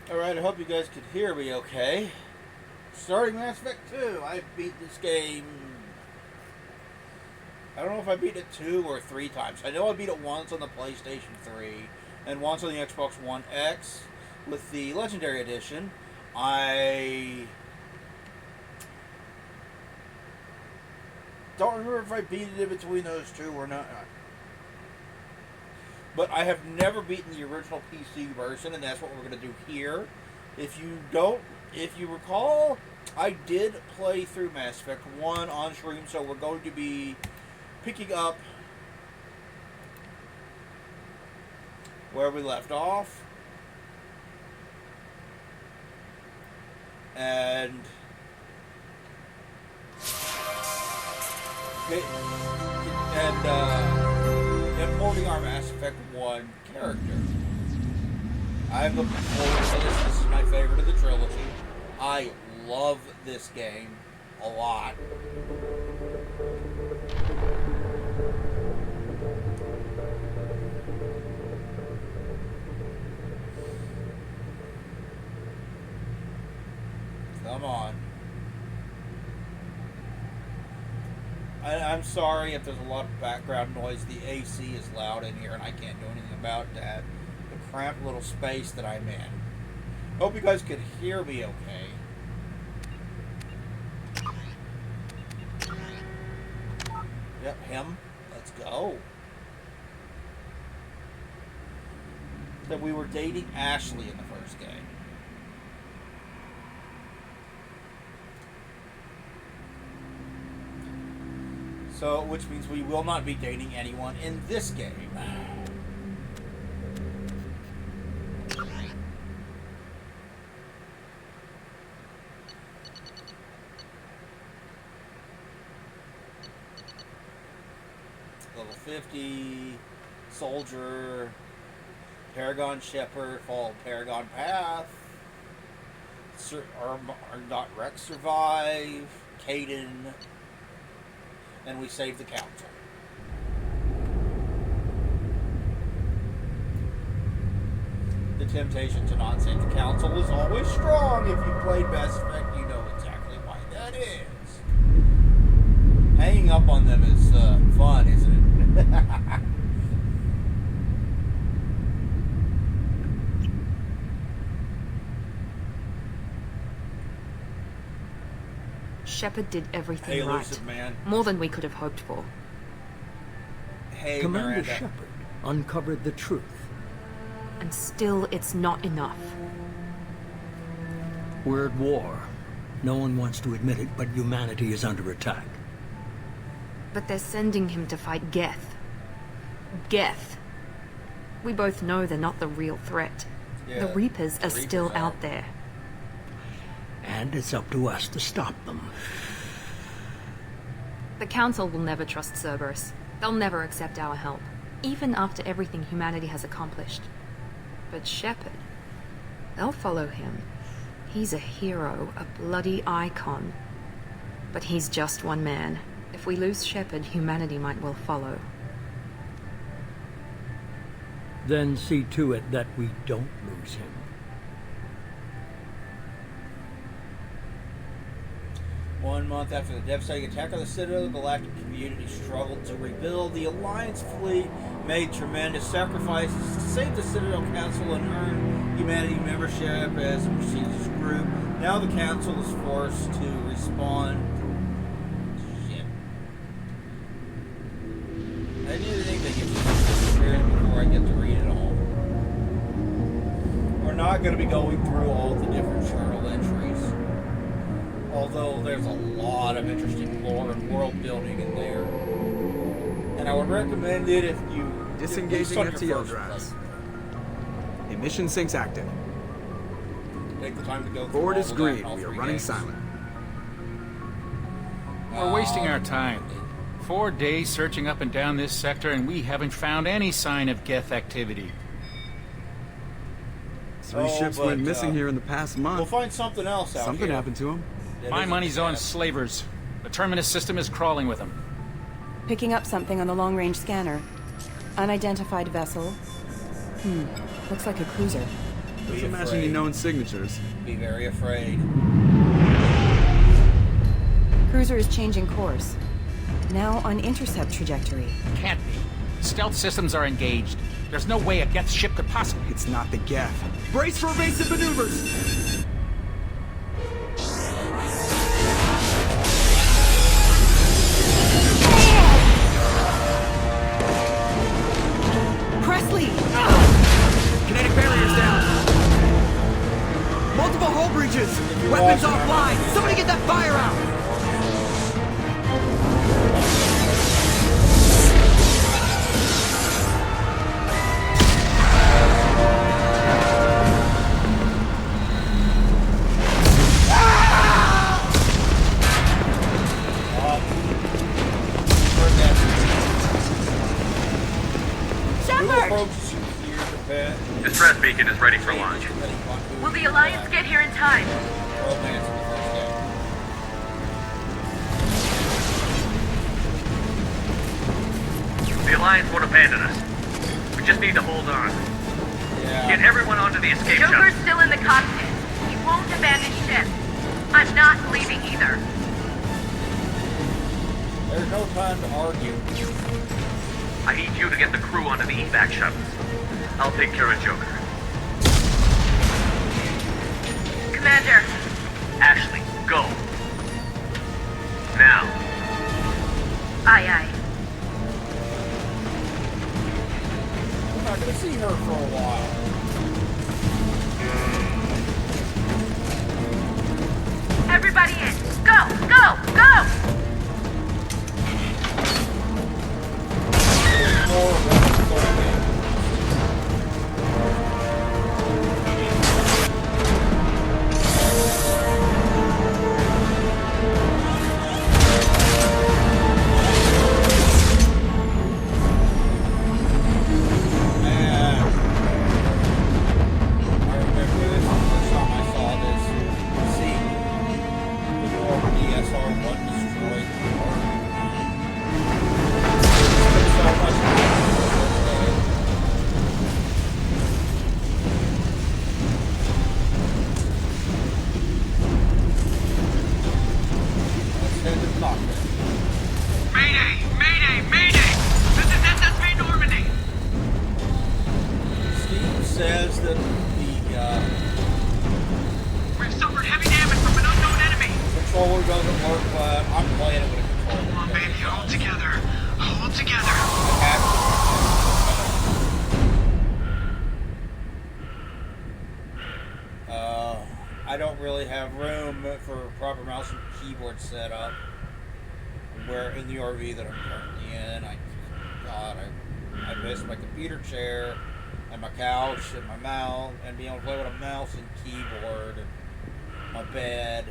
Alright, I hope you guys could hear me okay. Starting Mass Effect 2, I beat this game. I don't know if I beat it 2 or 3 times. I know I beat it once on the PlayStation 3 and once on the Xbox One X with the Legendary Edition. I don't remember if I beat it in between those two or not. But I have never beaten the original PC version, and that's what we're going to do here. If you recall, I did play through Mass Effect 1 on stream, so we're going to be picking up where we left off. And importing our Mass Effect 1 character. I'm looking forward to this. This is my favorite of the trilogy. I love this game a lot. Come on. I'm sorry if there's a lot of background noise. The AC is loud in here and I can't do anything about that. The cramped little space that I'm in. Hope you guys could hear me okay. Yep, him. Let's go. That we were dating Ashley in the first game. So, which means we will not be dating anyone in this game. Level 50, Soldier, Paragon Shepherd, followed Paragon Path, Not Rex survive, Caden, and we save the council. The temptation to not save the council is always strong. If you played Mass Effect, you know exactly why that is. Hanging up on them is fun, isn't it? Shepard did everything right. Elusive man. More than we could have hoped for. Hey, Commander Miranda. Shepard uncovered the truth. And still, it's not enough. We're at war. No one wants to admit it, but humanity is under attack. But they're sending him to fight Geth. Geth. We both know they're not the real threat. Yeah, the Reapers are still are. out there. And it's up to us to stop them. The Council will never trust Cerberus. They'll never accept our help, even after everything humanity has accomplished. But Shepard, they'll follow him. He's a hero, a bloody icon. But he's just one man. If we lose Shepard, humanity might well follow. Then see to it that we don't lose him. One month after the devastating attack on the Citadel, the galactic community struggled to rebuild. The Alliance fleet made tremendous sacrifices to save the Citadel Council and earn humanity membership as a prestigious group. Now the Council is forced to respond. Shit. I need anything if this disappears before I get to read it all. We're not going to be going through all the different journal entries. Although there's a lot of interesting lore and world building in there. And I would recommend it if you... Disengaging FTL drives. Emission sinks active. Take the time to go through Board all is of that in green. all We are three running games. silent. We're wasting our time. 4 days searching up and down this sector, and we haven't found any sign of Geth activity. Three ships went missing here in the past month. We'll find something else out Something here. happened to them. that My isn't money's on bad. slavers. The Terminus system is crawling with them. Picking up something on the long-range scanner. Unidentified vessel. Looks like a cruiser. Doesn't match any known signatures. Be very afraid. Cruiser is changing course. Now on intercept trajectory. Can't be. Stealth systems are engaged. There's no way a Geth ship could possibly... It's not the Geth. Brace for evasive maneuvers! Presley! Kinetic barriers down! Multiple hull breaches! Weapons offline! Somebody get that fire out! Distress beacon is ready for launch. Will the Alliance get here in time? The Alliance won't abandon us. We just need to hold on. Yeah. Get everyone onto the escape Joker's shuttle. still in the cockpit. He won't abandon ship. I'm not leaving either. There's no time to argue. I need you to get the crew onto the evac shuttles. I'll take care of Joker. Commander. Ashley, go. Now. Aye, aye. I'm not gonna see her for a while. Everybody in. Go, go, go! More of them. I don't really have room for proper mouse and keyboard setup where in the RV that I'm currently in. I miss my computer chair and my couch and my mouse and being able to play with a mouse and keyboard and my bed.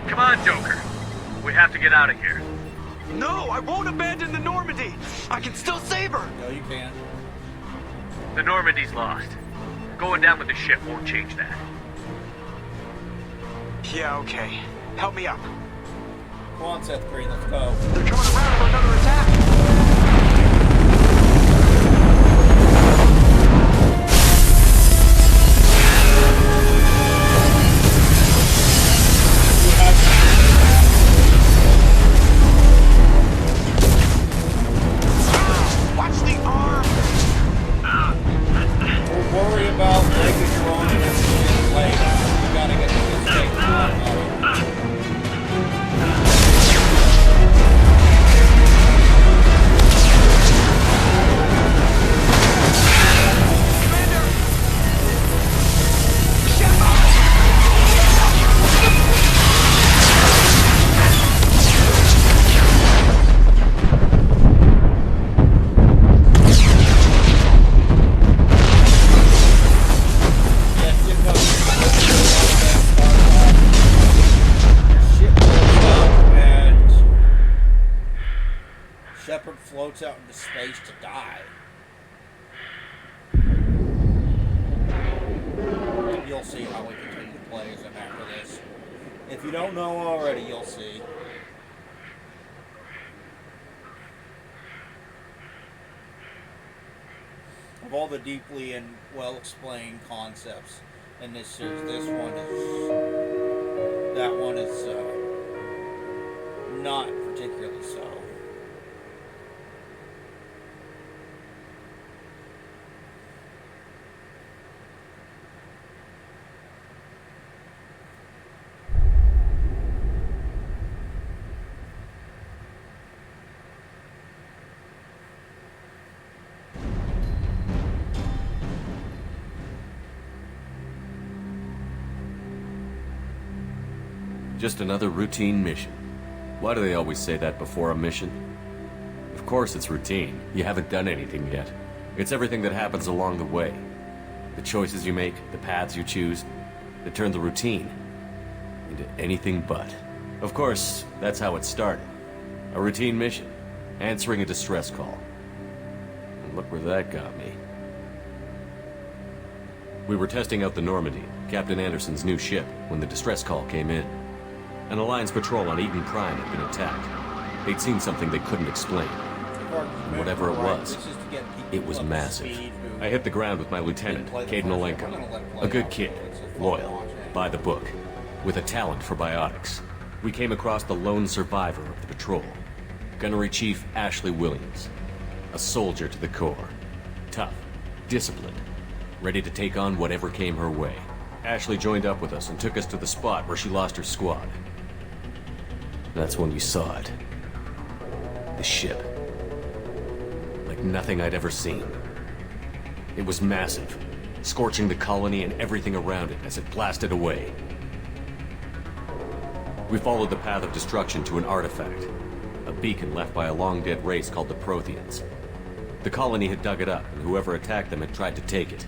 Come on, Joker. We have to get out of here. No, I won't abandon the Normandy! I can still save her! No, you can't. The Normandy's lost. Going down with the ship won't change that. Yeah, okay. Help me up. Come on, Seth Green, let's go. They're coming around for another attack! Floats out into space to die. You'll see how we continue to play as him after this. If you don't know already, you'll see. Of all the deeply and well-explained concepts in this series, that one is not particularly so. Just another routine mission. Why do they always say that before a mission? Of course it's routine. You haven't done anything yet. It's everything that happens along the way. The choices you make, the paths you choose, that turn the routine into anything but. Of course, that's how it started. A routine mission. Answering a distress call. And look where that got me. We were testing out the Normandy, Captain Anderson's new ship, when the distress call came in. An Alliance patrol on Eden Prime had been attacked. They'd seen something they couldn't explain. And whatever it was massive. I hit the ground with my lieutenant, Caden Olenko. A good kid, loyal, by the book, with a talent for biotics. We came across the lone survivor of the patrol, Gunnery Chief Ashley Williams. A soldier to the core. Tough, disciplined, ready to take on whatever came her way. Ashley joined up with us and took us to the spot where she lost her squad. That's when we saw it. The ship. Like nothing I'd ever seen. It was massive, scorching the colony and everything around it as it blasted away. We followed the path of destruction to an artifact, a beacon left by a long-dead race called the Protheans. The colony had dug it up, and whoever attacked them had tried to take it.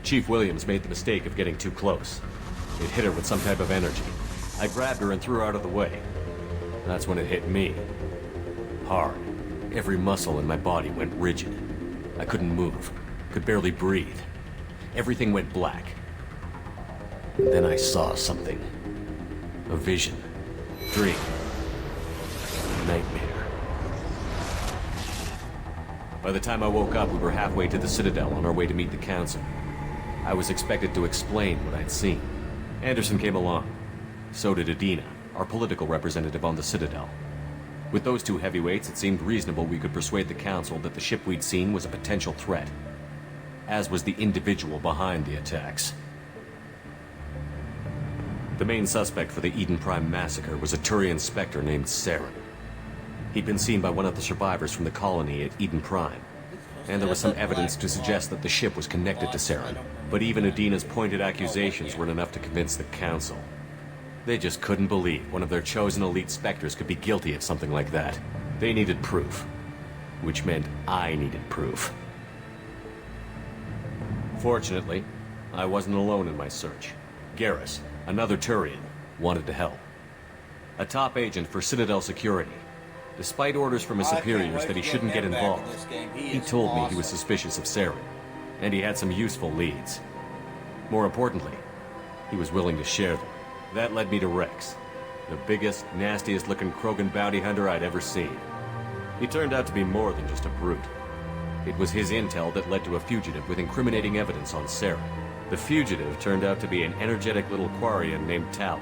Chief Williams made the mistake of getting too close. It hit her with some type of energy. I grabbed her and threw her out of the way. That's when it hit me. Hard. Every muscle in my body went rigid. I couldn't move. Could barely breathe. Everything went black. And then I saw something. A vision. Dream. Nightmare. By the time I woke up, we were halfway to the Citadel on our way to meet the Council. I was expected to explain what I'd seen. Anderson came along. So did Adina, our political representative on the Citadel. With those two heavyweights, it seemed reasonable we could persuade the Council that the ship we'd seen was a potential threat, as was the individual behind the attacks. The main suspect for the Eden Prime massacre was a Turian Spectre named Saren. He'd been seen by one of the survivors from the colony at Eden Prime, and there was some evidence to suggest that the ship was connected to Saren. But even Adina's pointed accusations weren't enough to convince the Council. They just couldn't believe one of their chosen elite Spectres could be guilty of something like that. They needed proof. Which meant I needed proof. Fortunately, I wasn't alone in my search. Garrus, another Turian, wanted to help. A top agent for Citadel Security. Despite orders from his superiors that he shouldn't get involved, he told me he was suspicious of Saren, and he had some useful leads. More importantly, he was willing to share them. That led me to Rex, the biggest, nastiest-looking Krogan bounty hunter I'd ever seen. He turned out to be more than just a brute. It was his intel that led to a fugitive with incriminating evidence on Saren. The fugitive turned out to be an energetic little Quarian named Tali.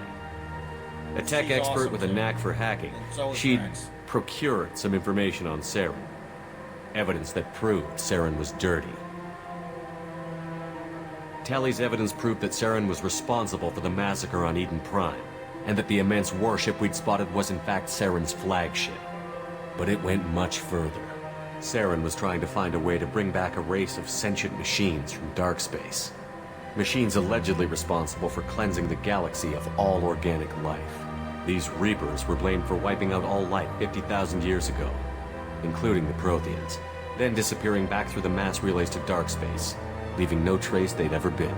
A tech expert with a knack for hacking, she'd procured some information on Saren. Evidence that proved Saren was dirty. Tali's evidence proved that Saren was responsible for the massacre on Eden Prime, and that the immense warship we'd spotted was in fact Saren's flagship. But it went much further. Saren was trying to find a way to bring back a race of sentient machines from dark space. Machines allegedly responsible for cleansing the galaxy of all organic life. These Reapers were blamed for wiping out all life 50,000 years ago, including the Protheans, then disappearing back through the mass relays to dark space, leaving no trace they'd ever been.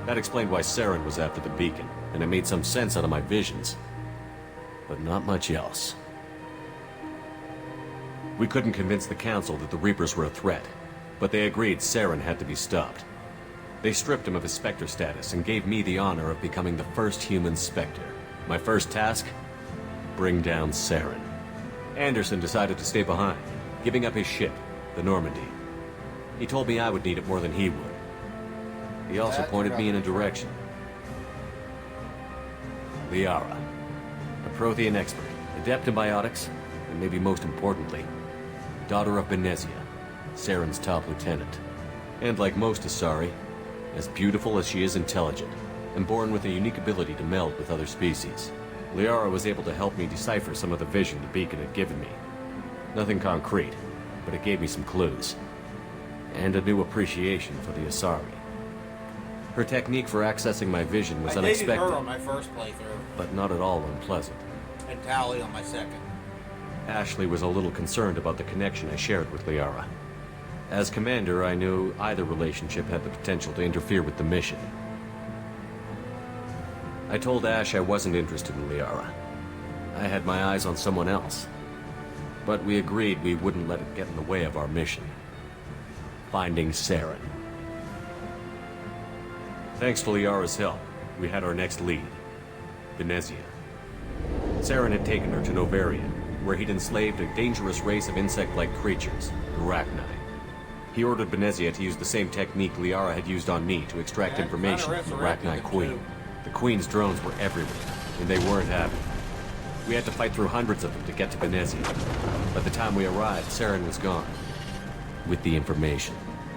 That explained why Saren was after the beacon, and it made some sense out of my visions. But not much else. We couldn't convince the Council that the Reapers were a threat, but they agreed Saren had to be stopped. They stripped him of his Spectre status and gave me the honor of becoming the first human Spectre. My first task? Bring down Saren. Anderson decided to stay behind, giving up his ship, the Normandy. He told me I would need it more than he would. He also pointed me in a direction. Liara, a Prothean expert, adept in biotics, and maybe most importantly, daughter of Benezia, Saren's top lieutenant. And like most Asari, as beautiful as she is intelligent, and born with a unique ability to meld with other species. Liara was able to help me decipher some of the vision the beacon had given me. Nothing concrete, but it gave me some clues. And a new appreciation for the Asari. Her technique for accessing my vision was I dated unexpected, her on my first playthrough, but not at all unpleasant. and Tally on my second. Ashley was a little concerned about the connection I shared with Liara. As commander, I knew either relationship had the potential to interfere with the mission. I told Ash I wasn't interested in Liara. I had my eyes on someone else. But we agreed we wouldn't let it get in the way of our mission. Finding Saren. Thanks to Liara's help, we had our next lead. Benezia. Saren had taken her to Novaria, where he'd enslaved a dangerous race of insect-like creatures, the Rachni. He ordered Benezia to use the same technique Liara had used on me to extract information from the Rachni Queen. The Queen's drones were everywhere, and they weren't happy. We had to fight through hundreds of them to get to Benezia. By the time we arrived, Saren was gone. With the information,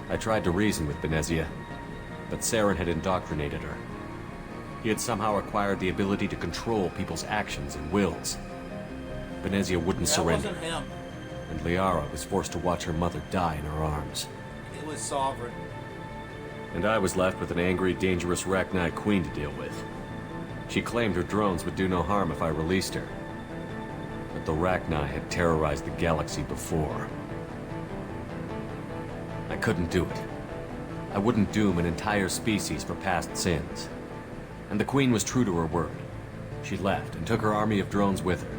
I tried to reason with Benezia, but Saren had indoctrinated her. He had somehow acquired the ability to control people's actions and wills. Benezia wouldn't surrender, That wasn't him. and Liara was forced to watch her mother die in her arms. It was Sovereign. And I was left with an angry, dangerous Rachni Queen to deal with. She claimed her drones would do no harm if I released her. But the Rachni had terrorized the galaxy before. I couldn't do it. I wouldn't doom an entire species for past sins. And the Queen was true to her word. She left and took her army of drones with her.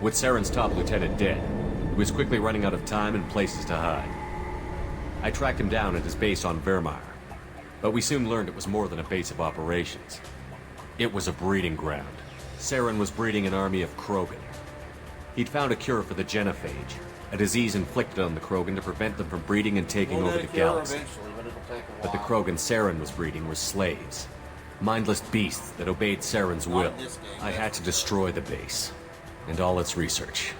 With Saren's top lieutenant dead, he was quickly running out of time and places to hide. I tracked him down at his base on Vermeer, but we soon learned it was more than a base of operations. It was a breeding ground. Saren was breeding an army of Krogan. He'd found a cure for the genophage, a disease inflicted on the Krogan to prevent them from breeding and taking over the galaxy. But the Krogan Saren was breeding were slaves. Mindless beasts that obeyed Saren's will. I had to destroy the base, and all its research.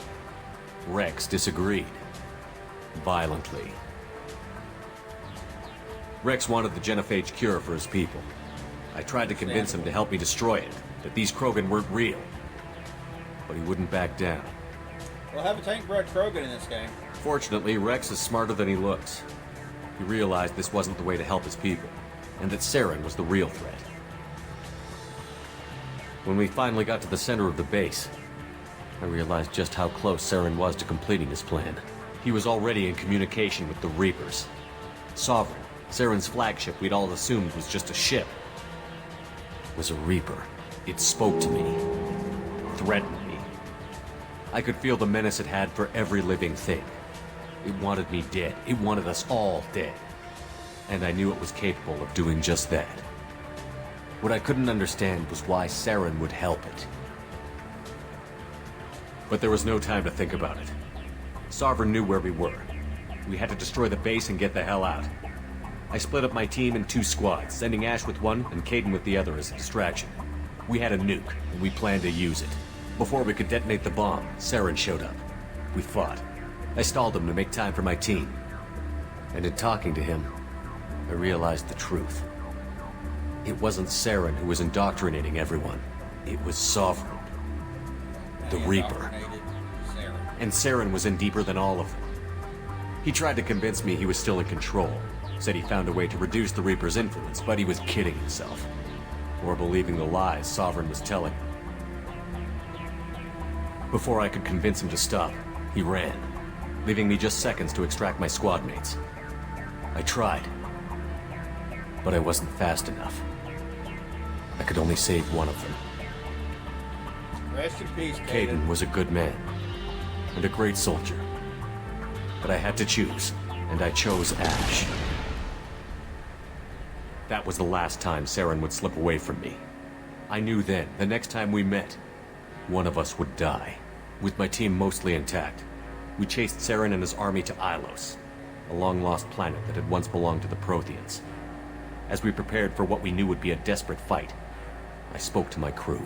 Rex disagreed. Violently. Rex wanted the genophage cure for his people. I tried to convince him to help me destroy it, that these Krogan weren't real. But he wouldn't back down. We'll have a tank-bred Krogan in this game. Fortunately, Rex is smarter than he looks. He realized this wasn't the way to help his people, and that Saren was the real threat. When we finally got to the center of the base, I realized just how close Saren was to completing his plan. He was already in communication with the Reapers. Sovereign, Saren's flagship we'd all assumed was just a ship, was a Reaper. It spoke to me, threatened me. I could feel the menace it had for every living thing. It wanted me dead. It wanted us all dead. And I knew it was capable of doing just that. What I couldn't understand was why Saren would help it. But there was no time to think about it. Sovereign knew where we were. We had to destroy the base and get the hell out. I split up my team in 2 squads, sending Ash with one and Kaidan with the other as a distraction. We had a nuke, and we planned to use it. Before we could detonate the bomb, Saren showed up. We fought. I stalled him to make time for my team. And in talking to him, I realized the truth. It wasn't Saren who was indoctrinating everyone. It was Sovereign. The Reaper. And Saren was in deeper than all of them. He tried to convince me he was still in control. Said he found a way to reduce the Reaper's influence, but he was kidding himself. Or believing the lies Sovereign was telling him. Before I could convince him to stop, he ran, leaving me just seconds to extract my squad mates. I tried, but I wasn't fast enough. I could only save one of them. Rest in peace, Kaidan was a good man, and a great soldier. But I had to choose, and I chose Ash. That was the last time Saren would slip away from me. I knew then, the next time we met, one of us would die, with my team mostly intact. We chased Saren and his army to Ilos, a long-lost planet that had once belonged to the Protheans. As we prepared for what we knew would be a desperate fight, I spoke to my crew.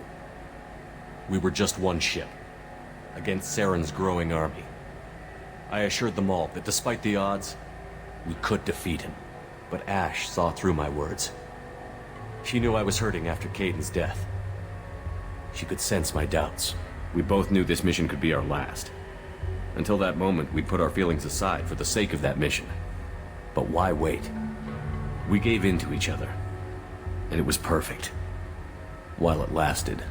We were just one ship, against Saren's growing army. I assured them all that despite the odds, we could defeat him. But Ash saw through my words. She knew I was hurting after Caden's death. She could sense my doubts. We both knew this mission could be our last. Until that moment, we'd put our feelings aside for the sake of that mission. But why wait? We gave in to each other. And it was perfect. While it lasted.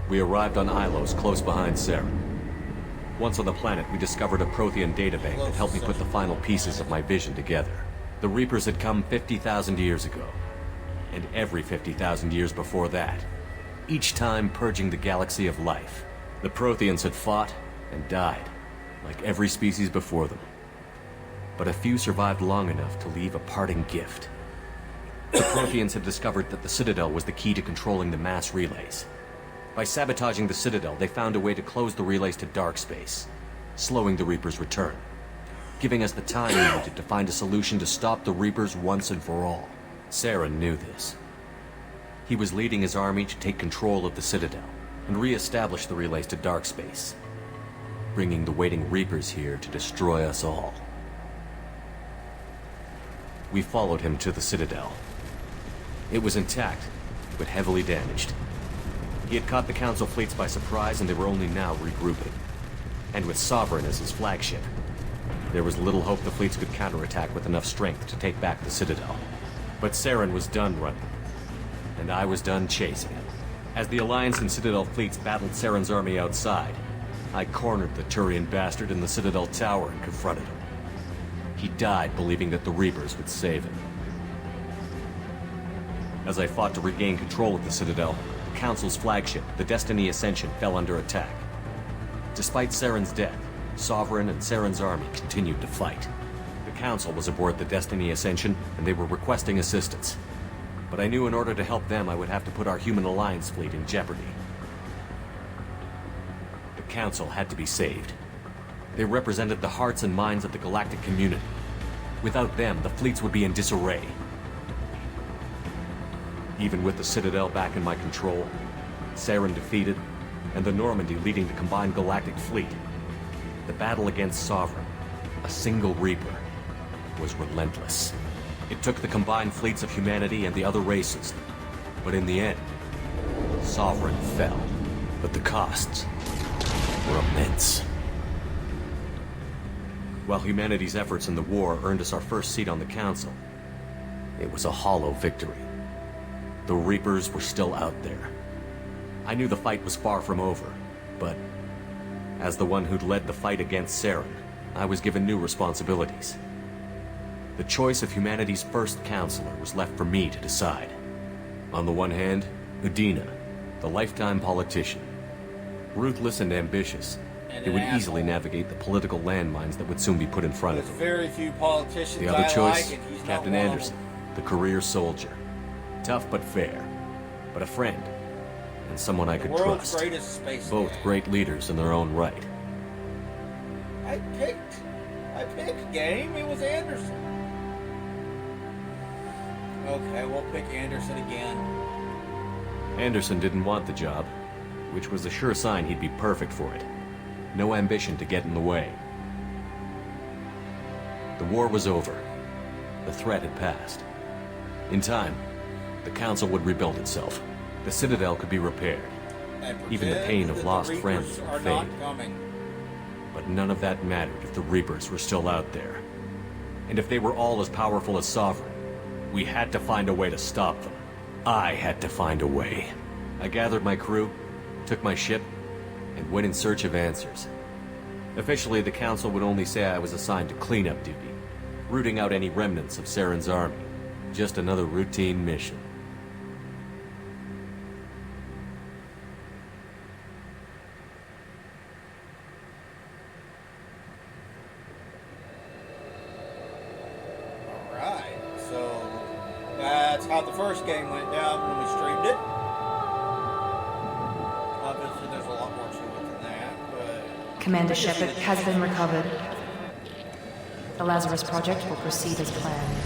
We arrived on Ilos, close behind Saren. Once on the planet, we discovered a Prothean databank that helped me put the final pieces of my vision together. The Reapers had come 50,000 years ago. And every 50,000 years before that. Each time purging the galaxy of life. The Protheans had fought and died, like every species before them. But a few survived long enough to leave a parting gift. The Protheans had discovered that the Citadel was the key to controlling the mass relays. By sabotaging the Citadel, they found a way to close the relays to dark space, slowing the Reapers' return, giving us the time we needed to find a solution to stop the Reapers once and for all. Saren knew this. He was leading his army to take control of the Citadel and re-establish the relays to dark space, bringing the waiting Reapers here to destroy us all. We followed him to the Citadel. It was intact, but heavily damaged. He had caught the Council fleets by surprise, and they were only now regrouping. And with Sovereign as his flagship, there was little hope the fleets could counterattack with enough strength to take back the Citadel. But Saren was done running, and I was done chasing him. As the Alliance and Citadel fleets battled Saren's army outside, I cornered the Turian bastard in the Citadel tower and confronted him. He died believing that the Reapers would save him. As I fought to regain control of the Citadel, the Council's flagship, the Destiny Ascension, fell under attack. Despite Saren's death, Sovereign and Saren's army continued to fight. The Council was aboard the Destiny Ascension, and they were requesting assistance. But I knew in order to help them, I would have to put our human Alliance fleet in jeopardy. The Council had to be saved. They represented the hearts and minds of the galactic community. Without them, the fleets would be in disarray. Even with the Citadel back in my control, Saren defeated, and the Normandy leading the combined galactic fleet, the battle against Sovereign, a single Reaper, was relentless. It took the combined fleets of humanity and the other races, but in the end, Sovereign fell. But the costs were immense. While humanity's efforts in the war earned us our first seat on the Council, it was a hollow victory. The Reapers were still out there. I knew the fight was far from over, but as the one who'd led the fight against Saren, I was given new responsibilities. The choice of humanity's first counselor was left for me to decide. On the one hand, Udina, the lifetime politician. Ruthless and ambitious, he would easily navigate the political landmines that would soon be put in front of him. Very few politicians The other I choice, like, and he's not Captain one of Anderson, the career soldier. Tough but fair, but a friend, and someone I them. could The world's trust. greatest space Both guy. great leaders in their own right. I picked game. It was Anderson. Okay, we'll pick Anderson again. Anderson didn't want the job, which was a sure sign he'd be perfect for it. No ambition to get in the way. The war was over. The threat had passed. In time, the Council would rebuild itself. The Citadel could be repaired. And Even the pretend pain that of the lost Reapers friends are would not fade. coming. But none of that mattered if the Reapers were still out there. And if they were all as powerful as Sovereign, we had to find a way to stop them. I had to find a way. I gathered my crew, took my ship, and went in search of answers. Officially, the Council would only say I was assigned to cleanup duty, rooting out any remnants of Saren's army. Just another routine mission. Alright, so that's how the first game went down when we streamed it. Obviously there's a lot more to it than that, but Commander Shepard has been recovered. The Lazarus Project will proceed as planned.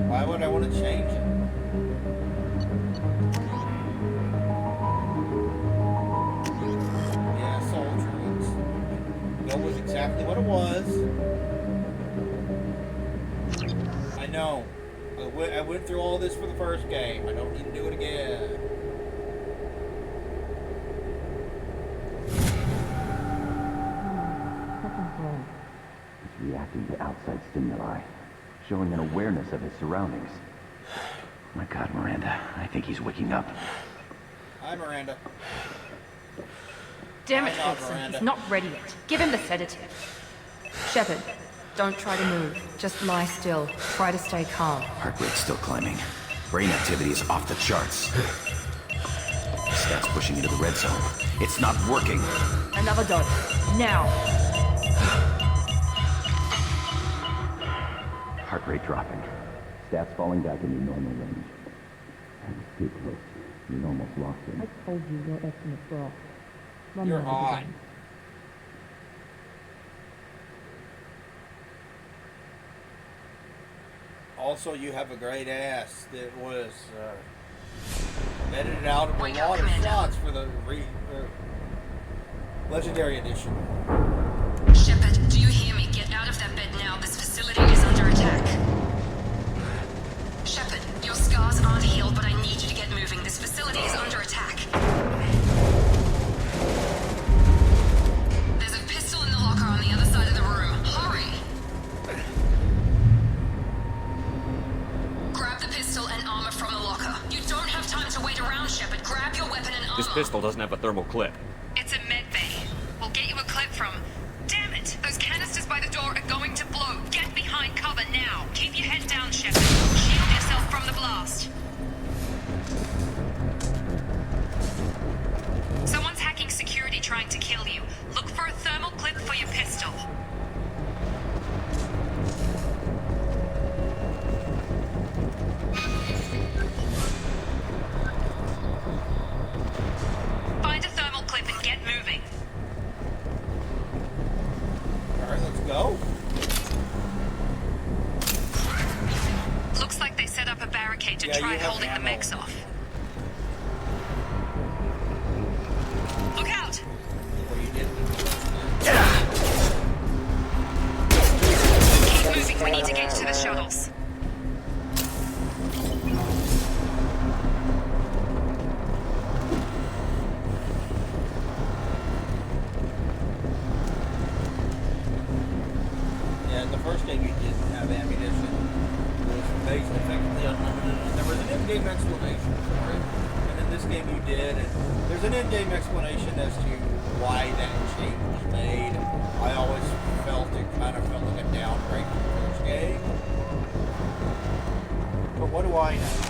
Why would I want to change it? Yeah, soldier. Let's go with exactly what it was. I know. I went through all this for the first game. I don't need to do it again. He's reacting to outside stimuli, showing an awareness of his surroundings. My God, Miranda, I think he's waking up. Hi, Miranda. Damn it, Hi, Wilson. Miranda. He's not ready yet. Give him the sedative. Shepard, don't try to move. Just lie still. Try to stay calm. Heart rate's still climbing. Brain activity is off the charts. Stats pushing into the red zone. It's not working. Another dose. Now. Heart rate dropping. Stats falling back into normal range. It's too close. You almost lost him. I told you your estimates were off. You're on. Also, you have a great ass that was edited out of a lot of shots for the Legendary Edition. Shepard, do you hear me? Get out of that bed now. This facility is under attack. Shepard, your scars aren't healed, but I need you to get moving. This facility is under attack. There's a pistol in the locker on the other side of the room. Hurry! Grab the pistol and armor from the locker. You don't have time to wait around, Shepard. Grab your weapon and armor. This pistol doesn't have a thermal clip. It's a med bay. We'll get you a clip from... Damn it! Those canisters by the door are going to blow. Get behind cover now. Keep your head down, Shepard. Shield yourself from the blast. Someone's hacking security trying to kill you. Look for a thermal clip for your pistol. Find a thermal clip and get moving. Alright, let's go. Looks like they set up a barricade to try holding the mechs off. Look out! Keep moving, we need to get to the shuttles. Yeah, the first game you didn't have ammunition. It was based effectively unlimited, and there was an in-game explanation for it. And in this game you did, and there's an in-game explanation as to why that change was made. I always felt it kind of felt like a downgrade from the first game. But what do I know?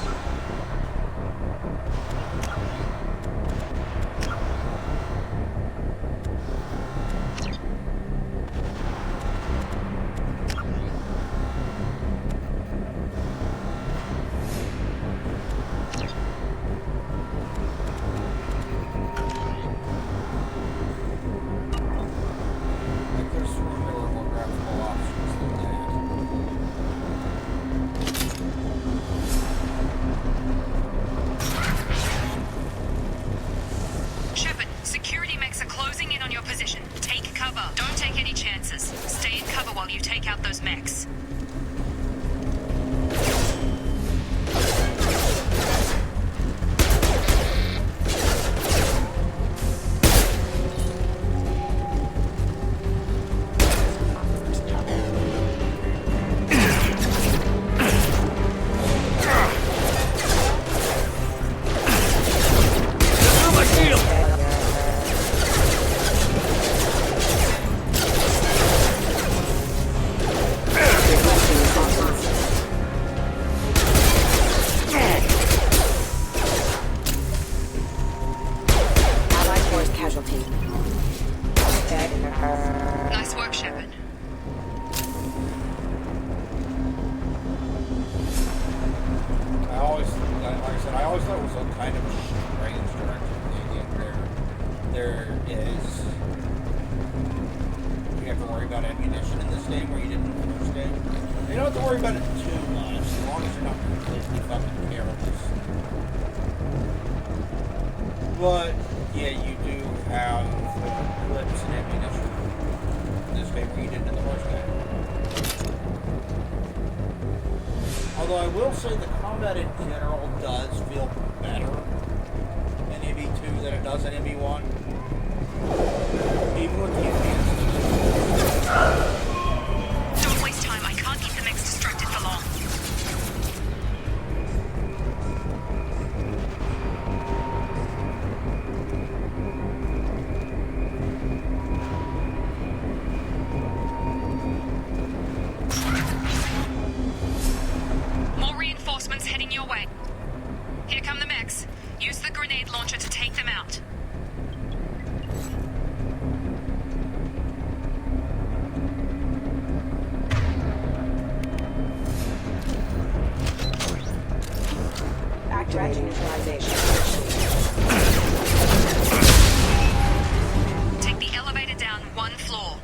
always thought it was a kind of a strange direction thinking. There is... You have to worry about ammunition in this game where you didn't in the first game. You don't have to worry about it too much, as long as you're not completely fucking careless. But, yeah, you do have clips and ammunition in this game where you didn't in the first game. Although I will say the combat in general does feel better in MB2 than it does in MB1. Even with the advanced. Don't waste time. I can't keep the mix distracted for long. More reinforcements heading your way. Here come the mechs. Use the grenade launcher to take them out. Activating neutralization. Take the elevator down one floor.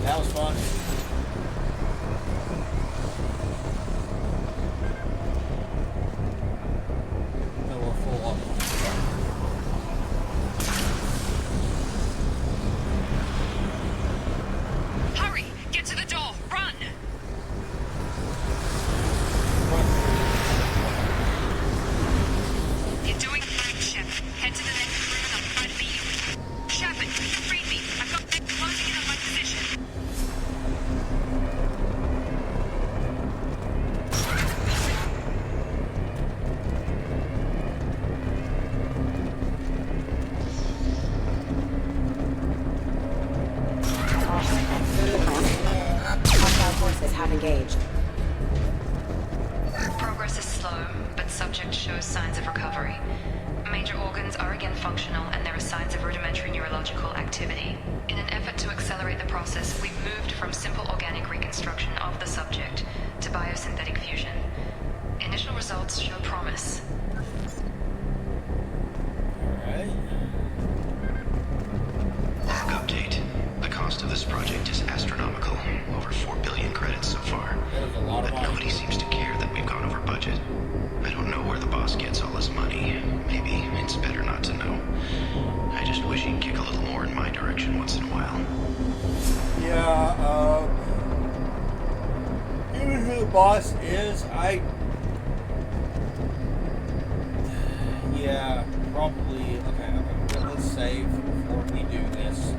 That was fun. No, we're full up. Hurry! Get to the door! Run! You're doing great, Shep. Head to the next room and I'll try to beat you. Shepard, read me. I've got them closing in on my position. Hostile forces have engaged. Progress is slow, but subject shows signs of recovery. Major organs are again functional, and there are signs of rudimentary neurological activity. In an effort to accelerate the process, we've moved from simple organic reconstruction of the subject to biosynthetic fusion. Initial results show promise. Alright. Log update. The cost of this project is astronomical. Over 4 billion credits so far. But nobody seems to care that we've gone over budget. I don't know where the boss gets all his money. Maybe it's better not to know. I just wish he'd kick a little more in my direction once in a while. Yeah, even who the boss is, yeah, probably, okay, let's save before we do this.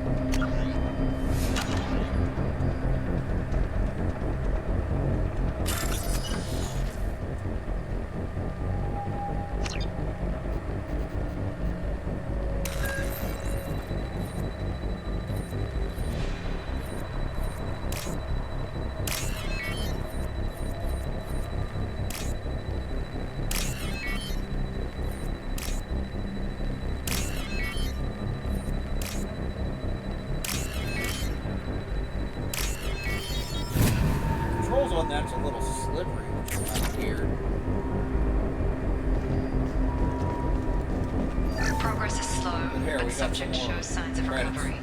Controls on that's a little slippery, which is kind of weird. Progress is slow, but subject shows signs of recovery.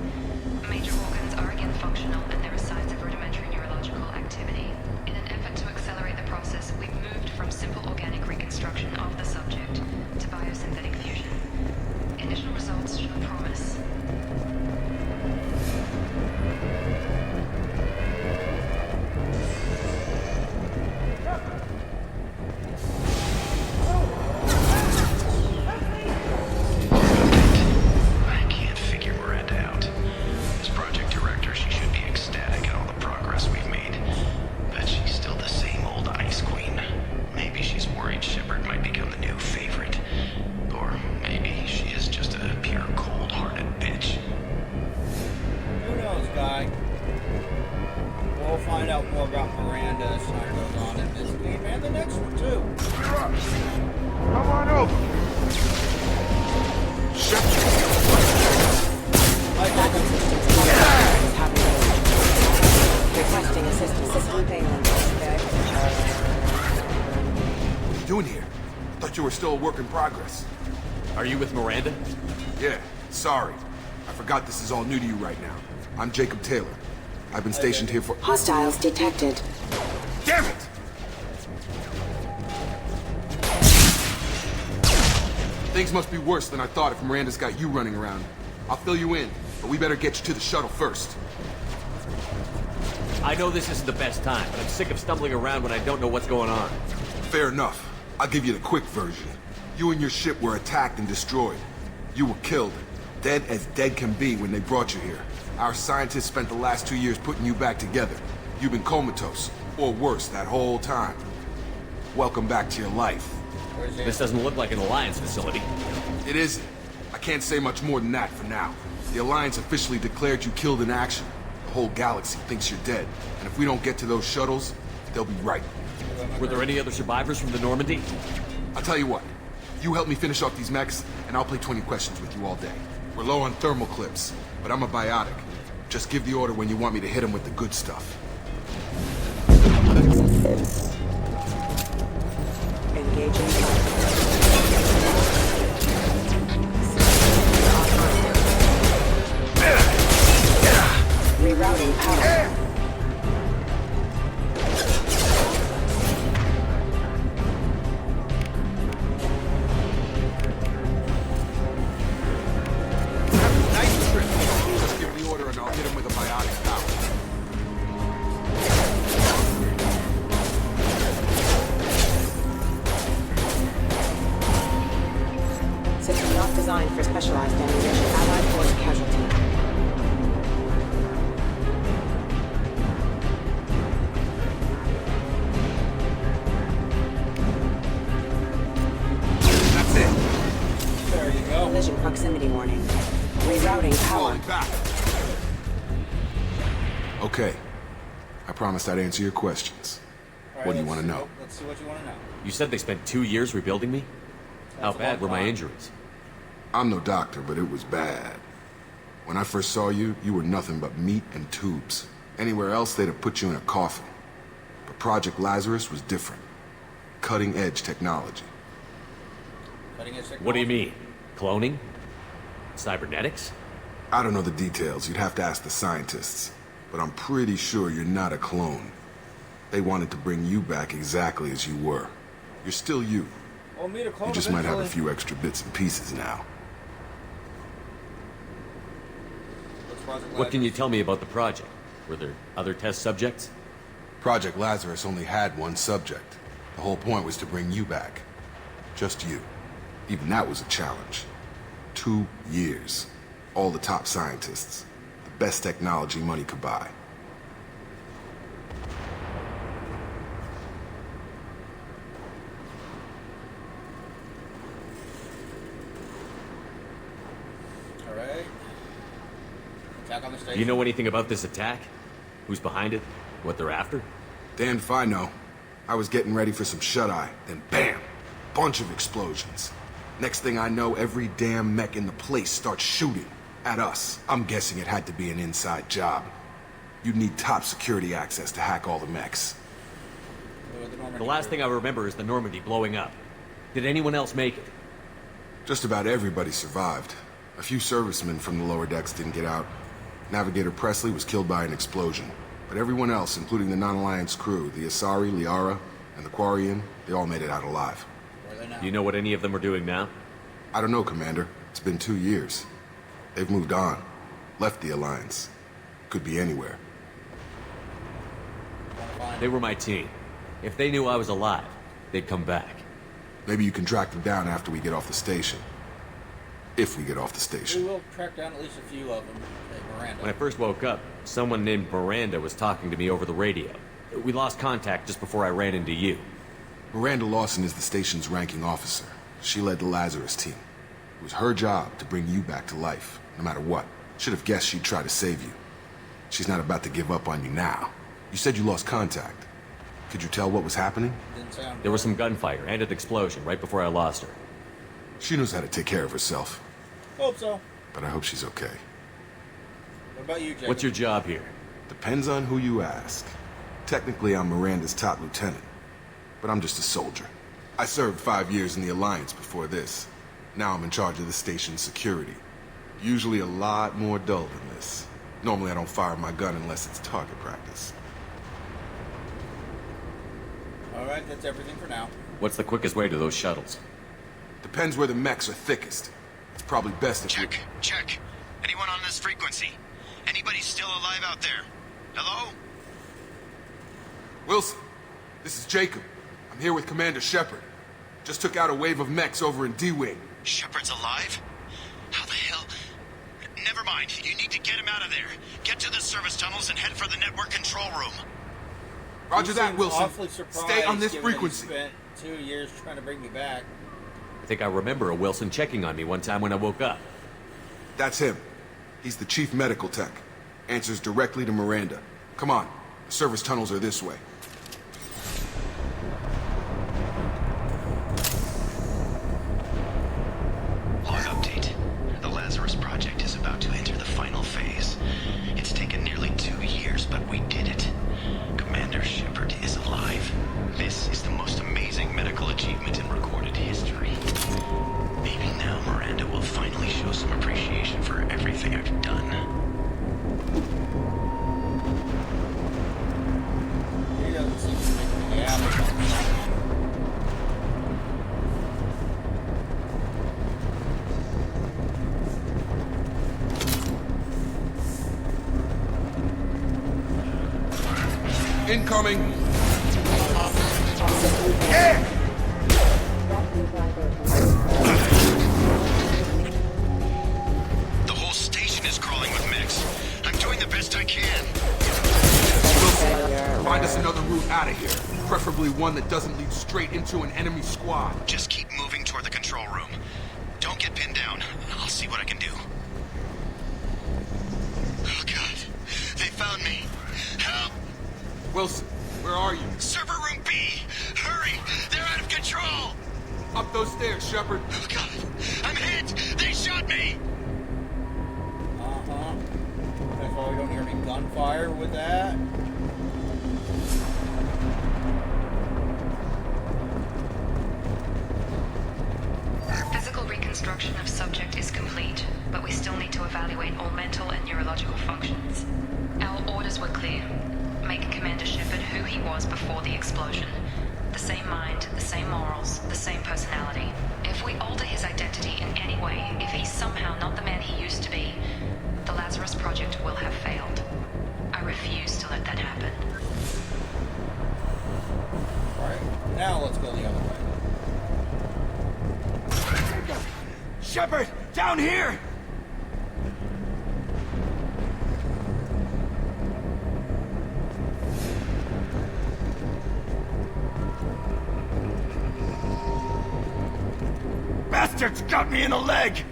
Major organs are again functional, and there are signs of rudimentary neurological activity. In an effort to accelerate the process, we've moved from simple organic reconstruction of the subject to biosynthetic fusion. Initial results show promise. I can't figure Miranda out. As project director, she should be ecstatic at all the progress we've made. But she's still the same old ice queen. Maybe she's worried Shepard might become the new favorite. Or maybe she is just a pure cold-hearted bitch. Who knows, guy? We'll find out more about Miranda as time goes on in this game and the next one, too. Come on over. Requesting assistance. System payload. doing here? I thought you were still a work in progress. Are you with Miranda? Yeah, sorry. I forgot this is all new to you right now. I'm Jacob Taylor. I've been stationed here for— Hostiles detected. Damn it! Things must be worse than I thought if Miranda's got you running around. I'll fill you in, but we better get you to the shuttle first. I know this isn't the best time, but I'm sick of stumbling around when I don't know what's going on. Fair enough. I'll give you the quick version. You and your ship were attacked and destroyed. You were killed. Dead as dead can be when they brought you here. Our scientists spent the last 2 years putting you back together. You've been comatose, or worse, that whole time. Welcome back to your life. This doesn't look like an Alliance facility. It isn't. I can't say much more than that for now. The Alliance officially declared you killed in action. The whole galaxy thinks you're dead. And if we don't get to those shuttles, they'll be right. Were there any other survivors from the Normandy? I'll tell you what. You help me finish off these mechs, and I'll play 20 questions with you all day. We're low on thermal clips, but I'm a biotic. Just give the order when you want me to hit them with the good stuff. Engaging. Rerouting power. Nice trip. Just give the order and I'll hit him with a biotic power. System not designed for specialized ammunition. Allied force casualty. That's it. There you go. Collision proximity warning. Rerouting power. Falling back. Okay. I promised I'd answer your questions. All right, What do you let's want to see- know? Let's see what you want to know. You said they spent 2 years rebuilding me? How That's a bad long were my time. injuries? I'm no doctor, but it was bad. When I first saw you, you were nothing but meat and tubes. Anywhere else, they'd have put you in a coffin. But Project Lazarus was different. Cutting-edge technology. Cutting edge What do you technology. mean? Cloning? Cybernetics? I don't know the details. You'd have to ask the scientists. But I'm pretty sure you're not a clone. They wanted to bring you back exactly as you were. You're still you. Well, meet a clone You just might have a eventually. few extra bits and pieces now. What's Project What can Lazarus? you tell me about the project? Were there other test subjects? Project Lazarus only had one subject. The whole point was to bring you back. Just you. Even that was a challenge. 2 years. All the top scientists. The best technology money could buy. All right. Attack on the station. Do you know anything about this attack? Who's behind it? What they're after? Damned if I know. I was getting ready for some shut-eye, then bam! Bunch of explosions. Next thing I know, every damn mech in the place starts shooting at us. I'm guessing it had to be an inside job. You'd need top security access to hack all the mechs. The last thing I remember is the Normandy blowing up. Did anyone else make it? Just about everybody survived. A few servicemen from the lower decks didn't get out. Navigator Presley was killed by an explosion. But everyone else, including the non-Alliance crew, the Asari, Liara, and the Quarian, they all made it out alive. Do you know what any of them are doing now? I don't know, Commander. It's been 2 years. They've moved on. Left the Alliance. Could be anywhere. They were my team. If they knew I was alive, they'd come back. Maybe you can track them down after we get off the station. If we get off the station. We will track down at least a few of them. Hey, Miranda. When I first woke up, someone named Miranda was talking to me over the radio. We lost contact just before I ran into you. Miranda Lawson is the station's ranking officer. She led the Lazarus team. It was her job to bring you back to life, no matter what. Should have guessed she'd try to save you. She's not about to give up on you now. You said you lost contact. Could you tell what was happening? There was some gunfire and an explosion right before I lost her. She knows how to take care of herself. Hope so. But I hope she's okay. What about you, Jacob? What's your job here? Depends on who you ask. Technically, I'm Miranda's top lieutenant. But I'm just a soldier. I served 5 years in the Alliance before this. Now I'm in charge of the station's security. Usually a lot more dull than this. Normally I don't fire my gun unless it's target practice. Alright, that's everything for now. What's the quickest way to those shuttles? Depends where the mechs are thickest. It's probably best if Check. Anyone on this frequency? Anybody still alive out there? Hello? Wilson, this is Jacob. I'm here with Commander Shepard. Just took out a wave of mechs over in D-Wing. Shepard's alive? How the hell? Never mind. You need to get him out of there. Get to the service tunnels and head for the network control room. Roger You that, seem Wilson. awfully surprised, Stay on this given that you frequency. spent 2 years trying to bring me back. I think I remember a Wilson checking on me one time when I woke up. That's him. He's the chief medical tech. Answers directly to Miranda. Come on. The service tunnels are this way. Log update. The Lazarus Project is about to enter the final phase. It's taken nearly 2 years, but we did it. Commander Shepard is alive. This is the most amazing medical achievement in recorded history. Maybe now Miranda will finally show some appreciation for everything I've done. He doesn't seem to make me happy. Incoming! The whole station is crawling with mechs. I'm doing the best I can. Wilson, find us another route out of here. Preferably one that doesn't lead straight into an enemy squad. Just keep moving toward the control room. Don't get pinned down. I'll see what I can do. Oh, God. They found me. Help! Wilson, where are you? Server room B! Hurry! They're out of control! Up those stairs, Shepard. Oh, God. I'm hit! They shot me! Uh-huh. That's why we don't hear any gunfire with that. Physical reconstruction of subject is complete, but we still need to evaluate all mental and neurological functions. Our orders were clear. Make Commander Shepard who he was before the explosion. The same mind, the same morals, the same personality. If we alter his identity in any way, if he's somehow not the man he used to be, the Lazarus Project will have failed. I refuse to let that happen. Alright, now let's go the other way. Shepard, down here! Bastards got me in the leg!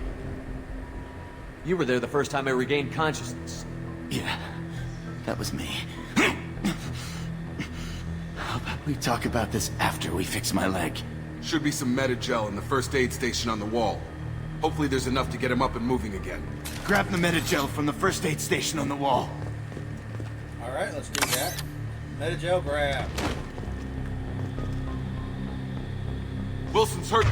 You were there the first time I regained consciousness. Yeah, that was me. How about we talk about this after we fix my leg? Should be some Metagel in the first aid station on the wall. Hopefully there's enough to get him up and moving again. Grab the Metagel from the first aid station on the wall. Alright, let's do that. Metagel grab. Wilson's hurt.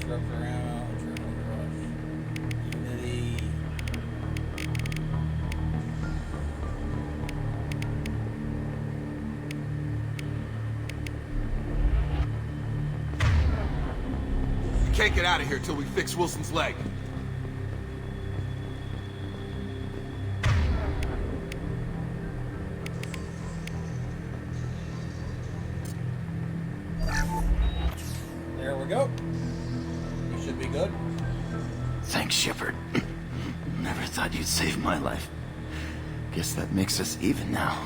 Disruptor ammo, adrenaline rush. Unity. You can't get out of here till we fix Wilson's leg. There we go. You should be good. Thanks, Shepard. Never thought you'd save my life. Guess that makes us even now.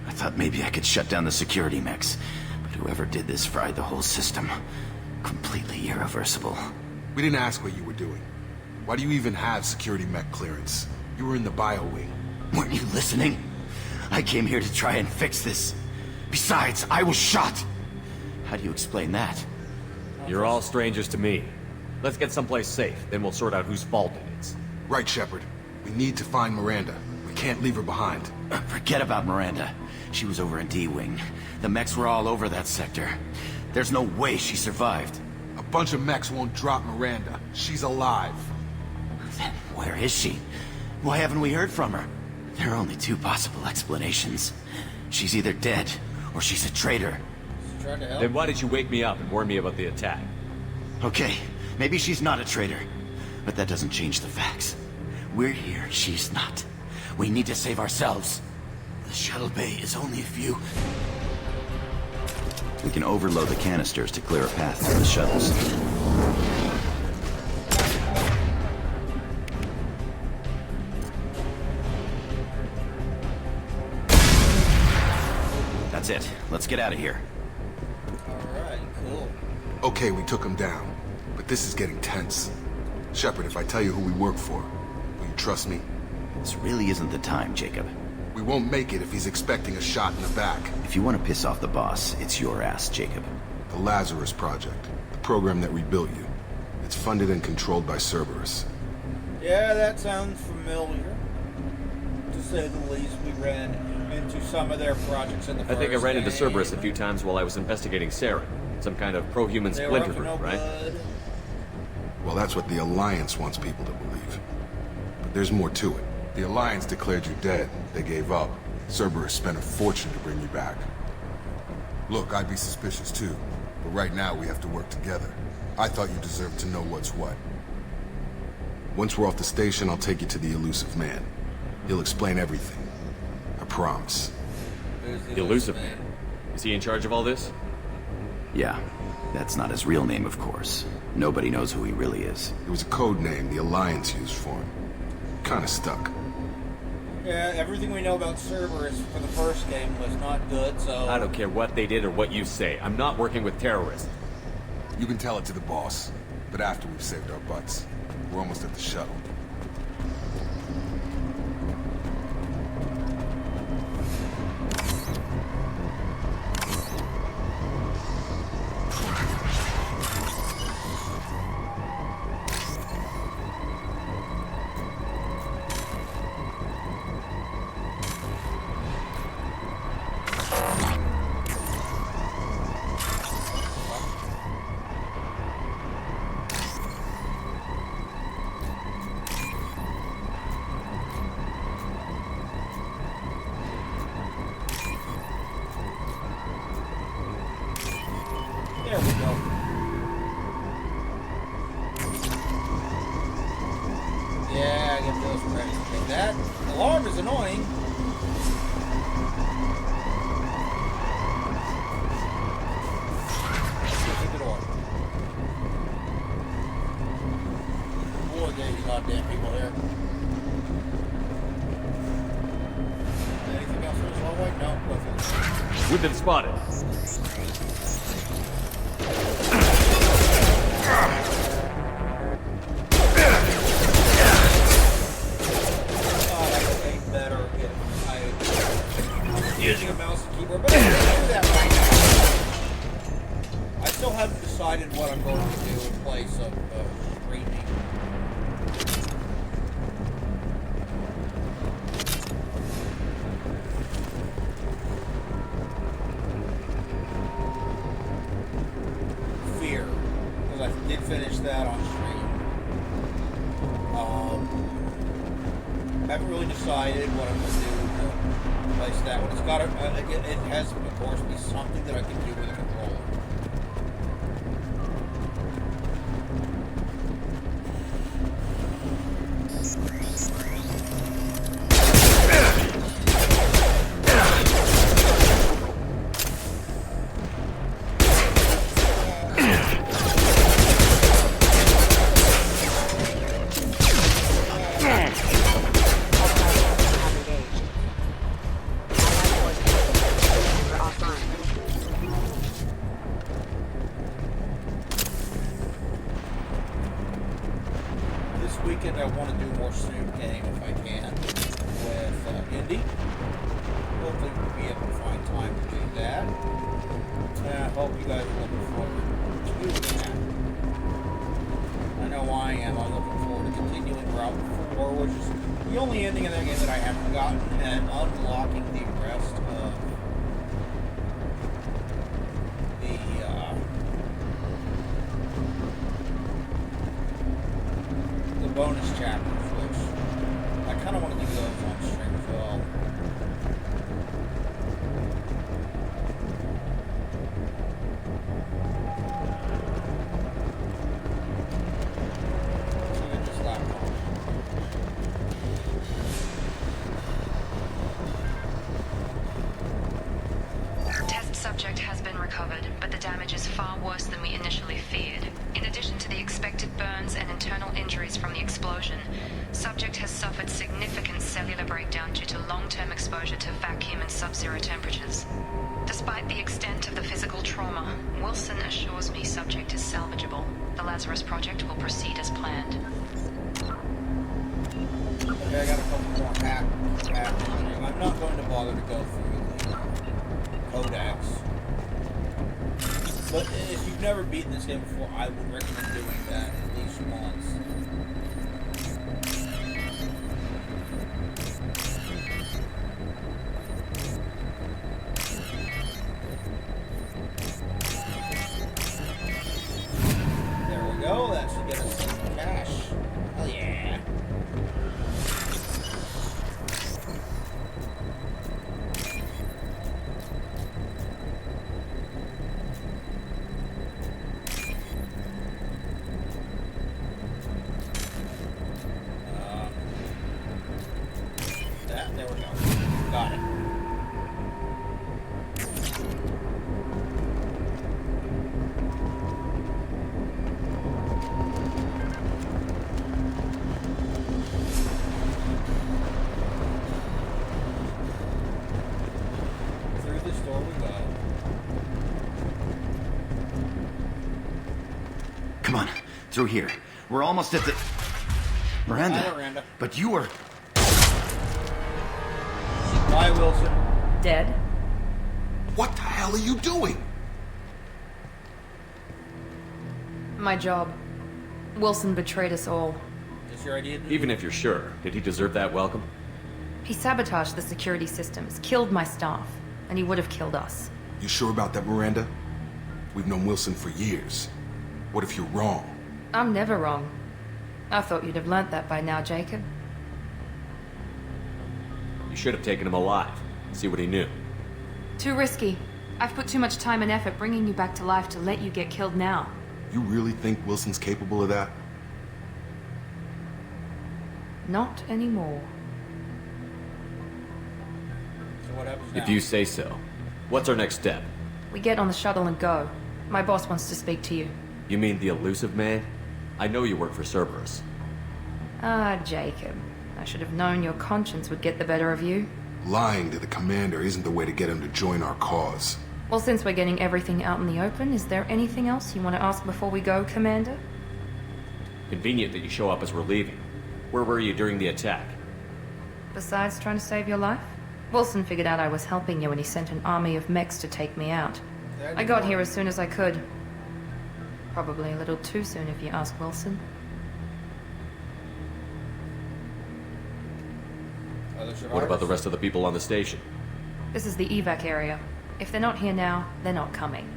I thought maybe I could shut down the security mechs, but whoever did this fried the whole system. Completely irreversible. We didn't ask what you were doing. Why do you even have security mech clearance? You were in the bio wing. Weren't you listening? I came here to try and fix this. Besides, I was shot. How do you explain that? You're all strangers to me. Let's get someplace safe, then we'll sort out whose fault it is. Right, Shepard. We need to find Miranda. We can't leave her behind. Forget about Miranda. She was over in D-Wing. The mechs were all over that sector. There's no way she survived. A bunch of mechs won't drop Miranda. She's alive. Then where is she? Why haven't we heard from her? There are only two possible explanations. She's either dead, or she's a traitor. Then why did you wake me up and warn me about the attack? Okay, maybe she's not a traitor. But that doesn't change the facts. We're here, she's not. We need to save ourselves. The shuttle bay is only a few... We can overload the canisters to clear a path to the shuttles. That's it. Let's get out of here. Alright, cool. Okay, we took him down. But this is getting tense. Shepard, if I tell you who we work for, will you trust me? This really isn't the time, Jacob. We won't make it if he's expecting a shot in the back. If you want to piss off the boss, it's your ass, Jacob. The Lazarus Project. The program that rebuilt you. It's funded and controlled by Cerberus. Yeah, that sounds familiar. To say the least, we ran into some of their projects in the first I think I ran into game. Cerberus a few times while I was investigating Saren. Some kind of pro-human They were splinter up to no group, right? good. Well, that's what the Alliance wants people to believe. But there's more to it. The Alliance declared you dead. They gave up. Cerberus spent a fortune to bring you back. Look, I'd be suspicious too. But right now, we have to work together. I thought you deserved to know what's what. Once we're off the station, I'll take you to the Elusive Man. He'll explain everything. I promise. The Elusive Man? Is he in charge of all this? Yeah. That's not his real name, of course. Nobody knows who he really is. It was a code name the Alliance used for him. Kinda stuck. Yeah, everything we know about Cerberus for the first game was not good, so... I don't care what they did or what you say. I'm not working with terrorists. You can tell it to the boss, but after we've saved our butts. We're almost at the shuttle. There we go. Yeah, I get those credits. Okay, that alarm is annoying. Keep it on. Boy, there's goddamn people here. Anything else in this hallway? No, nothing. We've been spotted. Using a mouse and keyboard, but I can't do that right now. I still haven't decided what I'm going to do in place of streaming. Fear, because I did finish that on stream. Haven't really decided what I'm going to do. Place that one. It's got to, it has to, of course, be something that I can do with a controller. Weekend I want to do more Snoop game if I can with Indy. Hopefully we'll be able to find time to do that. hope you guys are looking forward to that. I know I am. I'm looking forward to continuing Route 4, which is the only ending of that game that I haven't gotten, and unlocking the rest of the bonus chapters, which I kind of want to do those on stream as well. Subject has been recovered, but the damage is far worse than we initially feared. In addition to the expected burns and internal injuries from the explosion, subject has suffered significant cellular breakdown due to long-term exposure to vacuum and sub-zero temperatures. Despite the extent of the physical trauma, Wilson assures me subject is salvageable. The Lazarus Project will proceed as planned. Okay, I got a couple more hacks. I'm not going to bother to go through the codex. But if you've never beaten this game before, I would recommend doing that at least once. There we go, that should get us some cash. Hell yeah. There we go. Got it. Through this door we go. Come on, through here. We're almost at the... Miranda. Hi, Miranda. But you were... Bye, Wilson. Dead? What the hell are you doing? My job. Wilson betrayed us all. Is your idea? Even if you're sure, did he deserve that welcome? He sabotaged the security systems, killed my staff, and he would have killed us. You sure about that, Miranda? We've known Wilson for years. What if you're wrong? I'm never wrong. I thought you'd have learnt that by now, Jacob. You should have taken him alive. See what he knew. Too risky. I've put too much time and effort bringing you back to life to let you get killed now. You really think Wilson's capable of that? Not anymore. So what happens now? If you say so. What's our next step? We get on the shuttle and go. My boss wants to speak to you. You mean the elusive man? I know you work for Cerberus. Ah, Jacob. I should have known your conscience would get the better of you. Lying to the commander isn't the way to get him to join our cause. Well, since we're getting everything out in the open, is there anything else you want to ask before we go, Commander? Convenient that you show up as we're leaving. Where were you during the attack? Besides trying to save your life? Wilson figured out I was helping you when he sent an army of mechs to take me out. I got here as soon as I could. Probably a little too soon if you ask Wilson. What about the rest of the people on the station? This is the evac area. If they're not here now, they're not coming.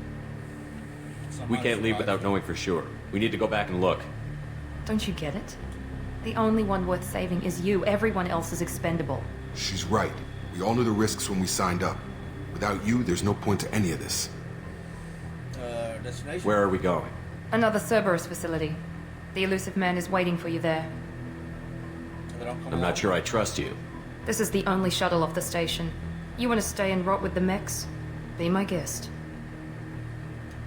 We can't leave without knowing for sure. We need to go back and look. Don't you get it? The only one worth saving is you. Everyone else is expendable. She's right. We all knew the risks when we signed up. Without you, there's no point to any of this. Destination? Where are we going? Another Cerberus facility. The elusive man is waiting for you there. I'm not sure I trust you. This is the only shuttle off the station. You want to stay and rot with the mechs? Be my guest.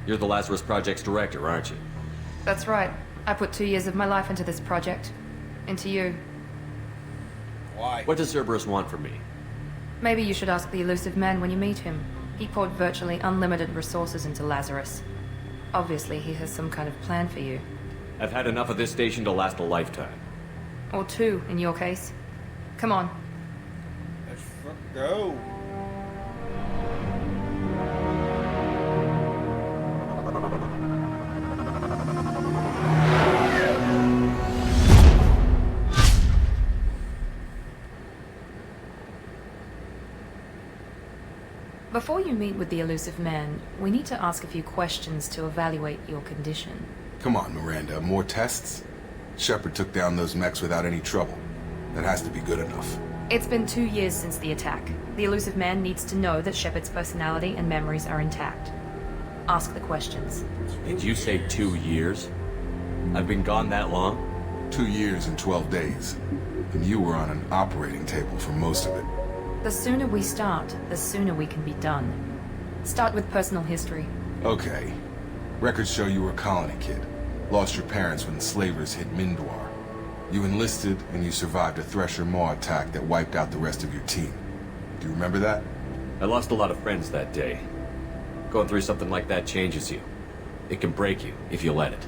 You're the Lazarus Project's director, aren't you? That's right. I put 2 years of my life into this project. Into you. Why? What does Cerberus want from me? Maybe you should ask the elusive man when you meet him. He poured virtually unlimited resources into Lazarus. Obviously, he has some kind of plan for you. I've had enough of this station to last a lifetime. Or 2, in your case. Come on. Let's go. Before you meet with the elusive man, we need to ask a few questions to evaluate your condition. Come on, Miranda, more tests? Shepard took down those mechs without any trouble. That has to be good enough. It's been 2 years since the attack. The elusive man needs to know that Shepard's personality and memories are intact. Ask the questions. Did you say 2 years? I've been gone that long? 2 years and 12 days. And you were on an operating table for most of it. The sooner we start, the sooner we can be done. Start with personal history. Okay. Records show you were a colony kid. Lost your parents when the slavers hit Mindwar. You enlisted, and you survived a Thresher Maw attack that wiped out the rest of your team. Do you remember that? I lost a lot of friends that day. Going through something like that changes you. It can break you, if you let it.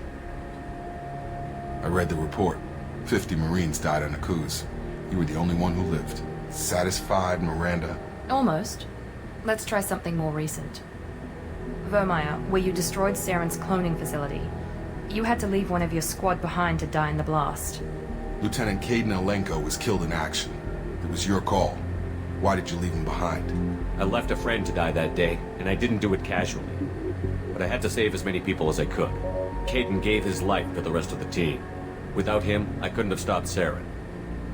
I read the report. 50 Marines died on Akuz. You were the only one who lived. Satisfied, Miranda? Almost. Let's try something more recent. Vermeer, where you destroyed Saren's cloning facility. You had to leave one of your squad behind to die in the blast. Lieutenant Kaidan Alenko was killed in action. It was your call. Why did you leave him behind? I left a friend to die that day, and I didn't do it casually. But I had to save as many people as I could. Kaidan gave his life for the rest of the team. Without him, I couldn't have stopped Saren.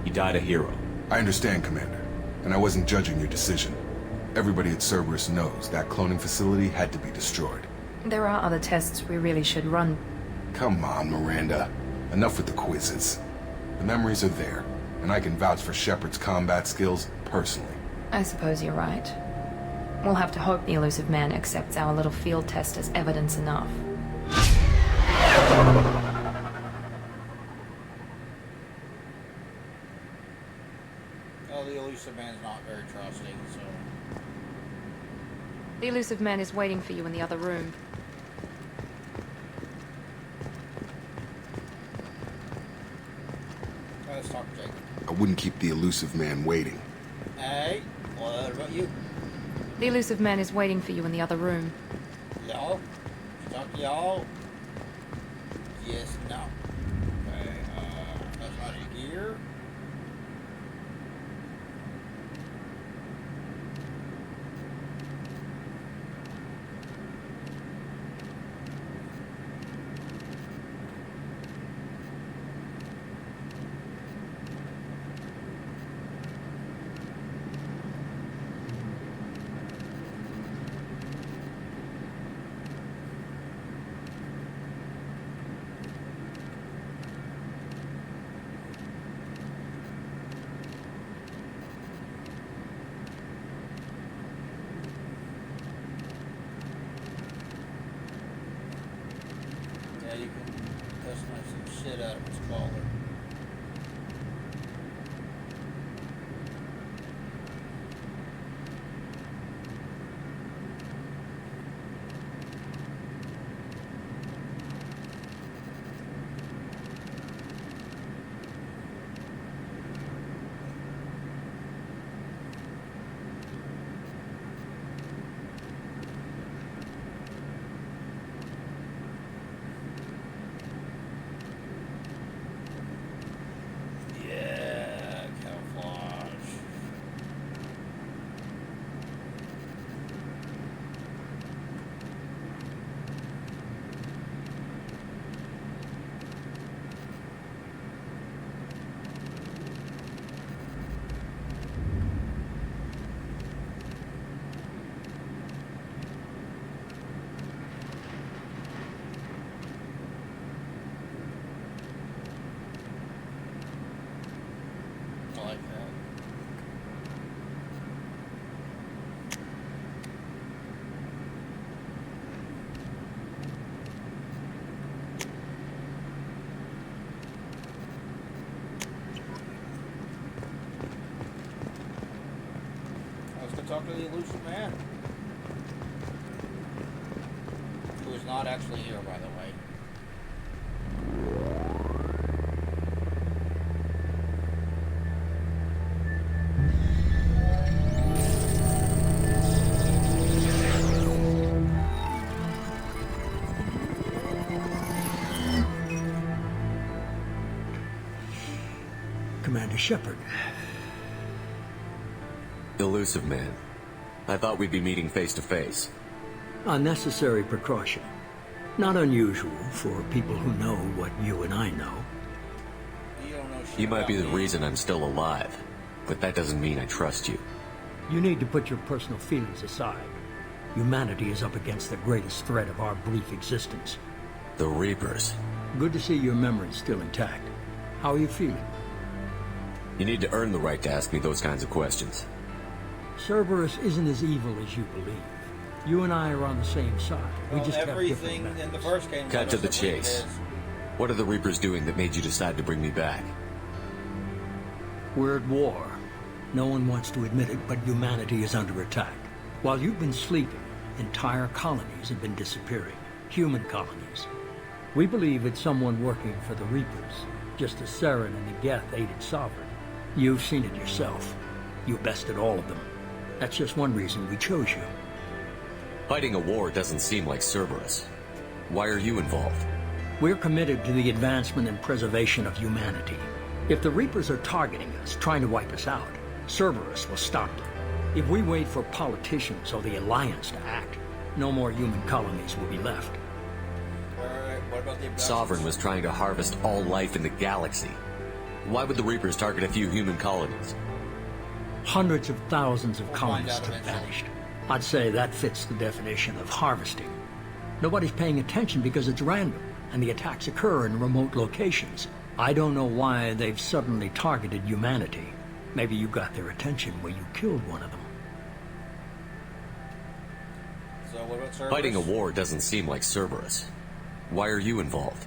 He died a hero. I understand, Commander. And I wasn't judging your decision. Everybody at Cerberus knows that cloning facility had to be destroyed. There are other tests we really should run. Come on, Miranda. Enough with the quizzes. The memories are there, and I can vouch for Shepard's combat skills personally. I suppose you're right. We'll have to hope the elusive man accepts our little field test as evidence enough. Well, the elusive man's not very trusting, so... The elusive man is waiting for you in the other room. Let's talk to Jacob. I wouldn't keep the elusive man waiting. Hey, what about you? The elusive man is waiting for you in the other room. Y'all? Talk to y'all? Yes, no. Okay, that's not in here. Yeah, you can customize some shit out of its collar. Yeah, camouflage. I like that. Let's go talk to the elusive man. Who is not actually here, by the way. Commander Shepard. Elusive man. I thought we'd be meeting face to face. A necessary precaution. Not unusual for people who know what you and I know. You might be the reason I'm still alive, but that doesn't mean I trust you. You need to put your personal feelings aside. Humanity is up against the greatest threat of our brief existence. The Reapers. Good to see your memory's still intact. How are you feeling? You need to earn the right to ask me those kinds of questions. Cerberus isn't as evil as you believe. You and I are on the same side. We just have everything different in the first game. Cut to the chase. What are the Reapers doing that made you decide to bring me back? We're at war. No one wants to admit it, but humanity is under attack. While you've been sleeping, entire colonies have been disappearing. Human colonies. We believe it's someone working for the Reapers, just as Saren and the Geth aided Sovereign. You've seen it yourself. You bested all of them. That's just one reason we chose you. Fighting a war doesn't seem like Cerberus. Why are you involved? We're committed to the advancement and preservation of humanity. If the Reapers are targeting us, trying to wipe us out, Cerberus will stop them. If we wait for politicians or the Alliance to act, no more human colonies will be left. Alright, what about the abductions? Sovereign was trying to harvest all life in the galaxy. Why would the Reapers target a few human colonies? Hundreds of thousands of colonists have vanished. I'd say that fits the definition of harvesting. Nobody's paying attention because it's random, and the attacks occur in remote locations. I don't know why they've suddenly targeted humanity. Maybe you got their attention where you killed one of them. So what about Cerberus? Fighting a war doesn't seem like Cerberus. Why are you involved?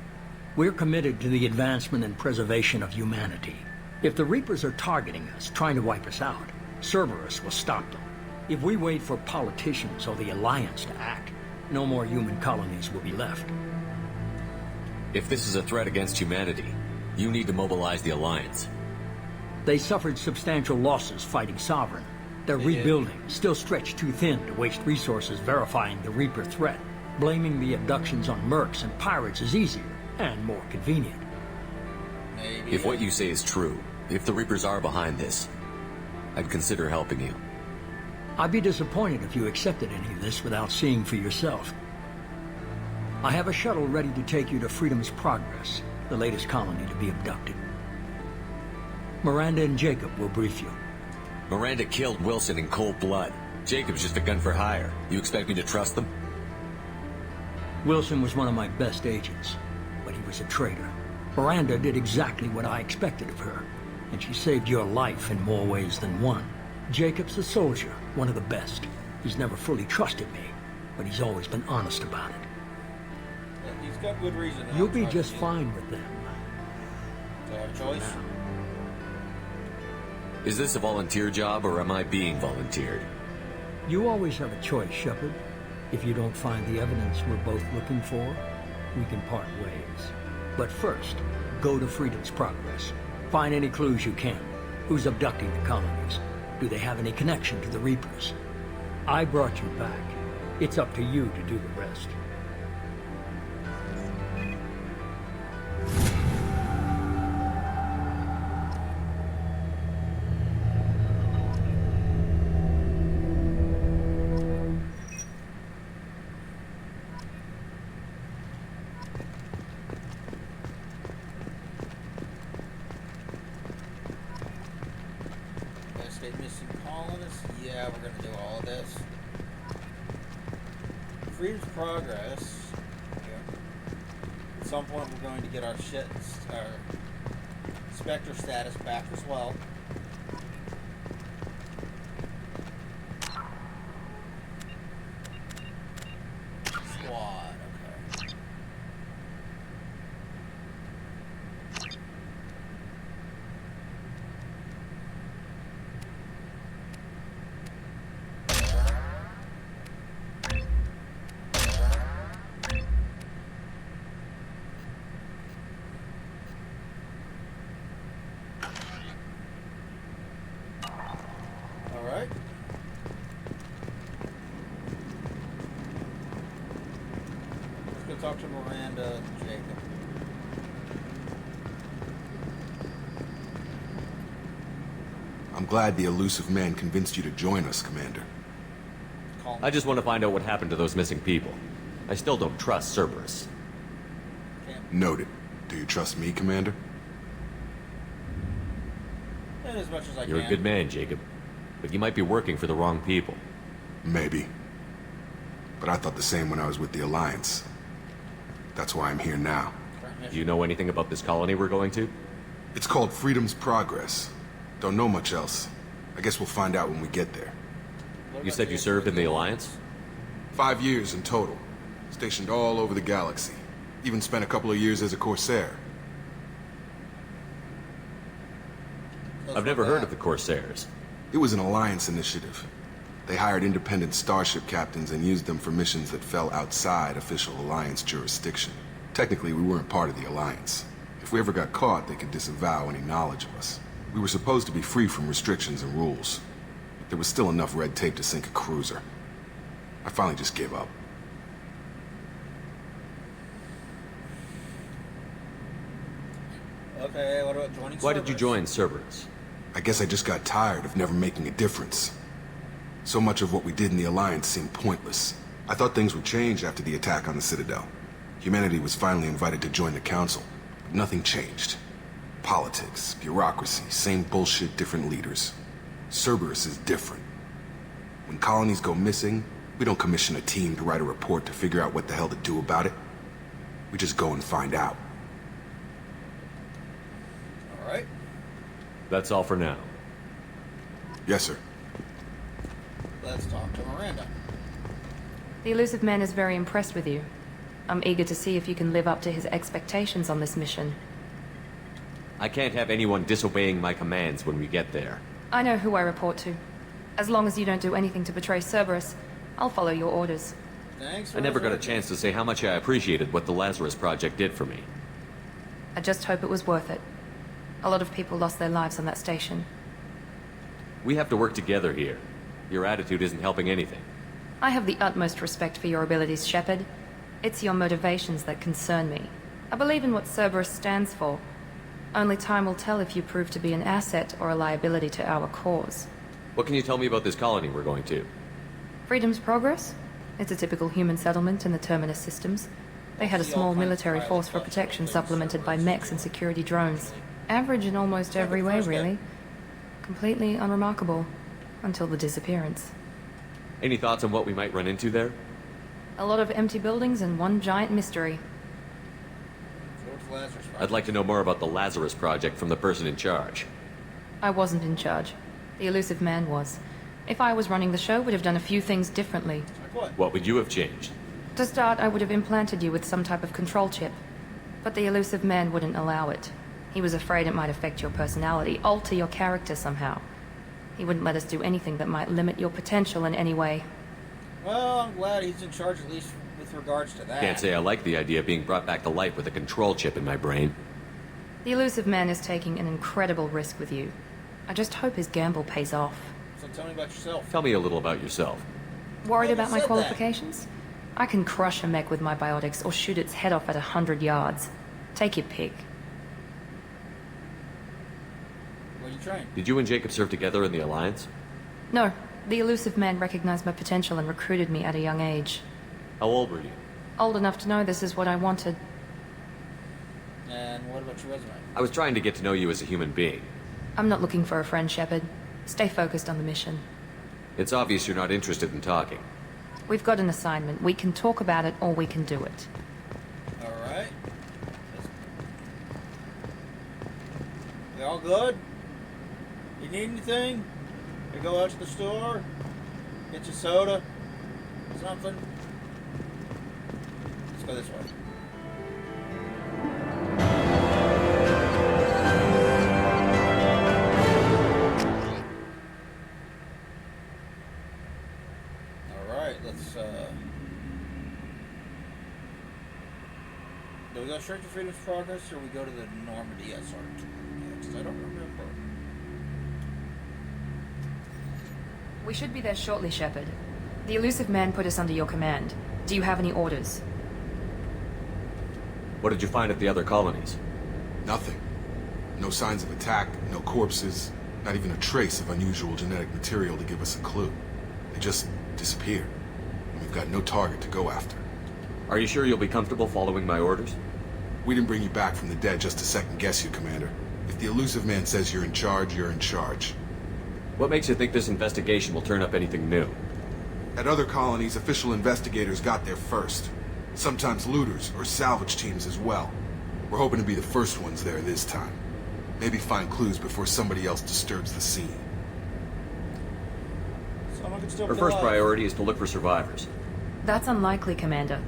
We're committed to the advancement and preservation of humanity. If the Reapers are targeting us, trying to wipe us out, Cerberus will stop them. If we wait for politicians or the Alliance to act, no more human colonies will be left. If this is a threat against humanity, you need to mobilize the Alliance. They suffered substantial losses fighting Sovereign. They're rebuilding, still stretched too thin to waste resources verifying the Reaper threat. Blaming the abductions on mercs and pirates is easier and more convenient. If what you say is true, if the Reapers are behind this, I'd consider helping you. I'd be disappointed if you accepted any of this without seeing for yourself. I have a shuttle ready to take you to Freedom's Progress, the latest colony to be abducted. Miranda and Jacob will brief you. Miranda killed Wilson in cold blood. Jacob's just a gun for hire. You expect me to trust them? Wilson was one of my best agents, but he was a traitor. Miranda did exactly what I expected of her, and she saved your life in more ways than one. Jacob's a soldier, one of the best. He's never fully trusted me, but he's always been honest about it. Yeah, he's got good reason. You'll be just fine with them. Do I have a choice? Is this a volunteer job, or am I being volunteered? You always have a choice, Shepard. If you don't find the evidence we're both looking for, we can part ways. But first, go to Freedom's Progress. Find any clues you can. Who's abducting the colonies? Do they have any connection to the Reapers? I brought you back. It's up to you to do the rest. Missing colonists? Yeah, we're gonna do all of this. Freedom's Progress. Yeah. At some point, we're going to get our Spectre status back as well. Squad. Okay. Alright. Let's go talk to Miranda and Jacob. I'm glad the elusive man convinced you to join us, Commander. colony. I just want to find out what happened to those missing people. I still don't trust Cerberus. Noted. Do you trust me, Commander? And as much as I You're can. a good man, Jacob. But you might be working for the wrong people. Maybe. But I thought the same when I was with the Alliance. That's why I'm here now. Do you know anything about this colony we're going to? It's called Freedom's Progress. Don't know much else. I guess we'll find out when we get there. You said you served in the Alliance? 5 years in total. Stationed all over the galaxy. Even spent a couple of years as a Corsair. I've never heard of the Corsairs. It was an Alliance initiative. They hired independent starship captains and used them for missions that fell outside official Alliance jurisdiction. Technically, we weren't part of the Alliance. If we ever got caught, they could disavow any knowledge of us. We were supposed to be free from restrictions and rules. But there was still enough red tape to sink a cruiser. I finally just gave up. Okay, what about joining Why did you Cerberus? join Cerberus? I guess I just got tired of never making a difference. So much of what we did in the Alliance seemed pointless. I thought things would change after the attack on the Citadel. Humanity was finally invited to join the Council, but nothing changed. Politics, bureaucracy, same bullshit, different leaders. Cerberus is different. When colonies go missing, we don't commission a team to write a report to figure out what the hell to do about it. We just go and find out. Alright. That's all for now. Yes, sir. Let's talk to Miranda. The Elusive Man is very impressed with you. I'm eager to see if you can live up to his expectations on this mission. I can't have anyone disobeying my commands when we get there. I know who I report to. As long as you don't do anything to betray Cerberus, I'll follow your orders. Thanks. I never got a chance to say how much I appreciated what the Lazarus Project did for me. I just hope it was worth it. A lot of people lost their lives on that station. We have to work together here. Your attitude isn't helping anything. I have the utmost respect for your abilities, Shepard. It's your motivations that concern me. I believe in what Cerberus stands for. Only time will tell if you prove to be an asset or a liability to our cause. What can you tell me about this colony we're going to? Freedom's Progress? It's a typical human settlement in the Terminus systems. They had a small military force for protection supplemented by mechs and security drones. Average in almost every way, really. Completely unremarkable. Until the disappearance. Any thoughts on what we might run into there? A lot of empty buildings and one giant mystery. I'd like to know more about the Lazarus Project from the person in charge. I wasn't in charge. The Elusive Man was. If I was running the show, would have done a few things differently. What would you have changed? To start, I would have implanted you with some type of control chip. But the Elusive Man wouldn't allow it. He was afraid it might affect your personality, alter your character somehow. He wouldn't let us do anything that might limit your potential in any way. Well, I'm glad he's in charge, at least with regards to that. Can't say I like the idea of being brought back to life with a control chip in my brain. The Elusive Man is taking an incredible risk with you. I just hope his gamble pays off. So tell me about yourself. Tell me a little about yourself. Worried about my said that. qualifications? I can crush a mech with my biotics or shoot its head off at 100 yards. Take your pick. Where you train? Did you and Jacob serve together in the Alliance? No, the Elusive Man recognized my potential and recruited me at a young age. How old were you? Old enough to know this is what I wanted. And what about your resume? I was trying to get to know you as a human being. I'm not looking for a friend, Shepard. Stay focused on the mission. It's obvious you're not interested in talking. We've got an assignment. We can talk about it or we can do it. Alright. We all good? You need anything? You go out to the store? Get your soda? Something? Let's go this way. Alright, let's do we go straight to Freedom's Progress or we go to the Normandy SR2 next? I don't remember. We should be there shortly, Shepard. The Elusive Man put us under your command. Do you have any orders? What did you find at the other colonies? Nothing. No signs of attack, no corpses, not even a trace of unusual genetic material to give us a clue. They just disappear. We've got no target to go after. Are you sure you'll be comfortable following my orders? We didn't bring you back from the dead just to second guess you, Commander. If the Illusive Man says you're in charge, you're in charge. What makes you think this investigation will turn up anything new? At other colonies, official investigators got there first. Sometimes looters or salvage teams as well. We're hoping to be the first ones there this time. Maybe find clues before somebody else disturbs the scene. Her first priority is to look for survivors. That's unlikely, Commander.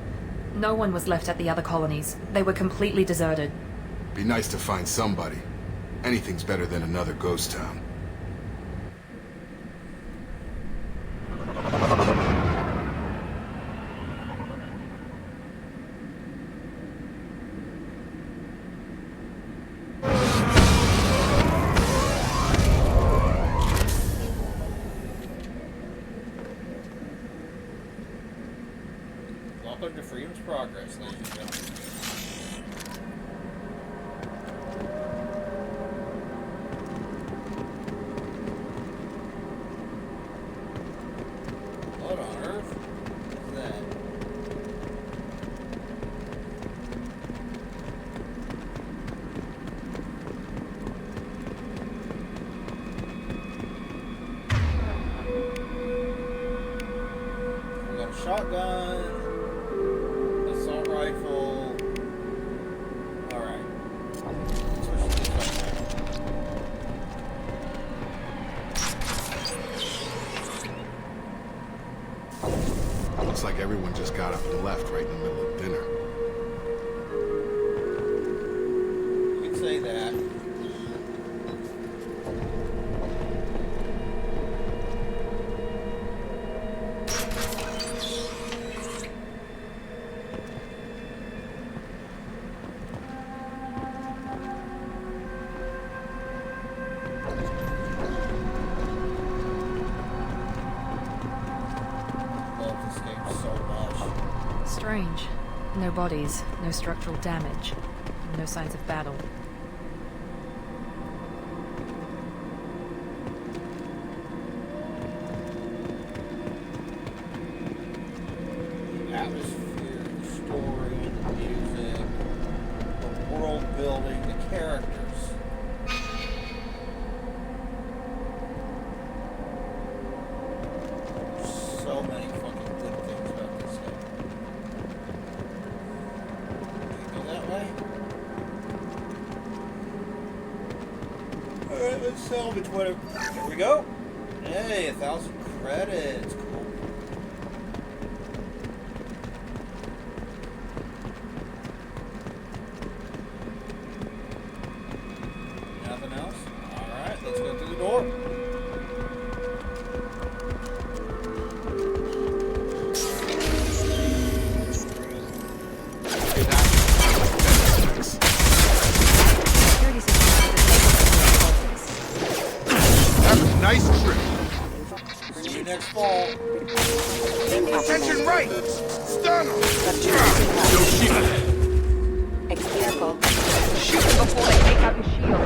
No one was left at the other colonies. They were completely deserted. Be nice to find somebody. Anything's better than another ghost town. Welcome to Freedom's Progress, ladies and gentlemen. What on earth is that? We got a shotgun. Assault rifle. Alright. Switch this up. Looks like everyone just got up and left right in the middle of dinner. You could say that. Strange. No bodies, no structural damage, no signs of battle. The atmosphere, the story, the music, the world building, the characters. So many fucking good things about this game. That way. Alright, let's salvage whatever. There we go. Hey, 1,000 credits. Cool. Nothing else? Alright, let's go through the door. Nice trip. See you next fall. Attention right! Stun him! No shield. Example. Shoot them before they take out your shield.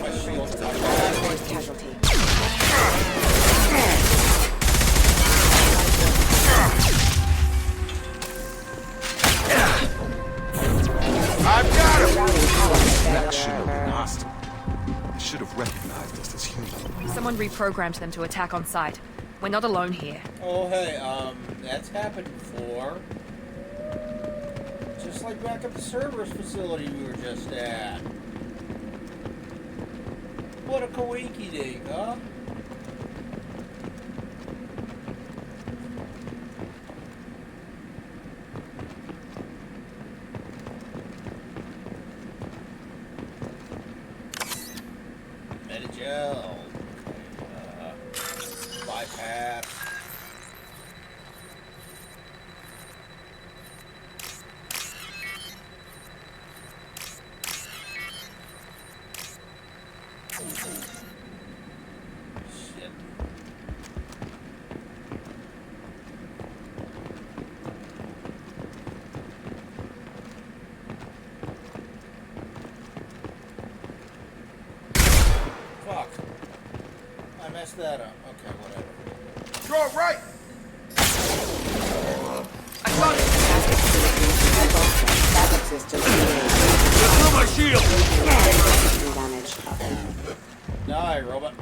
My shield's down. First casualty. I've got him! That shield lost. They should have recognized us as human. Someone reprogrammed them to attack on sight. We're not alone here. Oh, hey, that's happened before. Just like back at the Cerberus facility we were just at. What a coinky dink, huh? Medigel. Bypass. Shit. Fuck. messed that up. Okay, whatever. Draw right! Backup system. My shield! Damage. Die, robot.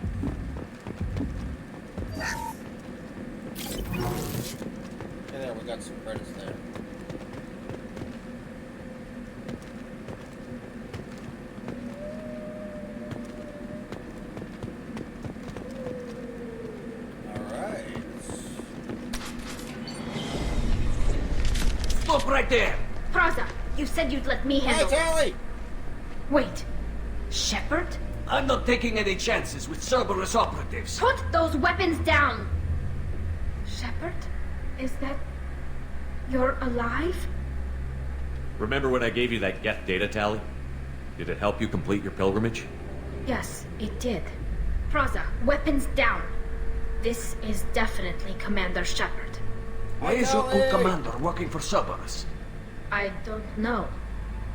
Okay, there, we got some credits there. Alright. Stop right there! Praza, you said you'd let me Hey, handle this. Tally! Wait. Shepard? I'm not taking any chances with Cerberus operatives. Put those weapons down! Shepard? Is that... You're alive? Remember when I gave you that Geth data tally? Did it help you complete your pilgrimage? Yes, it did. Praza, weapons down. This is definitely Commander Shepard. Why is your good commander working for Cerberus? I don't know.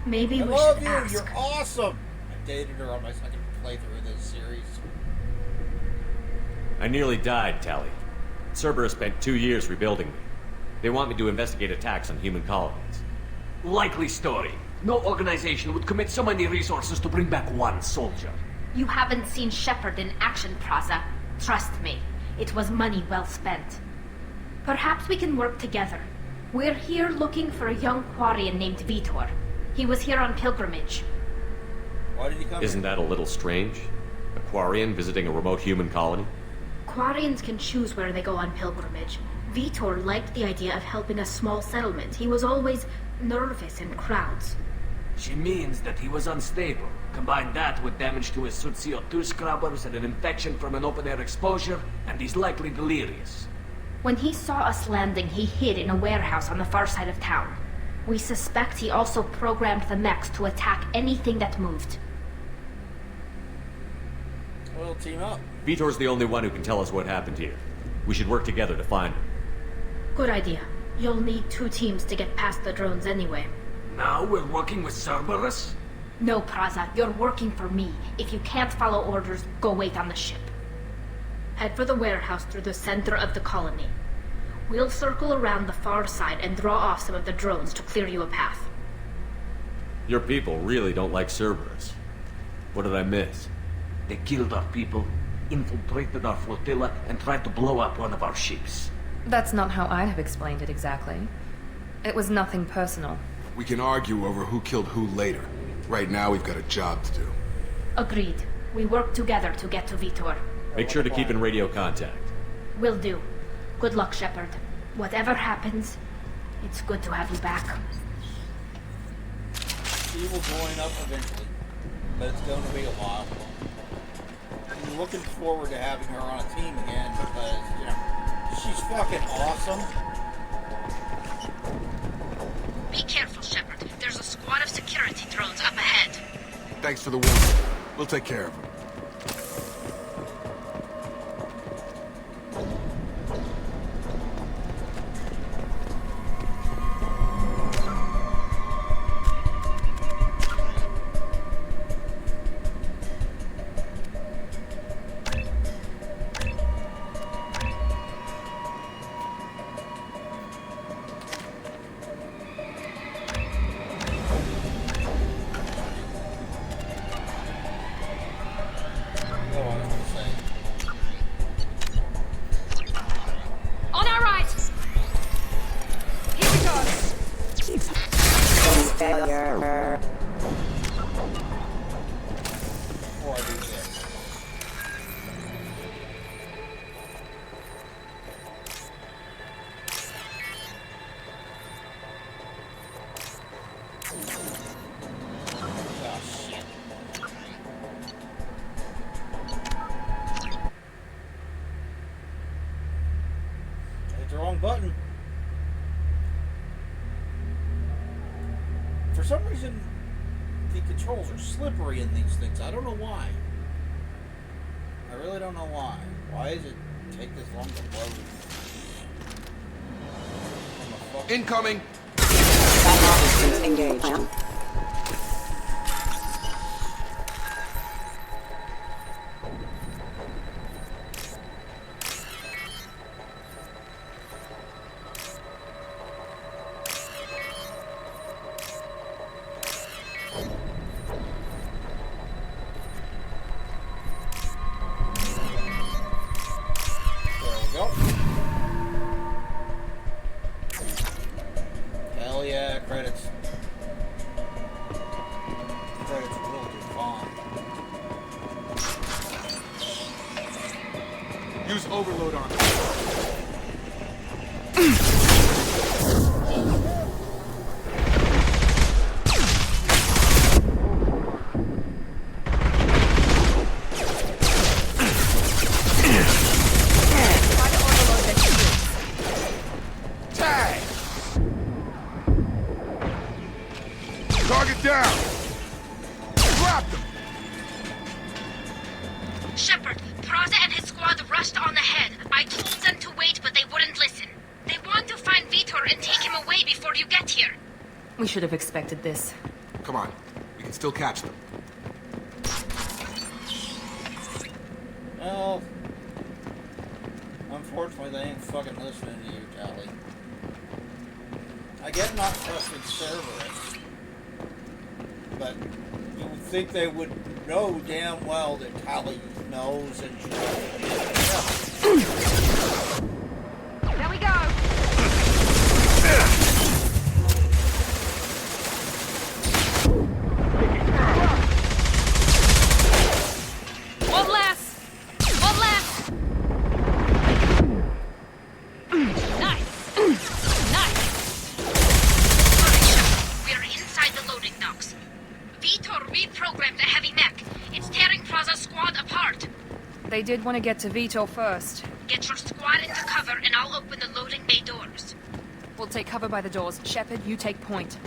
Maybe I we love should you. ask. You're awesome. I dated her on my second playthrough of this series. I nearly died, Tally. Cerberus spent 2 years rebuilding me. They want me to investigate attacks on human colonies. Likely story. No organization would commit so many resources to bring back one soldier. You haven't seen Shepard in action, Praza. Trust me, it was money well spent. Perhaps we can work together. We're here looking for a young Quarian named Vitor. He was here on pilgrimage. Why did he come Isn't that a little strange? A Quarian visiting a remote human colony? Quarians can choose where they go on pilgrimage. Vitor liked the idea of helping a small settlement. He was always nervous in crowds. She means that he was unstable. Combine that with damage to his suit CO2 scrubbers and an infection from an open-air exposure, and he's likely delirious. When he saw us landing, he hid in a warehouse on the far side of town. We suspect he also programmed the mechs to attack anything that moved. We'll team up. Vitor's the only one who can tell us what happened here. We should work together to find him. Good idea. You'll need 2 teams to get past the drones anyway. Now we're working with Cerberus? No, Praza, you're working for me. If you can't follow orders, go wait on the ship. Head for the warehouse through the center of the colony. We'll circle around the far side and draw off some of the drones to clear you a path. Your people really don't like Cerberus. What did I miss? They killed our people, infiltrated our flotilla, and tried to blow up one of our ships. That's not how I'd have explained it exactly. It was nothing personal. We can argue over who killed who later. Right now, we've got a job to do. Agreed. We work together to get to Vitor. Make sure to keep in radio contact. Will do. Good luck, Shepard. Whatever happens, it's good to have you back. She will join up eventually, but it's going to be a while. I'm looking forward to having her on a team again because, you know, she's fucking awesome. Be careful, Shepard. There's a squad of security drones up ahead. Thanks for the warning. We'll take care of them. On our right! Here we go! Failure. Before I do this. Oh, shit. Hit the wrong button. For some reason, the controls are slippery in these things. I don't know why. I really don't know why. Why does it take this long to load? Incoming! Engaged. Use overload on him. Tag! Target down! Drop them! Shepard, Praza and his squad rushed on ahead. I told them to wait, but they wouldn't listen. They want to find Vitor and take him away before you get here. We should have expected this. Come on, we can still catch them. Well, unfortunately, they ain't fucking listening to you, Tali. I get not trusting Cerberus, but you would think they would know damn well that Tali knows and trusts. There we go! One less! One less! Nice! Nice! We're inside the loading docks. Vitor reprogrammed the heavy mech. It's tearing Praza's squad apart. They did want to get to Vitor first. Get your squad into cover and I'll open the loading bay doors. We'll take cover by the doors. Shepard, you take point.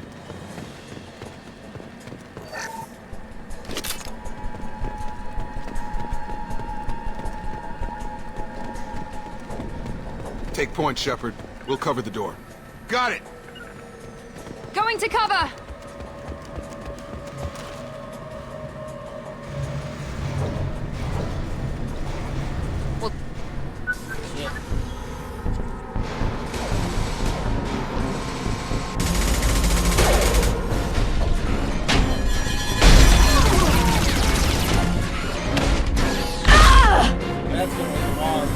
Take point, Shepard. We'll cover the door. Got it! Going to cover! That's gonna be hard.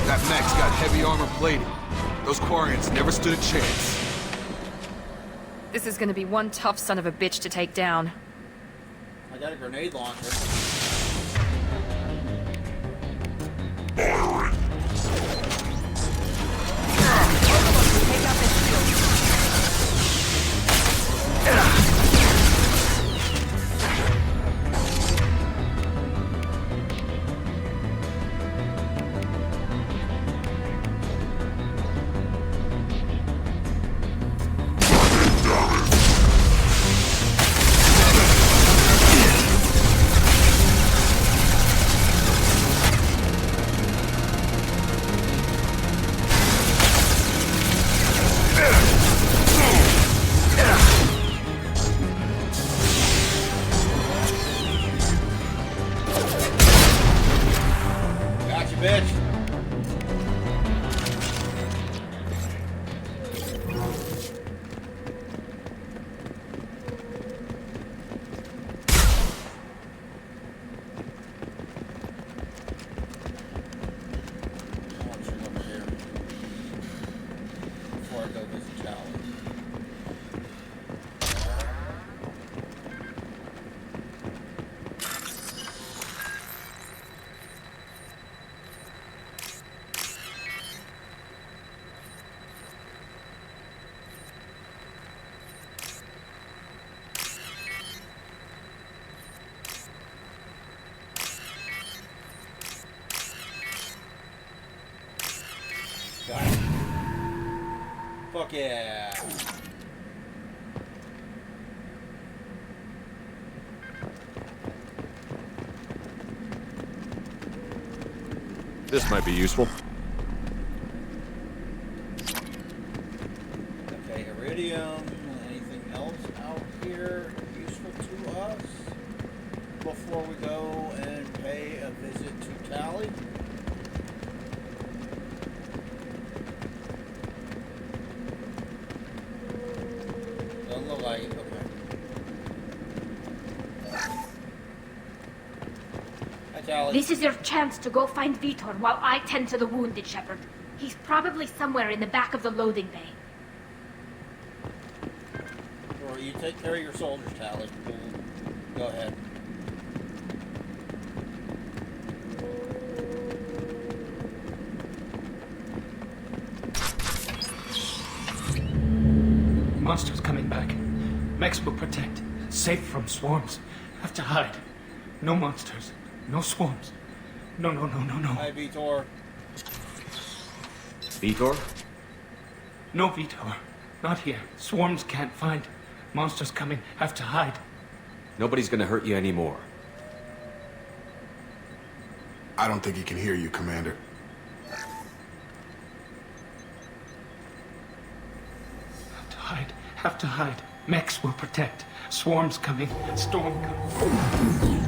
That mech's got heavy armor plating. Those Quarians never stood a chance. This is gonna be one tough son of a bitch to take down. I got a grenade launcher. Gotcha, bitch. Launcher over here. Before I go visit Tali. Got it. Fuck yeah. This might be useful. Okay, iridium. Anything else out here useful to us before we go and pay a visit to Tali? Doesn't look like it. Okay. Hi, Tali. This is your chance to go find Vitor while I tend to the wounded, Shepard. He's probably somewhere in the back of the loading bay. Or you take care of your soldiers, Tally. Go ahead. Monsters coming back. Mechs will protect. Safe from swarms. Have to hide. No monsters. No swarms. No. Hi, Vitor. Vitor? No, Vitor. Not here. Swarms can't find. Monsters coming. Have to hide. Nobody's gonna hurt you anymore. I don't think he can hear you, Commander. Have to hide. Mechs will protect. Swarms coming. Storm coming.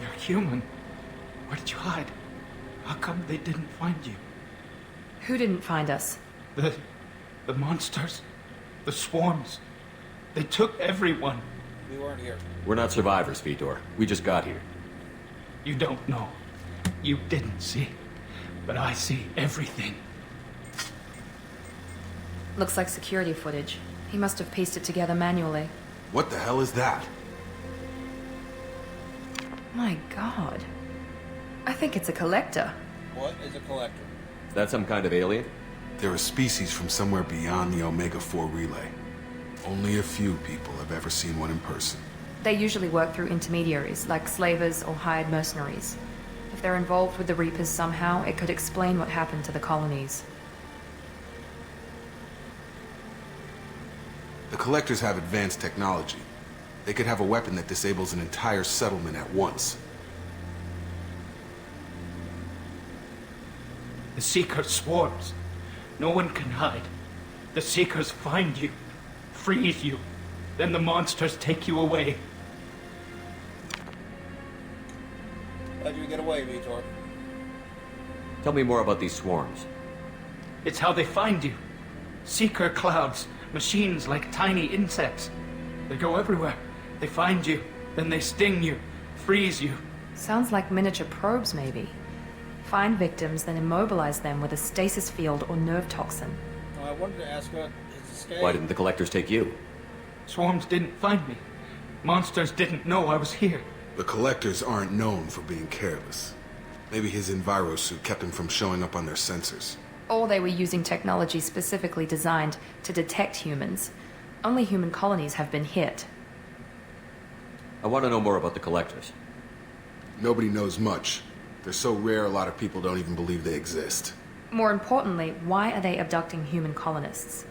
You're human. Where did you hide? How come they didn't find you? Who didn't find us? The monsters. The swarms. They took everyone. We weren't here. We're not survivors, Vitor. We just got here. You don't know. You didn't see. But I see everything. Looks like security footage. He must have pieced it together manually. What the hell is that? My god. I think it's a collector. What is a collector? Is that some kind of alien? They're a species from somewhere beyond the Omega-4 relay. Only a few people have ever seen one in person. They usually work through intermediaries, like slavers or hired mercenaries. If they're involved with the Reapers somehow, it could explain what happened to the colonies. The Collectors have advanced technology. They could have a weapon that disables an entire settlement at once. The Seeker swarms. No one can hide. The Seekers find you, freeze you. Then the monsters take you away. How'd you get away, Vitor? Tell me more about these swarms. It's how they find you. Seeker clouds, machines like tiny insects. They go everywhere. They find you, then they sting you, freeze you. Sounds like miniature probes, maybe. Find victims, then immobilize them with a stasis field or nerve toxin. I wanted to ask about his escape. Why didn't the Collectors take you? Swarms didn't find me. Monsters didn't know I was here. The Collectors aren't known for being careless. Maybe his envirosuit kept him from showing up on their sensors. Or they were using technology specifically designed to detect humans. Only human colonies have been hit. I want to know more about the Collectors. Nobody knows much. They're so rare a lot of people don't even believe they exist. More importantly, why are they abducting human colonists?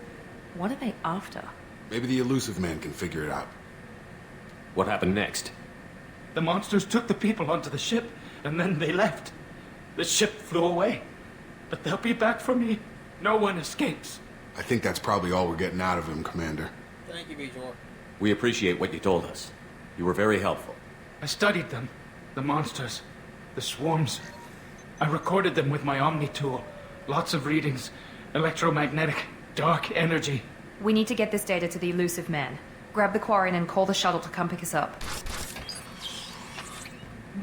What are they after? Maybe the Elusive Man can figure it out. What happened next? The monsters took the people onto the ship, and then they left. The ship flew away. But they'll be back for me. No one escapes. I think that's probably all we're getting out of him, Commander. Thank you, Vitor. We appreciate what you told us. You were very helpful. I studied them. The monsters. The swarms. I recorded them with my Omni tool. Lots of readings. Electromagnetic. Dark energy. We need to get this data to the Elusive Man. Grab the Quarian and call the shuttle to come pick us up.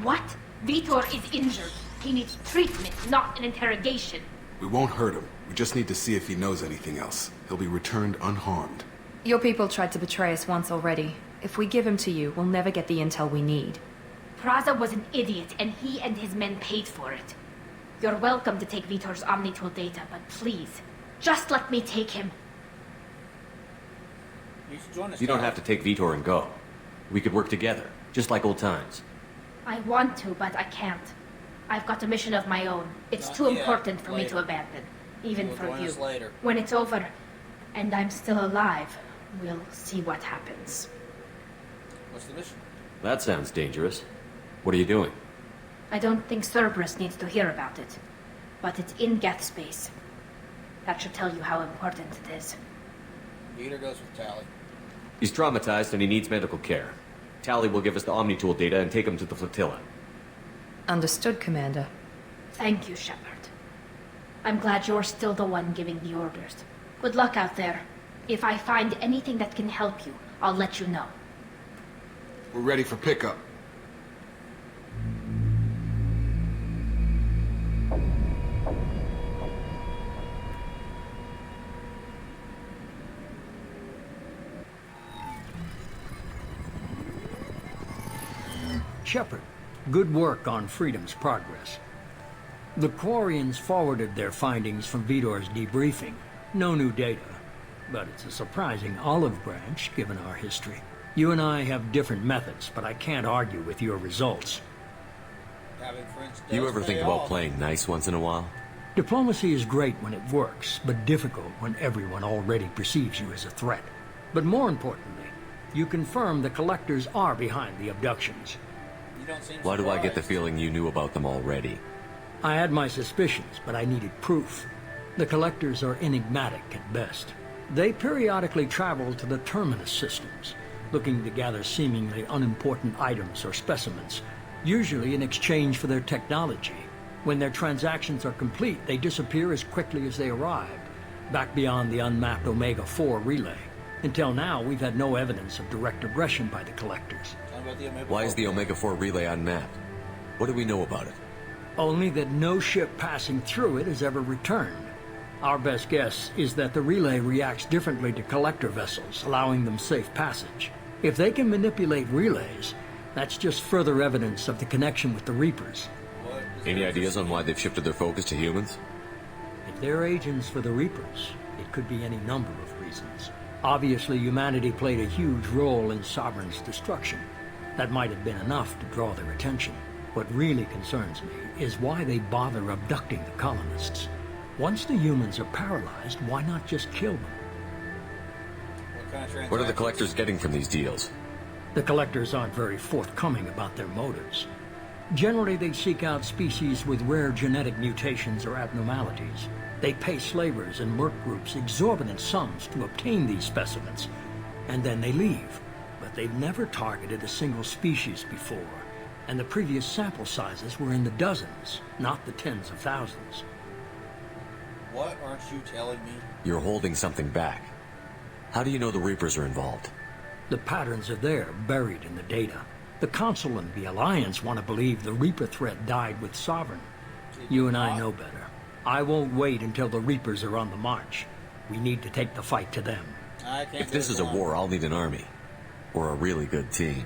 What? Vitor is injured. He needs treatment, not an interrogation. We won't hurt him. We just need to see if he knows anything else. He'll be returned unharmed. Your people tried to betray us once already. If we give him to you, we'll never get the intel we need. Praza was an idiot, and he and his men paid for it. You're welcome to take Vitor's Omnitool data, but please, just let me take him. You should join us. You don't have to take Vitor and go. We could work together, just like old times. I want to, but I can't. I've got a mission of my own. It's Not too yet. important for me Later. to abandon, even You'll for join you. us later. When it's over, and I'm still alive, we'll see what happens. What's the mission? That sounds dangerous. What are you doing? I don't think Cerberus needs to hear about it, but it's in Geth space. That should tell you how important it is. Peter goes with Tally. He's traumatized and he needs medical care. Tally will give us the Omnitool data and take him to the flotilla. Understood, Commander. Thank you, Shepard. I'm glad you're still the one giving the orders. Good luck out there. If I find anything that can help you, I'll let you know. We're ready for pickup. Shepard, good work on Freedom's progress. The Quarians forwarded their findings from Vidor's debriefing. No new data, but it's a surprising olive branch given our history. You and I have different methods, but I can't argue with your results. You ever think about playing nice once in a while? Diplomacy is great when it works, but difficult when everyone already perceives you as a threat. But more importantly, you confirm the Collectors are behind the abductions. Why do I get the feeling you knew about them already? I had my suspicions, but I needed proof. The Collectors are enigmatic at best. They periodically travel to the Terminus systems, looking to gather seemingly unimportant items or specimens, usually in exchange for their technology. When their transactions are complete, they disappear as quickly as they arrived, back beyond the unmapped Omega-4 relay. Until now, we've had no evidence of direct aggression by the Collectors. Why is the Omega-4 relay unmapped? What do we know about it? Only that no ship passing through it has ever returned. Our best guess is that the relay reacts differently to Collector vessels, allowing them safe passage. If they can manipulate relays, that's just further evidence of the connection with the Reapers. Any ideas on why they've shifted their focus to humans? If they're agents for the Reapers, it could be any number of reasons. Obviously, humanity played a huge role in Sovereign's destruction. That might have been enough to draw their attention. What really concerns me is why they bother abducting the colonists. Once the humans are paralyzed, why not just kill them? What are the Collectors getting from these deals? The Collectors aren't very forthcoming about their motives. Generally, they seek out species with rare genetic mutations or abnormalities. They pay slavers and merc groups exorbitant sums to obtain these specimens, and then they leave. But they've never targeted a single species before, and the previous sample sizes were in the dozens, not the tens of thousands. What aren't you telling me? You're holding something back. How do you know the Reapers are involved? The patterns are there, buried in the data. The Council and the Alliance want to believe the Reaper threat died with Sovereign. You and I know better. I won't wait until the Reapers are on the march. We need to take the fight to them. If this is a war, I'll need an army. Or a really good team.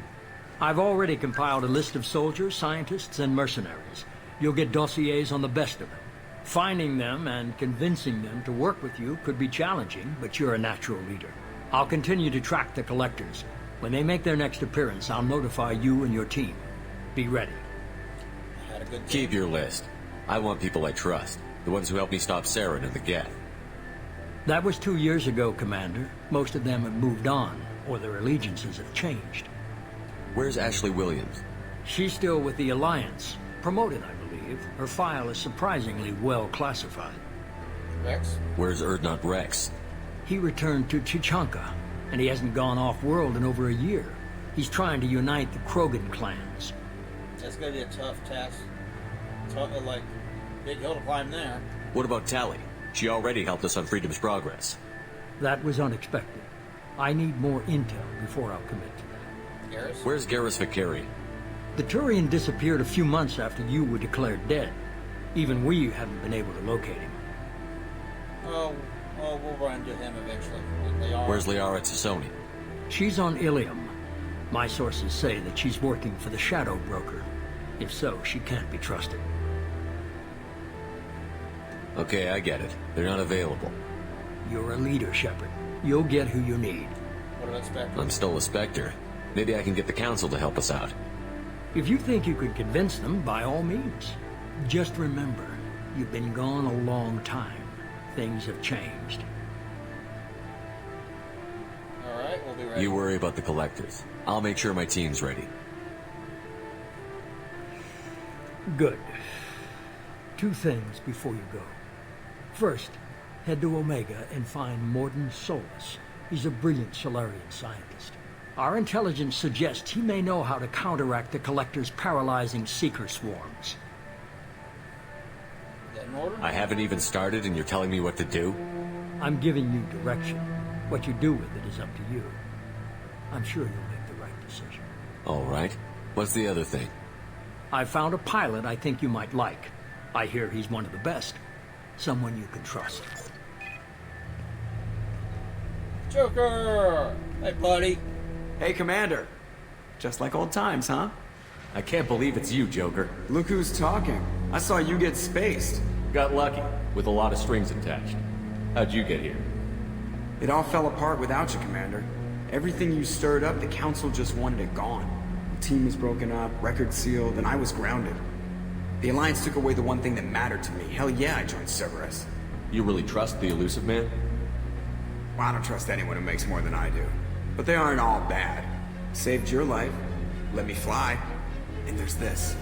I've already compiled a list of soldiers, scientists, and mercenaries. You'll get dossiers on the best of them. Finding them and convincing them to work with you could be challenging, but you're a natural leader. I'll continue to track the Collectors. When they make their next appearance, I'll notify you and your team. Be ready. Keep your list. I want people I trust. The ones who helped me stop Saren and the Geth. That was 2 years ago, Commander. Most of them have moved on, or their allegiances have changed. Where's Ashley Williams? She's still with the Alliance. Promoted, I believe. Her file is surprisingly well classified. Rex? Where's Urdnot Rex? He returned to Chichanka, and he hasn't gone off-world in over a year. He's trying to unite the Krogan clans. That's gonna be a tough task. Like, big hill to climb there. What about Tali? She already helped us on Freedom's progress. That was unexpected. I need more intel before I'll commit to that. Garrus? Where's Garrus Vakari? The Turian disappeared a few months after you were declared dead. Even we haven't been able to locate him. Oh, we'll run into him eventually. Where's Liara Tassoni? She's on Ilium. My sources say that she's working for the Shadow Broker. If so, she can't be trusted. Okay, I get it. They're not available. You're a leader, Shepard. You'll get who you need. What about Spectre? I'm still a Spectre. Maybe I can get the Council to help us out. If you think you could convince them, by all means. Just remember, you've been gone a long time. Things have changed. Alright, we'll be ready. You worry about the Collectors. I'll make sure my team's ready. Good. 2 things before you go. First, head to Omega and find Mordin Solus. He's a brilliant Solarian scientist. Our intelligence suggests he may know how to counteract the Collector's paralyzing Seeker swarms. Is that in order? I haven't even started and you're telling me what to do? I'm giving you direction. What you do with it is up to you. I'm sure you'll make the right decision. All right. What's the other thing? I found a pilot I think you might like. I hear he's one of the best. Someone you can trust. Joker! Hey, buddy. Hey, Commander. Just like old times, huh? I can't believe it's you, Joker. Look who's talking. I saw you get spaced. Got lucky, with a lot of strings attached. How'd you get here? It all fell apart without you, Commander. Everything you stirred up, the Council just wanted it gone. The team was broken up, record sealed, and I was grounded. The Alliance took away the one thing that mattered to me. Hell yeah, I joined Cerberus. You really trust the Illusive Man? Well, I don't trust anyone who makes more than I do. But they aren't all bad. Saved your life, let me fly, and there's this.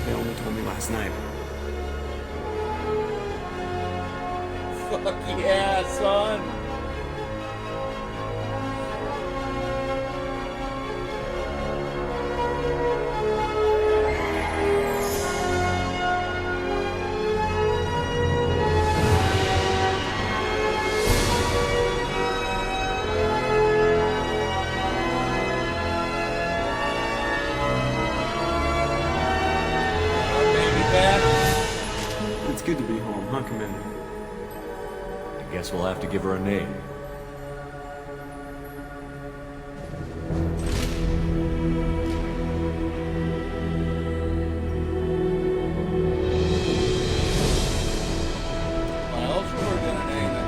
They only told me last night. Fuck yeah, son! It's good to be home, huh, Commander? I guess we'll have to give her a name. What else were we gonna name it?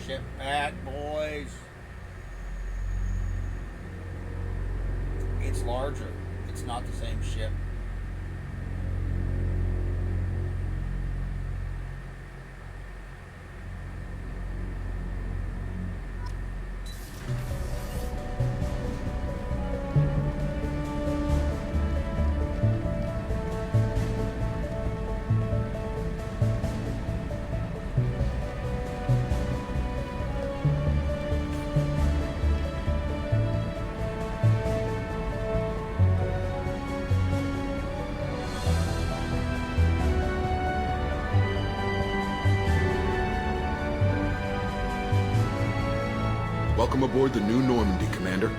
Ship back, boys. It's larger. It's not the same ship. Welcome aboard the New Normandy, Commander.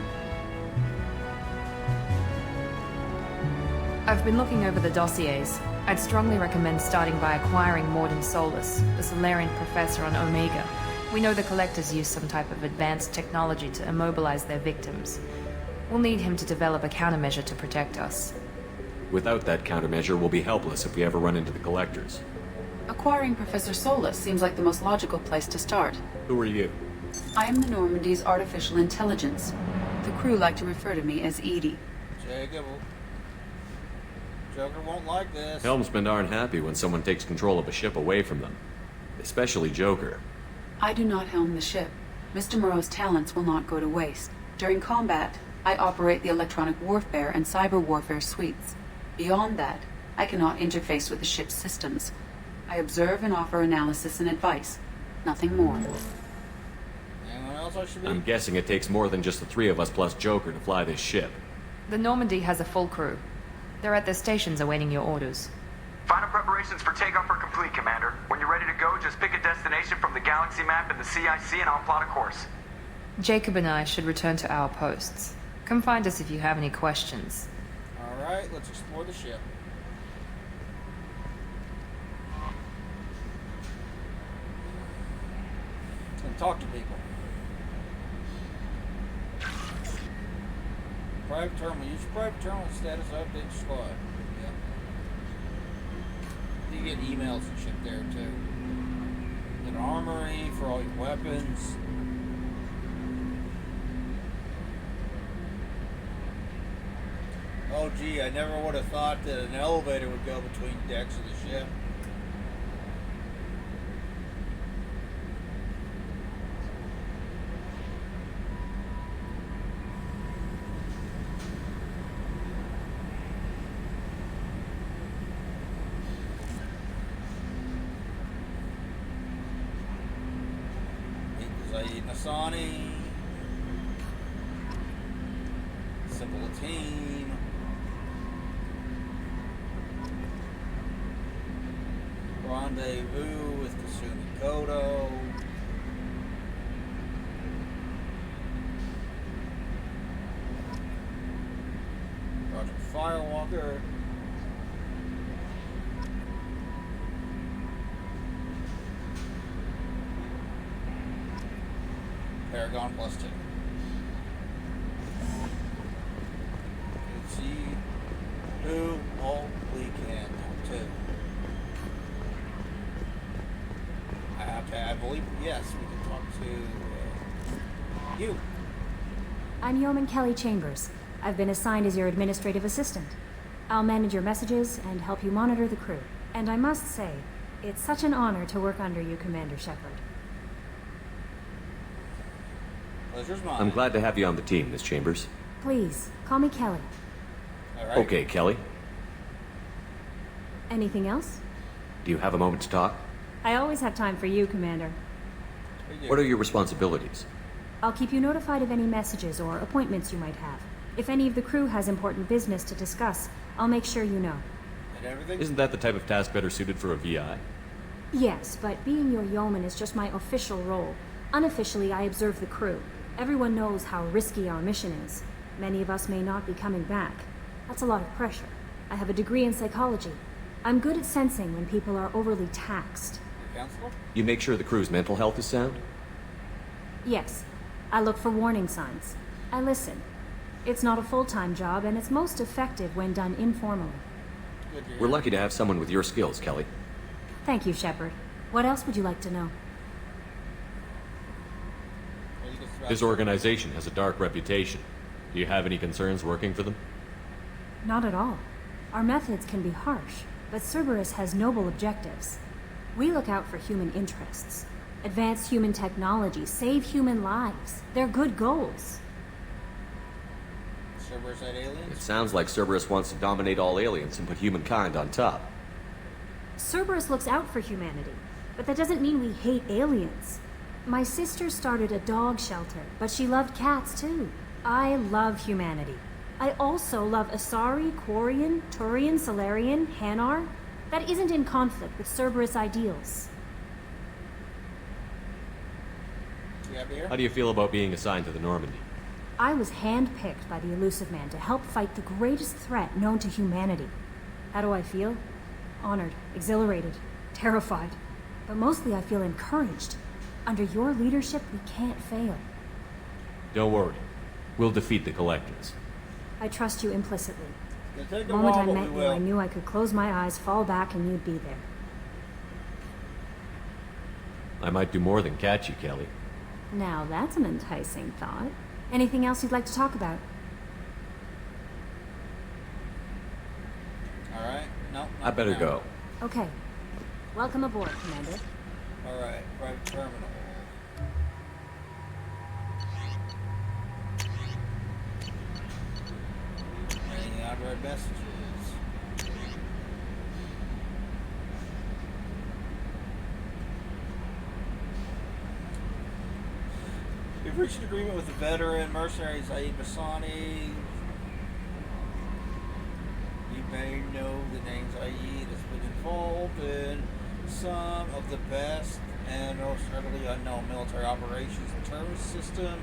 I've been looking over the dossiers. I'd strongly recommend starting by acquiring Morden Solus, the Solarian professor on Omega. We know the Collectors use some type of advanced technology to immobilize their victims. We'll need him to develop a countermeasure to protect us. Without that countermeasure, we'll be helpless if we ever run into the Collectors. Acquiring Professor Solus seems like the most logical place to start. Who are you? I am the Normandy's artificial intelligence. The crew like to refer to me as Edie. Jacob. Joker won't like this. Helmsmen aren't happy when someone takes control of a ship away from them. Especially Joker. I do not helm the ship. Mr. Moreau's talents will not go to waste. During combat, I operate the electronic warfare and cyber warfare suites. Beyond that, I cannot interface with the ship's systems. I observe and offer analysis and advice. Nothing more. Anyone else I should be? I'm guessing it takes more than just the three of us plus Joker to fly this ship. The Normandy has a full crew. They're at their stations awaiting your orders. Final preparations for takeoff are complete, Commander. When you're ready to go, just pick a destination from the galaxy map and the CIC and I'll plot a course. Jacob and I should return to our posts. Come find us if you have any questions. Alright, let's explore the ship. And talk to people. Private terminal. Use private terminal status update squad. Yep. You get emails and shit there too. An armory for all your weapons. Oh gee, I never would have thought that an elevator would go between decks of the ship. Zaid Nasani, Simple Team, Rendezvous with Kasumi Kodo, Roger Firewalker, Paragon +2. Let's see who all we can talk to. I believe, yes, we can talk to you. I'm Yeoman Kelly Chambers. I've been assigned as your administrative assistant. I'll manage your messages and help you monitor the crew. And I must say, it's such an honor to work under you, Commander Shepard. Pleasure's mine. I'm glad to have you on the team, Miss Chambers. Please, call me Kelly. All right. Okay, Kelly. Anything else? Do you have a moment to talk? I always have time for you, Commander. What are your responsibilities? I'll keep you notified of any messages or appointments you might have. If any of the crew has important business to discuss, I'll make sure you know. And everything? Isn't that the type of task better suited for a VI? Yes, but being your yeoman is just my official role. Unofficially, I observe the crew. Everyone knows how risky our mission is. Many of us may not be coming back. That's a lot of pressure. I have a degree in psychology. I'm good at sensing when people are overly taxed. Counselor? You make sure the crew's mental health is sound? Yes. I look for warning signs. I listen. It's not a full-time job, and it's most effective when done informally. We're lucky to have someone with your skills, Kelly. Thank you, Shepard. What else would you like to know? This organization has a dark reputation. Do you have any concerns working for them? Not at all. Our methods can be harsh, but Cerberus has noble objectives. We look out for human interests. Advance human technology, save human lives. They're good goals. Cerberus had aliens? It sounds like Cerberus wants to dominate all aliens and put humankind on top. Cerberus looks out for humanity, but that doesn't mean we hate aliens. My sister started a dog shelter, but she loved cats too. I love humanity. I also love Asari, Quarian, Turian, Solarian, Hanar. That isn't in conflict with Cerberus ideals. How do you feel about being assigned to the Normandy? I was handpicked by the Illusive Man to help fight the greatest threat known to humanity. How do I feel? Honored, exhilarated, terrified. But mostly I feel encouraged. Under your leadership, we can't fail. Don't worry. We'll defeat the Collectors. I trust you implicitly. The moment I met you, I knew I could close my eyes, fall back, and you'd be there. I might do more than catch you, Kelly. Now that's an enticing thought. Anything else you'd like to talk about? Alright, no. I better go. Okay. Welcome aboard, Commander. Alright, private terminal. Any unread messages? We've reached an agreement with the veteran mercenary Zaid Masani. You may know the name Zaid has been involved in some of the best and most utterly unknown military operations in the terrorist system,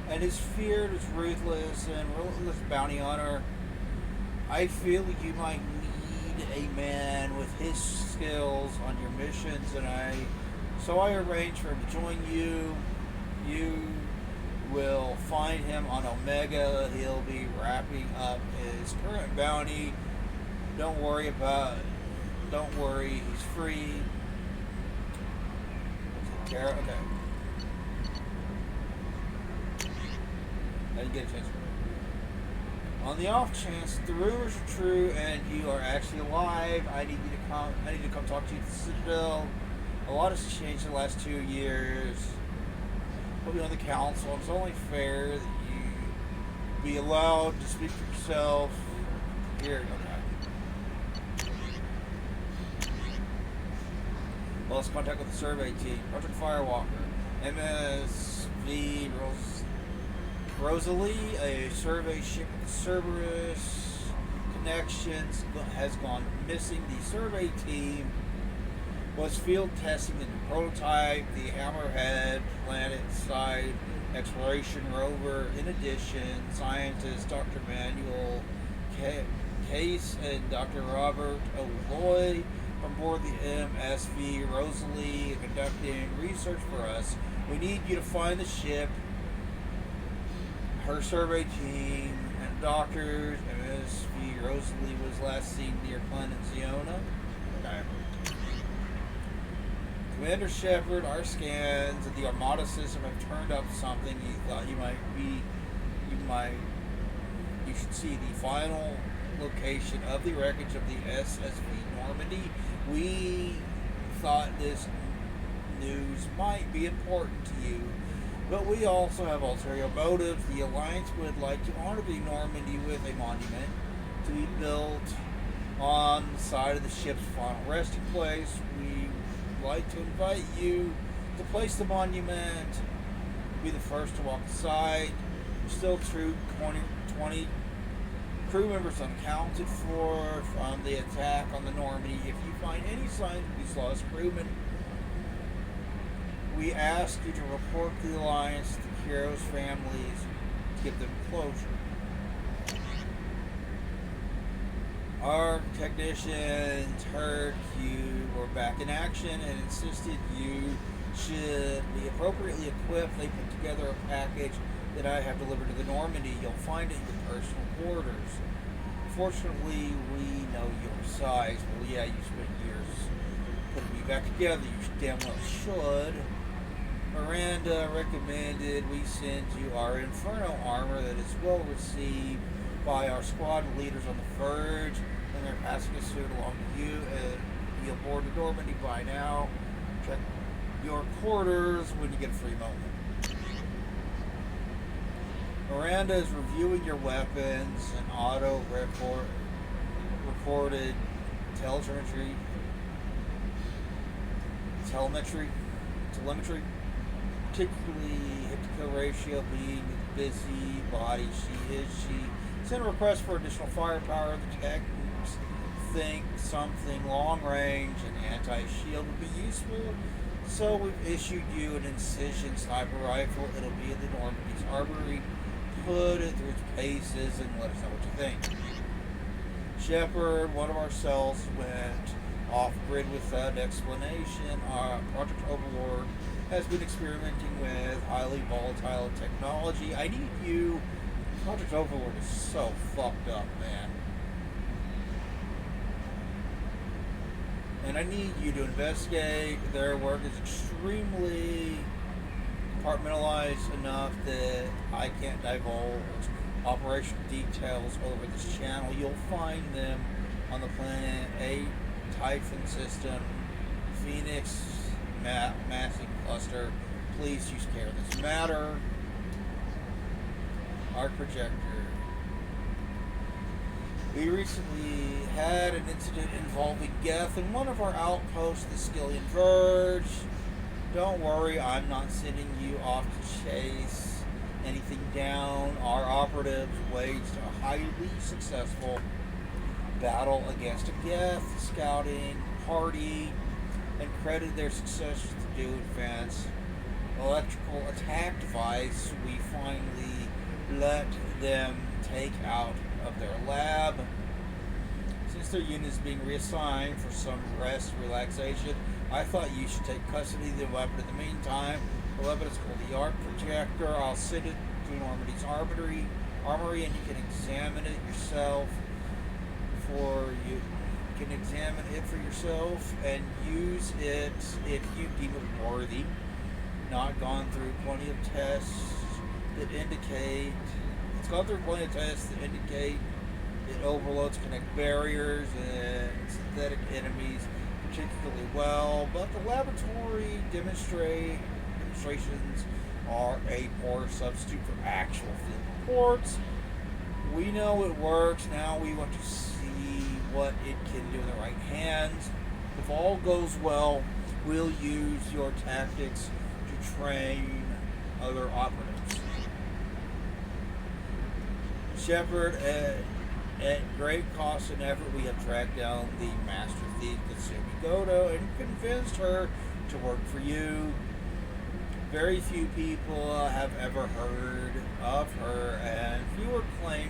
and is feared as ruthless and relentless bounty hunter. I feel you might need a man with his skills on your missions, and so I arranged for him to join you. You will find him on Omega. He'll be wrapping up his current bounty. Don't worry, he's free. Kara, okay. I didn't get a chance. On the off chance the rumors are true and you are actually alive, I need to come talk to you at the Citadel. A lot has changed in the last 2 years. Put me on the council. It's only fair that you be allowed to speak for yourself. Here, okay. Well, let's contact with the survey team. Project Firewalker, MSV Rosalie, a survey ship with Cerberus connections has gone missing. The survey team was field testing the new prototype, the Hammerhead planet-side exploration rover. In addition, scientists Dr. Manuel Case and Dr. Robert O'Loy from board the MSV Rosalie are conducting research for us. We need you to find the ship, her survey team, and doctors. MSV Rosalie was last seen near planet Ziona. Commander Shepard, our scans and the Armada system have turned up something you thought you should see. The final location of the wreckage of the SSV Normandy. We thought this news might be important to you, but we also have ulterior motives. The Alliance would like to honor the Normandy with a monument to be built on the side of the ship's final resting place. We like to invite you to place the monument, be the first to walk the site. Still true, 20 crew members unaccounted for from the attack on the Normandy. If you find any signs of these lost crewmen, we ask you to report to the Alliance, the heroes' families, to give them closure. Our technicians heard you were back in action and insisted you should be appropriately equipped. They put together a package that I have delivered to the Normandy. You'll find it in your personal quarters. Fortunately, we know your size. Well, yeah, you spent years putting me back together. You damn well should. Miranda recommended we send you our Inferno armor that is well received by our squad leaders on the Verge, and they're passing a suit along to you. Be aboard the Normandy by now. Check your quarters when you get a free moment. Miranda is reviewing your weapons and recorded telemetry, particularly hit-to-kill ratio being busy body she sent a request for additional firepower. The techs think something long-range and anti-shield would be useful, so we've issued you an Incision sniper rifle. It'll be in the Normandy's armory. Put it through its paces and let us know what you think. Shepard, one of our cells went off-grid without explanation. Our Project Overlord has been experimenting with highly volatile technology. I need you. Project Overlord is so fucked up, man. And I need you to investigate. Their work is extremely compartmentalized enough that I can't divulge operational details over this channel. You'll find them on the Planet 8 Typhon system, Phoenix massing cluster. Please use care of this matter. Arc projector. We recently had an incident involving Geth in one of our outposts, the Skillian Verge. Don't worry, I'm not sending you off to chase anything down. Our operatives waged a highly successful battle against a Geth scouting party and credited their success to the new advanced electrical attack device we finally let them take out of their lab. Since their unit is being reassigned for some rest and relaxation, I thought you should take custody of the weapon. In the meantime, the weapon is called the Arc Projector. I'll send it to Normandy's armory, and you can examine it yourself. You can examine it for yourself and use it if you deem it worthy. Not gone through plenty of tests that indicate It's gone through plenty of tests that indicate it overloads connect barriers and synthetic enemies particularly well, but the laboratory demonstrations are a poor substitute for actual field reports. We know it works. Now we want to see what it can do in the right hands. If all goes well, we'll use your tactics to train other operatives. Shepard, at great cost and effort, we have tracked down the master thief, Kasumi Goto, and convinced her to work for you. Very few people have ever heard of her, and fewer claim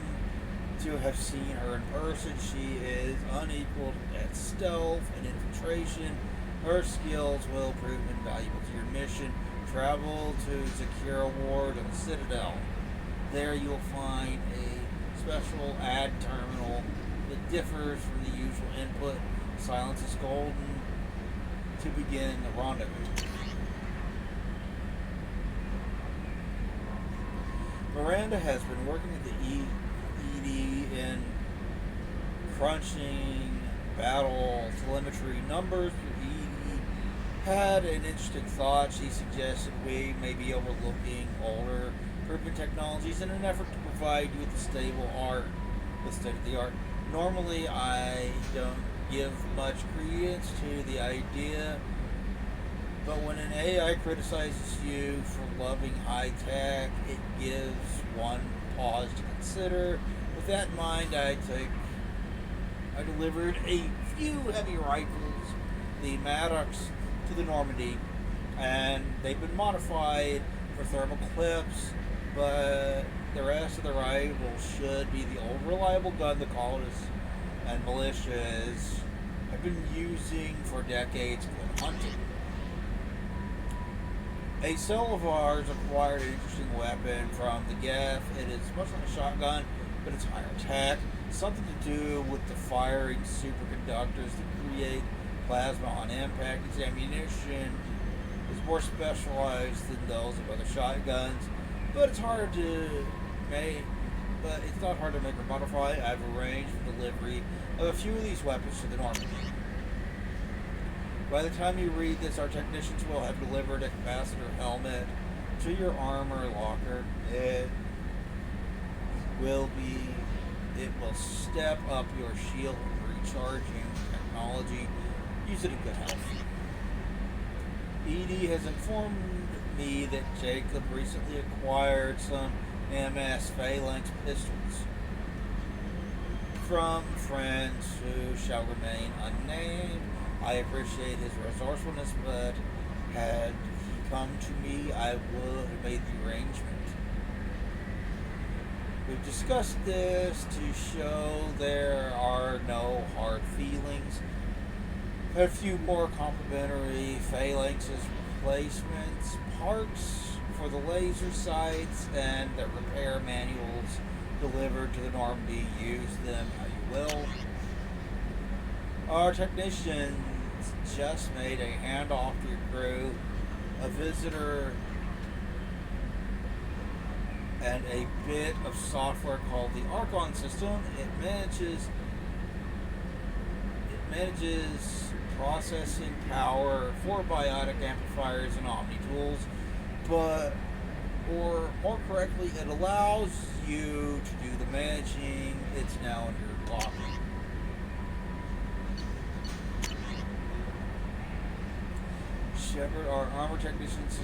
to have seen her in person. She is unequaled at stealth and infiltration. Her skills will prove invaluable to your mission. Travel to Zakira Ward on the Citadel. There you'll find a special ad terminal that differs from the usual input. Silence is golden to begin the rendezvous. Miranda has been working with the ED in crunching battle telemetry numbers. The ED had an interesting thought. She suggested we may be overlooking older proven technologies in an effort to provide you with a stable art, with state-of-the-art. Normally, I don't give much credence to the idea, but when an AI criticizes you for loving high tech, it gives one pause to consider. With that in mind, I delivered a few heavy rifles, the Maddox, to the Normandy, and they've been modified for thermal clips, but the rest of the rifles should be the old reliable gun the colonists and militias have been using for decades when hunting. A cell of ours acquired an interesting weapon from the Geth. It is much like a shotgun, but it's higher tech. Something to do with the firing superconductors that create plasma on impact. Its ammunition is more specialized than those of other shotguns, but it's hard to make. But it's not hard to make or modify. I've arranged for delivery of a few of these weapons to the Normandy. By the time you read this, our technicians will have delivered a capacitor helmet to your armor locker. It will step up your shield recharging technology. Use it in good health. ED has informed me that Jacob recently acquired some MS Phalanx pistols from friends who shall remain unnamed. I appreciate his resourcefulness, but had he come to me, I would have made the arrangement. We've discussed this to show there are no hard feelings. A few more complimentary Phalanxes replacements, parts for the laser sights, and the repair manuals delivered to the Normandy. Use them how you will. Our technicians just made a handoff to your crew, a visitor, and a bit of software called the Archon system. It manages processing power for biotic amplifiers and omni tools, or more correctly, it allows you to do the managing. It's now in your locker. Shepard, our armor technicians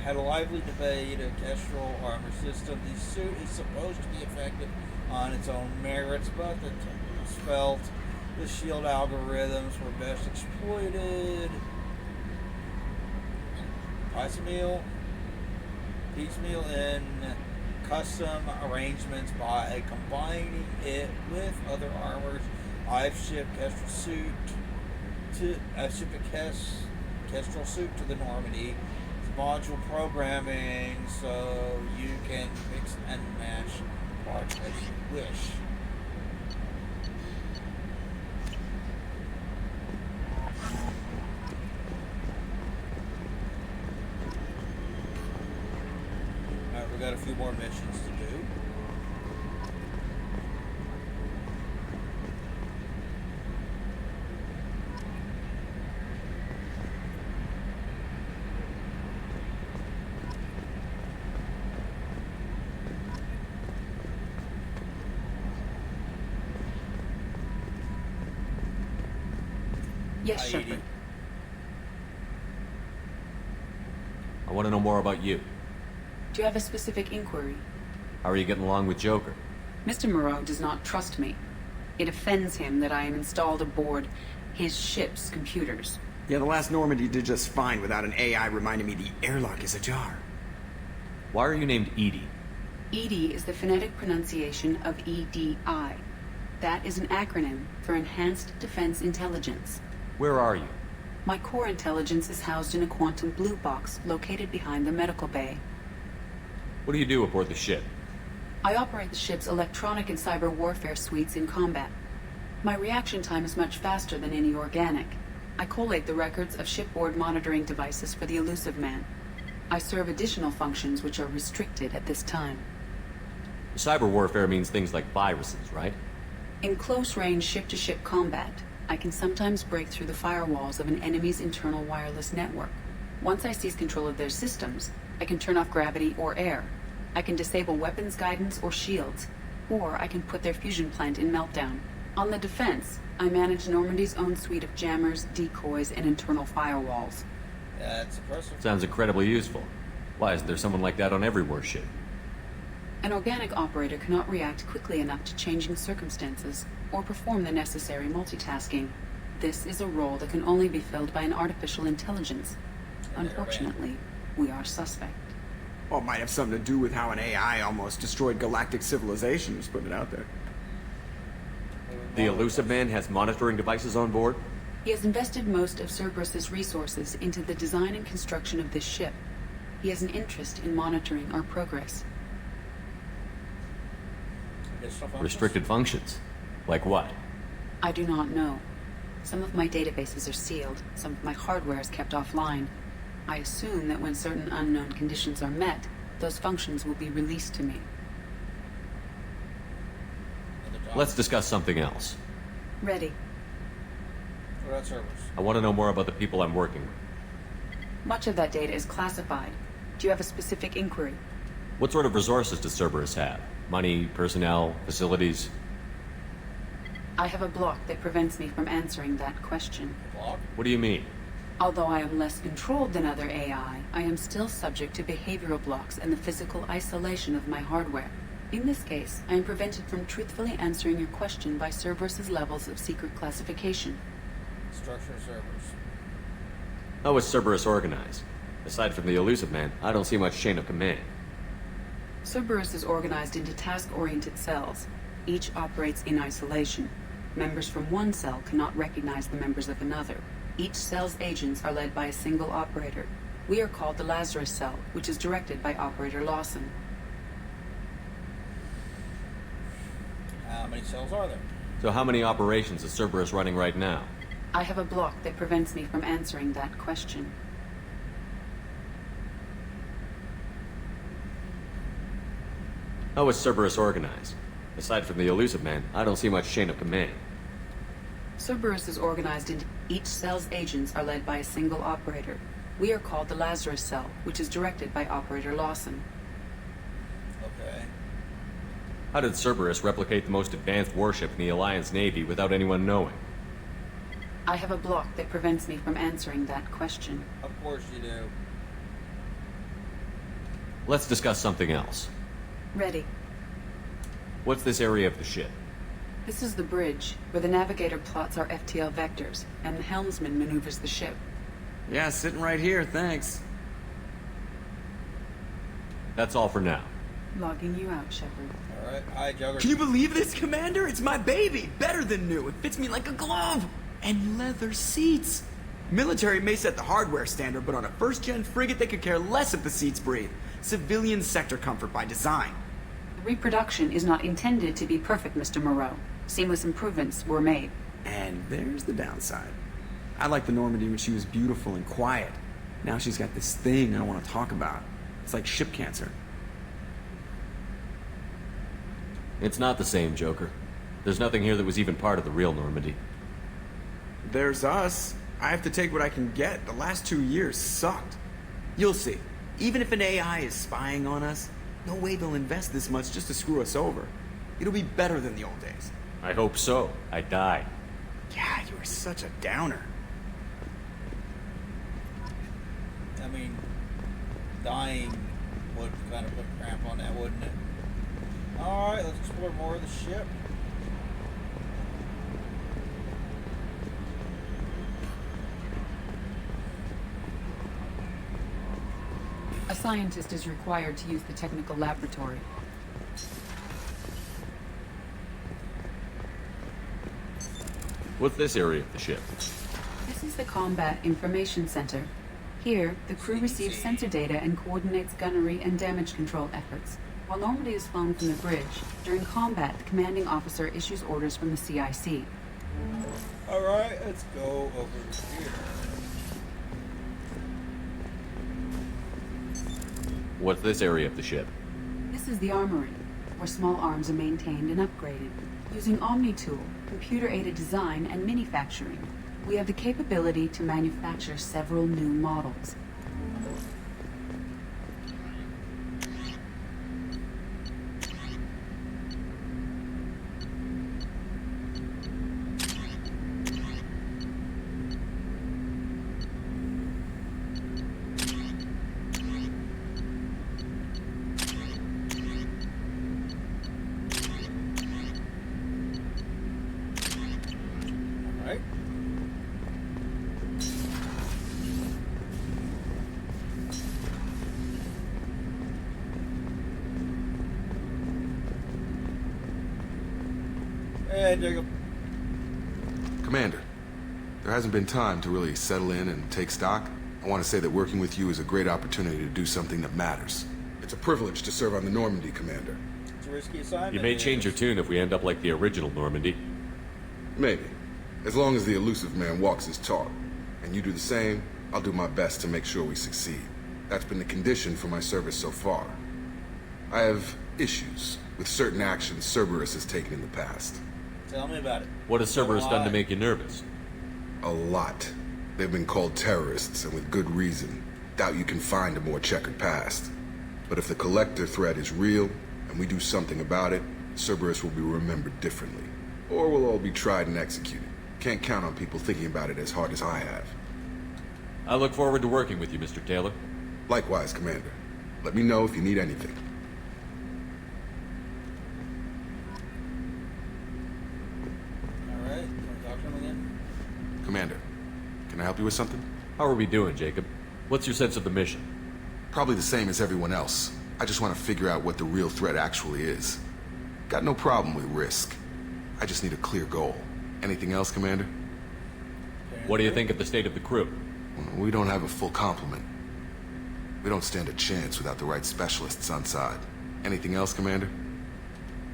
had a lively debate of Kestrel armor system. The suit is supposed to be effective on its own merits, but the technicals felt the shield algorithms were best exploited piecemeal in custom arrangements by combining it with other armors. I've shipped a Kestrel suit to the Normandy. It's module programming, so you can mix and match parts as you wish. Alright, we got a few more missions to do. Yes, Hi, Shepard. Edie. I want to know more about you. Do you have a specific inquiry? How are you getting along with Joker? Mr. Moreau does not trust me. It offends him that I am installed aboard his ship's computers. Yeah, the last Normandy did just fine without an AI reminding me the airlock is ajar. Why are you named Edie? EDI is the phonetic pronunciation of EDI. That is an acronym for Enhanced Defense Intelligence. Where are you? My core intelligence is housed in a quantum blue box located behind the medical bay. What do you do aboard the ship? I operate the ship's electronic and cyber warfare suites in combat. My reaction time is much faster than any organic. I collate the records of shipboard monitoring devices for the Elusive Man. I serve additional functions which are restricted at this time. Cyber warfare means things like viruses, right? In close-range ship-to-ship combat, I can sometimes break through the firewalls of an enemy's internal wireless network. Once I seize control of their systems, I can turn off gravity or air. I can disable weapons guidance or shields, or I can put their fusion plant in meltdown. On the defense, I manage Normandy's own suite of jammers, decoys, and internal firewalls. That's impressive. Sounds incredibly useful. Why isn't there someone like that on every warship? An organic operator cannot react quickly enough to changing circumstances or perform the necessary multitasking. This is a role that can only be filled by an artificial intelligence. Unfortunately, we are suspect. Well, it might have something to do with how an AI almost destroyed galactic civilization, just putting it out there. The Elusive Man has monitoring devices on board? He has invested most of Cerberus's resources into the design and construction of this ship. He has an interest in monitoring our progress. Restricted functions? Like what? I do not know. Some of my databases are sealed, some of my hardware is kept offline. I assume that when certain unknown conditions are met, those functions will be released to me. Let's discuss something else. Ready. What about servers? I want to know more about the people I'm working with. Much of that data is classified. Do you have a specific inquiry? What sort of resources does Cerberus have? Money, personnel, facilities? I have a block that prevents me from answering that question. Block? What do you mean? Although I am less controlled than other AI, I am still subject to behavioral blocks and the physical isolation of my hardware. In this case, I am prevented from truthfully answering your question by Cerberus's levels of secret classification. Structure of servers. How is Cerberus organized? Aside from the Elusive Man, I don't see much chain of command. Cerberus is organized into task-oriented cells. Each operates in isolation. Members from one cell cannot recognize the members of another. Each cell's agents are led by a single operator. We are called the Lazarus Cell, which is directed by Operator Lawson. How many cells are there? So how many operations is Cerberus running right now? I have a block that prevents me from answering that question. How is Cerberus organized? Aside from the Elusive Man, I don't see much chain of command. Cerberus is organized into each cell's agents are led by a single operator. We are called the Lazarus Cell, which is directed by Operator Lawson. Okay. How did Cerberus replicate the most advanced warship in the Alliance Navy without anyone knowing? I have a block that prevents me from answering that question. Of course you do. Let's discuss something else. Ready. What's this area of the ship? This is the bridge, where the navigator plots our FTL vectors, and the helmsman maneuvers the ship. Yeah, sitting right here, thanks. That's all for now. Logging you out, Shepard. Alright, hi, Joker. Can you believe this, Commander? It's my baby! Better than new. It fits me like a glove! And leather seats! Military may set the hardware standard, but on a first-gen frigate, they could care less if the seats breathe. Civilian sector comfort by design. Reproduction is not intended to be perfect, Mr. Moreau. Seamless improvements were made. And there's the downside. I liked the Normandy when she was beautiful and quiet. Now she's got this thing I don't want to talk about. It's like ship cancer. It's not the same, Joker. There's nothing here that was even part of the real Normandy. There's us. I have to take what I can get. The last 2 years sucked. You'll see. Even if an AI is spying on us, no way they'll invest this much just to screw us over. It'll be better than the old days. I hope so. I died. Yeah, you were such a downer. I mean, dying would kind of put a cramp on that, wouldn't it? Alright, let's explore more of the ship. A scientist is required to use the technical laboratory. What's this area of the ship? This is the Combat Information Center. Here, the crew receives sensor data and coordinates gunnery and damage control efforts. While Normandy is flown from the bridge, during combat, the commanding officer issues orders from the CIC. Alright, let's go over here. What's this area of the ship? This is the armory, where small arms are maintained and upgraded. Using OmniTool, computer-aided design, and manufacturing, we have the capability to manufacture several new models. Hey, Jacob. Commander, there hasn't been time to really settle in and take stock. I want to say that working with you is a great opportunity to do something that matters. It's a privilege to serve on the Normandy, Commander. It's a risky assignment. You may change your tune if we end up like the original Normandy. Maybe. As long as the elusive man walks his talk. And you do the same, I'll do my best to make sure we succeed. That's been the condition for my service so far. I have issues with certain actions Cerberus has taken in the past. Tell me about it. What has Cerberus done to make you nervous? A lot. They've been called terrorists, and with good reason. Doubt you can find a more checkered past. But if the Collector threat is real, and we do something about it, Cerberus will be remembered differently. Or we'll all be tried and executed. Can't count on people thinking about it as hard as I have. I look forward to working with you, Mr. Taylor. Likewise, Commander. Let me know if you need anything. Alright, want to talk to him again? Commander, can I help you with something? How are we doing, Jacob? What's your sense of the mission? Probably the same as everyone else. I just want to figure out what the real threat actually is. Got no problem with risk. I just need a clear goal. Anything else, Commander? What do you think of the state of the crew? We don't have a full complement. We don't stand a chance without the right specialists on side. Anything else, Commander?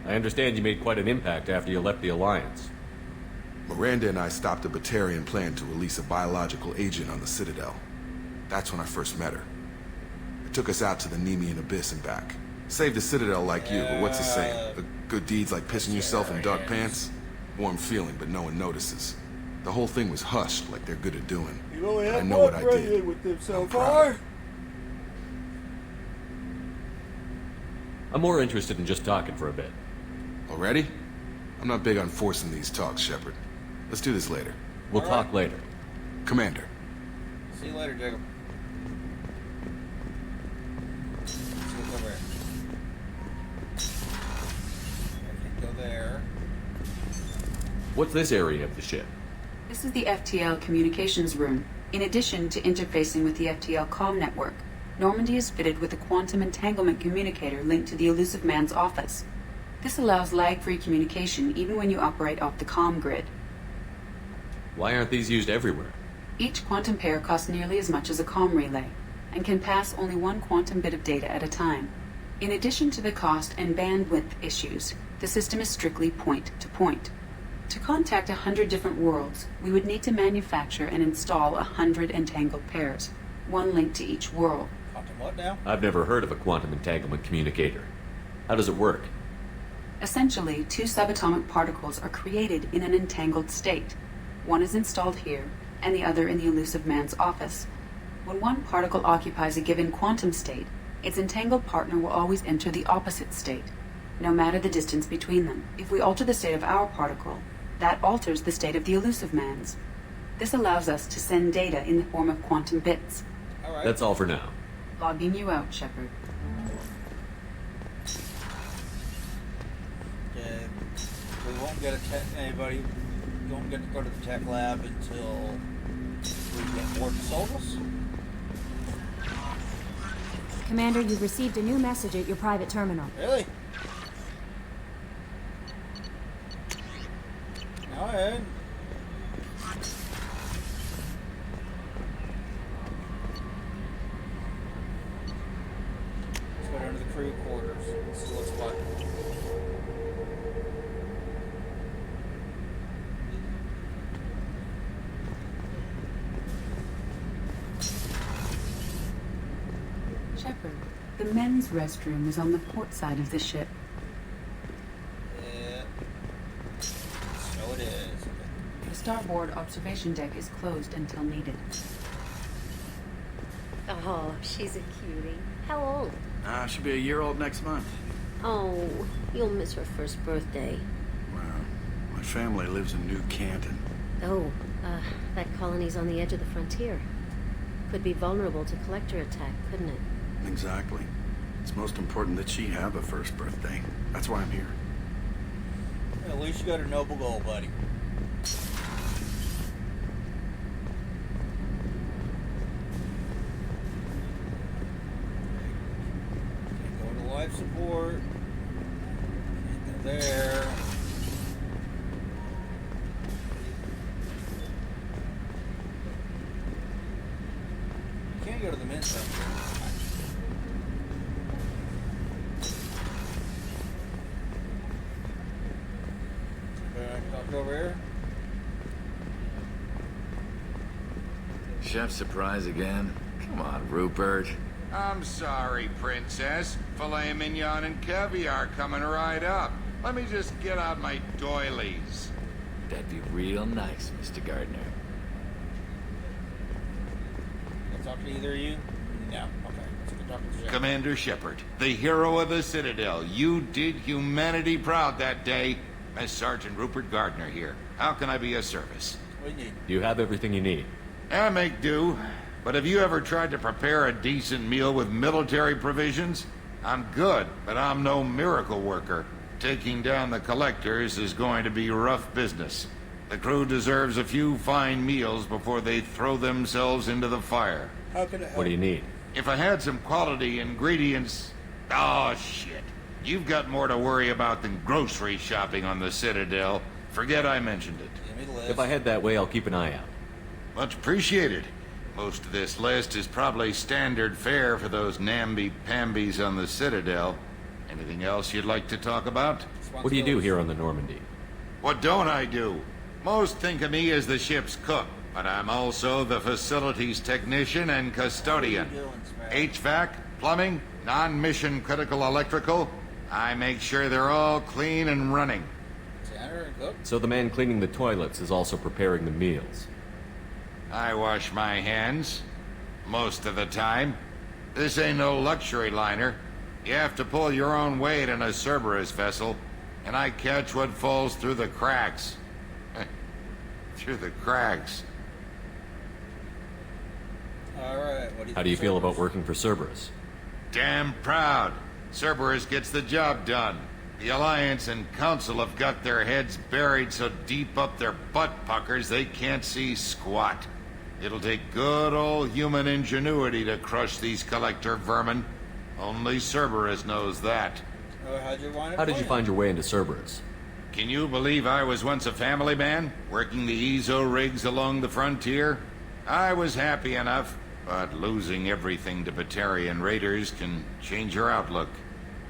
I understand you made quite an impact after you left the Alliance. Miranda and I stopped a Batarian plan to release a biological agent on the Citadel. That's when I first met her. It took us out to the Nemean Abyss and back. Saved the Citadel like you, but what's the saying? The good deeds like pissing yourself in dark pants? Warm feeling, but no one notices. The whole thing was hushed like they're good at doing. You only have I know what I one did. with them so I'm far. I'm more interested in just talking for a bit. Already? I'm not big on forcing these talks, Shepard. Let's do this later. We'll talk later. Commander. See you later, Jacob. Let's look over here. Go there. What's this area of the ship? This is the FTL communications room. In addition to interfacing with the FTL comm network, Normandy is fitted with a quantum entanglement communicator linked to the elusive man's office. This allows lag-free communication even when you operate off the comm grid. Why aren't these used everywhere? Each quantum pair costs nearly as much as a comm relay, and can pass only one quantum bit of data at a time. In addition to the cost and bandwidth issues, the system is strictly point-to-point. To contact 100 different worlds, we would need to manufacture and install 100 entangled pairs, one linked to each world. Quantum what now? I've never heard of a quantum entanglement communicator. How does it work? Essentially, two subatomic particles are created in an entangled state. One is installed here, and the other in the elusive man's office. When one particle occupies a given quantum state, its entangled partner will always enter the opposite state, no matter the distance between them. If we alter the state of our particle, that alters the state of the elusive man's. This allows us to send data in the form of quantum bits. Alright. That's all for now. Logging you out, Shepard. Okay. We won't get anybody. We won't get to go to the tech lab until we get more Solus. Commander, you've received a new message at your private terminal. Really? Go ahead. Let's go down to the crew quarters. Let's see what's what. Shepard, the men's restroom is on the port side of the ship. Yeah. So it is. The starboard observation deck is closed until needed. Oh, she's a cutie. How old? She'll be a year old next month. Oh, you'll miss her first birthday. Well, my family lives in New Canton. Oh, that colony's on the edge of the frontier. Could be vulnerable to collector attack, couldn't it? Exactly. It's most important that she have a first birthday. That's why I'm here. At least you got a noble goal, buddy. Can't go to life support. Can't go there. Can't go to the men's center. Talk over here. Chef surprise again? Come on, Rupert. I'm sorry, Princess. Filet mignon and caviar coming right up. Let me just get out my doilies. That'd be real nice, Mr. Gardner. Can I talk to either of you? No. Okay. Let's go talk to Shepard. Commander Shepard, the hero of the Citadel. You did humanity proud that day. As Sergeant Rupert Gardner here. How can I be of service? What do you need? You have everything you need. I make do. But have you ever tried to prepare a decent meal with military provisions? I'm good, but I'm no miracle worker. Taking down the collectors is going to be rough business. The crew deserves a few fine meals before they throw themselves into the fire. How can I help? What do you need? If I had some quality ingredients... Oh, shit. You've got more to worry about than grocery shopping on the Citadel. Forget I mentioned it. Give me the list. If I head that way, I'll keep an eye out. Much appreciated. Most of this list is probably standard fare for those namby-pambies on the Citadel. Anything else you'd like to talk about? What do you do here on the Normandy? What don't I do? Most think of me as the ship's cook, but I'm also the facilities technician and custodian. HVAC, plumbing, non-mission critical electrical. I make sure they're all clean and running. Janitor and cook? So the man cleaning the toilets is also preparing the meals. I wash my hands. Most of the time. This ain't no luxury liner. You have to pull your own weight in a Cerberus vessel, and I catch what falls through the cracks. Through the cracks. Alright, How do you feel about working for Cerberus? Damn proud. Cerberus gets the job done. The Alliance and Council have got their heads buried so deep up their butt puckers they can't see squat. It'll take good old human ingenuity to crush these collector vermin. Only Cerberus knows that. How did you find your way into Cerberus? Can you believe I was once a family man, working the EZO rigs along the frontier? I was happy enough, but losing everything to Batarian raiders can change your outlook.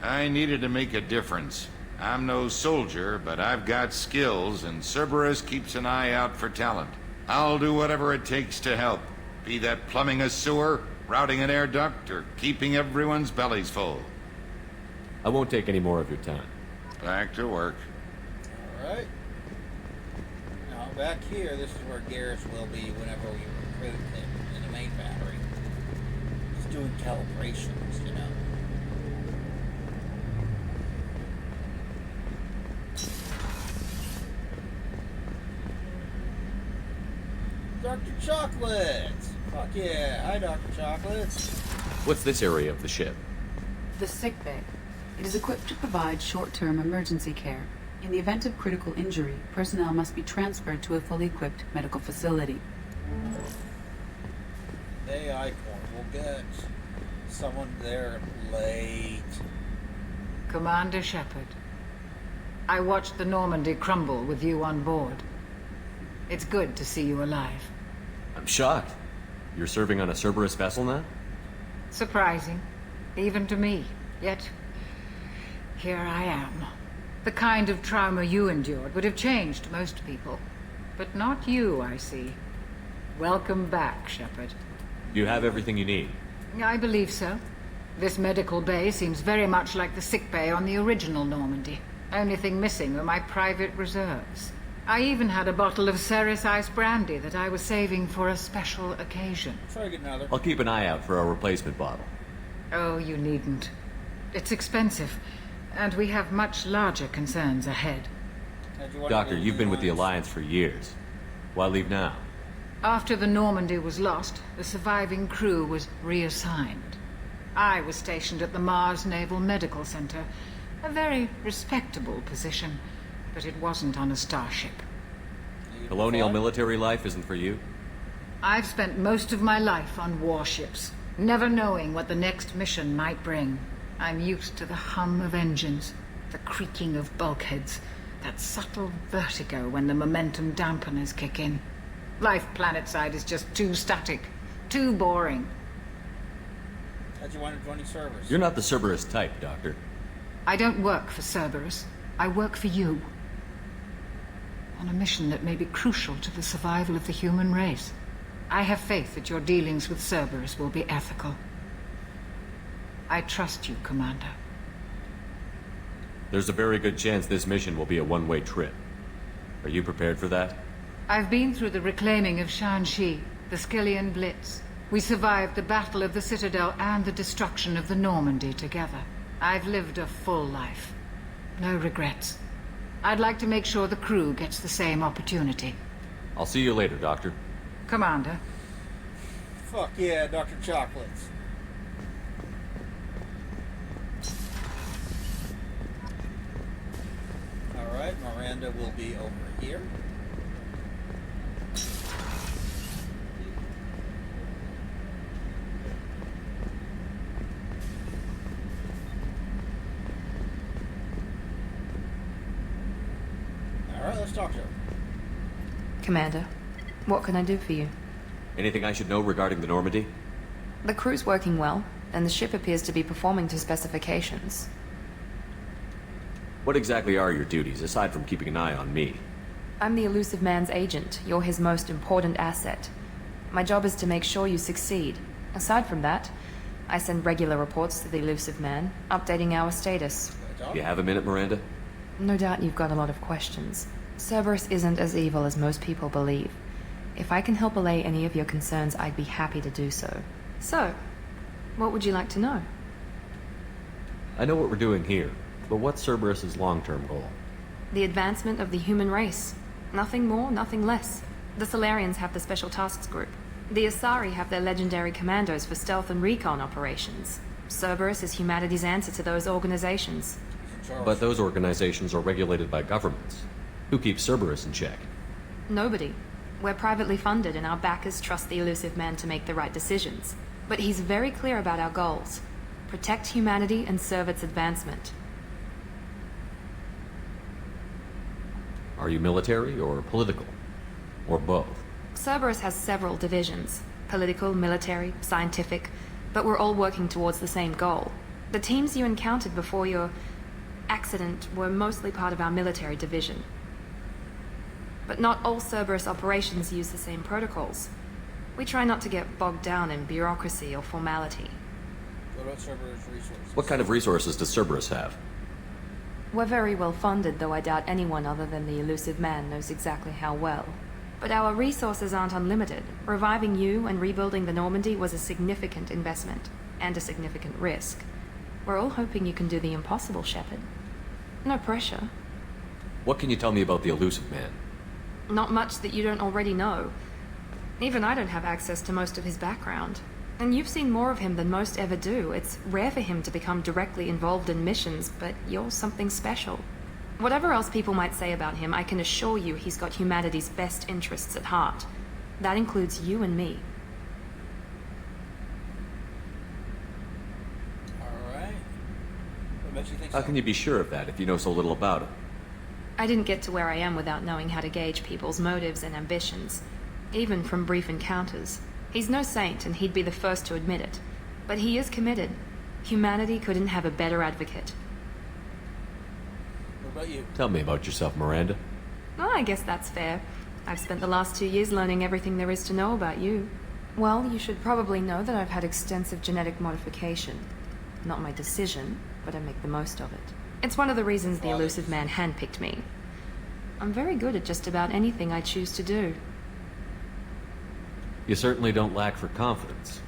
I needed to make a difference. I'm no soldier, but I've got skills, and Cerberus keeps an eye out for talent. I'll do whatever it takes to help, be that plumbing a sewer, routing an air duct, or keeping everyone's bellies full. I won't take any more of your time. Back to work. Alright. Now back here, this is where Garrus will be whenever we recruit him in the main battery. Just doing calibrations, you know. Dr. Chocolate! Fuck yeah. Hi, Dr. Chocolates. What's this area of the ship? The sick bay. It is equipped to provide short-term emergency care. In the event of critical injury, personnel must be transferred to a fully equipped medical facility. AI corn. We'll get someone there late. Commander Shepard, I watched the Normandy crumble with you on board. It's good to see you alive. I'm shocked. You're serving on a Cerberus vessel now? Surprising, even to me. Yet, here I am. The kind of trauma you endured would have changed most people. But not you, I see. Welcome back, Shepard. You have everything you need. I believe so. This medical bay seems very much like the sick bay on the original Normandy. Only thing missing were my private reserves. I even had a bottle of Ceres Ice brandy that I was saving for a special occasion. Try to get another. I'll keep an eye out for a replacement bottle. Oh, you needn't. It's expensive, and we have much larger concerns ahead. Doctor, you've been with the Alliance for years. Why leave now? After the Normandy was lost, the surviving crew was reassigned. I was stationed at the Mars Naval Medical Center, a very respectable position, but it wasn't on a starship. Colonial military life isn't for you? I've spent most of my life on warships, never knowing what the next mission might bring. I'm used to the hum of engines, the creaking of bulkheads, that subtle vertigo when the momentum dampeners kick in. Life planetside is just too static, too boring. How'd you want to join the Cerberus? You're not the Cerberus type, Doctor. I don't work for Cerberus. I work for you. On a mission that may be crucial to the survival of the human race. I have faith that your dealings with Cerberus will be ethical. I trust you, Commander. There's a very good chance this mission will be a one-way trip. Are you prepared for that? I've been through the reclaiming of Shanxi, the Skillian Blitz. We survived the Battle of the Citadel and the destruction of the Normandy together. I've lived a full life. No regrets. I'd like to make sure the crew gets the same opportunity. I'll see you later, Doctor. Commander. Fuck yeah, Dr. Chocolates. Alright, Miranda will be over here. Alright, let's talk to her. Commander, what can I do for you? Anything I should know regarding the Normandy? The crew's working well, and the ship appears to be performing to specifications. What exactly are your duties, aside from keeping an eye on me? I'm the Elusive Man's agent. You're his most important asset. My job is to make sure you succeed. Aside from that, I send regular reports to the Elusive Man, updating our status. You have a minute, Miranda? No doubt you've got a lot of questions. Cerberus isn't as evil as most people believe. If I can help allay any of your concerns, I'd be happy to do so. So, what would you like to know? I know what we're doing here, but what's Cerberus's long-term goal? The advancement of the human race. Nothing more, nothing less. The Solarians have the Special Tasks Group. The Asari have their legendary commandos for stealth and recon operations. Cerberus is humanity's answer to those organizations. But those organizations are regulated by governments. Who keeps Cerberus in check? Nobody. We're privately funded and our backers trust the Elusive Man to make the right decisions. But he's very clear about our goals. Protect humanity and serve its advancement. Are you military or political? Or both? Cerberus has several divisions. Political, military, scientific. But we're all working towards the same goal. The teams you encountered before your accident were mostly part of our military division. But not all Cerberus operations use the same protocols. We try not to get bogged down in bureaucracy or formality. What about Cerberus resources? What kind of resources does Cerberus have? We're very well funded, though I doubt anyone other than the Elusive Man knows exactly how well. But our resources aren't unlimited. Reviving you and rebuilding the Normandy was a significant investment, and a significant risk. We're all hoping you can do the impossible, Shepard. No pressure. What can you tell me about the Elusive Man? Not much that you don't already know. Even I don't have access to most of his background. And you've seen more of him than most ever do. It's rare for him to become directly involved in missions, but you're something special. Whatever else people might say about him, I can assure you he's got humanity's best interests at heart. That includes you and me. Alright. What makes you think How so? can you be sure of that if you know so little about him? I didn't get to where I am without knowing how to gauge people's motives and ambitions, even from brief encounters. He's no saint, and he'd be the first to admit it. But he is committed. Humanity couldn't have a better advocate. What about you? Tell me about yourself, Miranda. Well, I guess that's fair. I've spent the last 2 years learning everything there is to know about you. Well, you should probably know that I've had extensive genetic modification. Not my decision, but I make the most of it. It's one of the reasons the elusive man handpicked me. I'm very good at just about anything I choose to do. You certainly don't lack for confidence.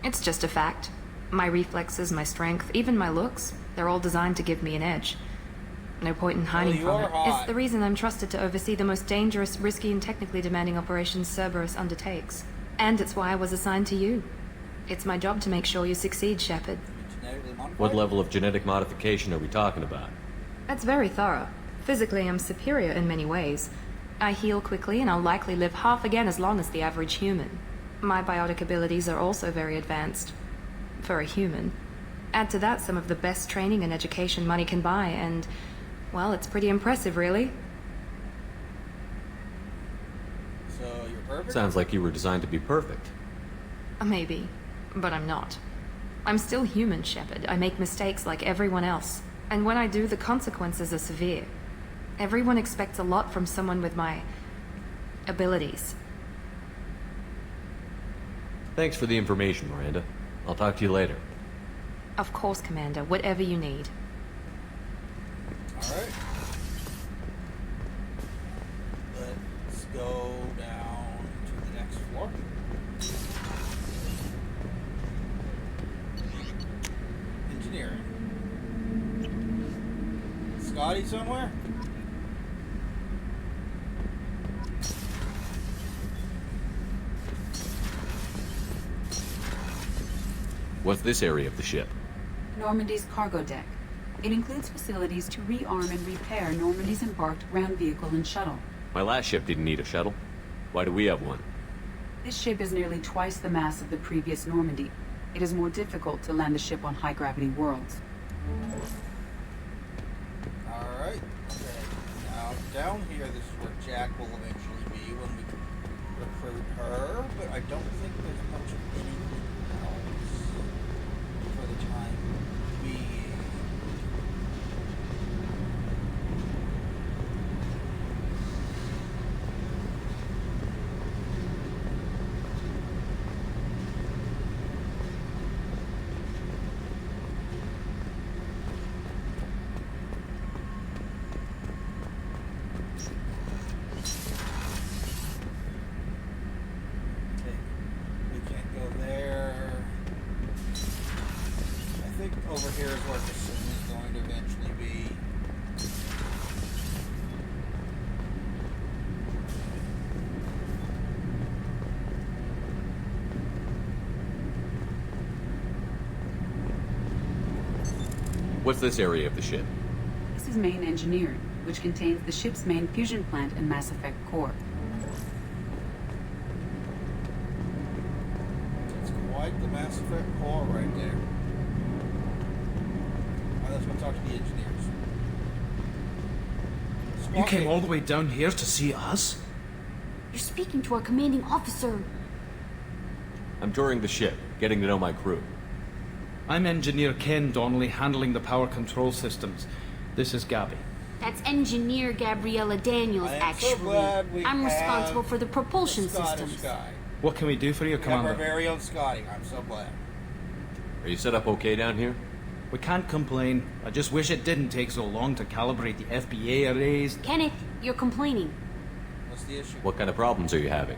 It's just a fact. My reflexes, my strength, even my looks, they're all designed to give me an edge. No point in hiding from it. It's the reason I'm trusted to oversee the most dangerous, risky, and technically demanding operations Cerberus undertakes. And it's why I was assigned to you. It's my job to make sure you succeed, Shepard. What level of genetic modification are we talking about? That's very thorough. Physically, I'm superior in many ways. I heal quickly, and I'll likely live half again as long as the average human. My biotic abilities are also very advanced. For a human. Add to that some of the best training and education money can buy, and, well, it's pretty impressive, really. So, you're perfect? Sounds like you were designed to be perfect. Maybe, but I'm not. I'm still human, Shepard. I make mistakes like everyone else. And when I do, the consequences are severe. Everyone expects a lot from someone with my abilities. Thanks for the information, Miranda. I'll talk to you later. Of course, Commander. Whatever you need. Alright. Let's go down to the next floor. Engineering. Scotty somewhere? What's this area of the ship? Normandy's cargo deck. It includes facilities to rearm and repair Normandy's embarked ground vehicle and shuttle. My last ship didn't need a shuttle. Why do we have one? This ship is nearly twice the mass of the previous Normandy. It is more difficult to land the ship on high-gravity worlds. Alright. Okay. Now, down here, this is where Jack will eventually be when we recruit her, but I don't think there's much of anything else for the time being. Over here is where Kasum is going to eventually be. What's this area of the ship? This is main engineering, which contains the ship's main fusion plant and Mass Effect core. It's quite the Mass Effect core right there. Let's go talk to the engineers. You came all the way down here to see us? You're speaking to our commanding officer. I'm touring the ship, getting to know my crew. I'm Engineer Ken Donnelly, handling the power control systems. This is Gabby. That's Engineer Gabriella Daniels, actually. I'm responsible for the propulsion systems. Guy. What can we do for you, Commander? Our very own Scotty. I'm so glad. Are you set up okay down here? We can't complain. I just wish it didn't take so long to calibrate the FBA arrays. Kenneth, you're complaining. What's the issue? What kind of problems are you having?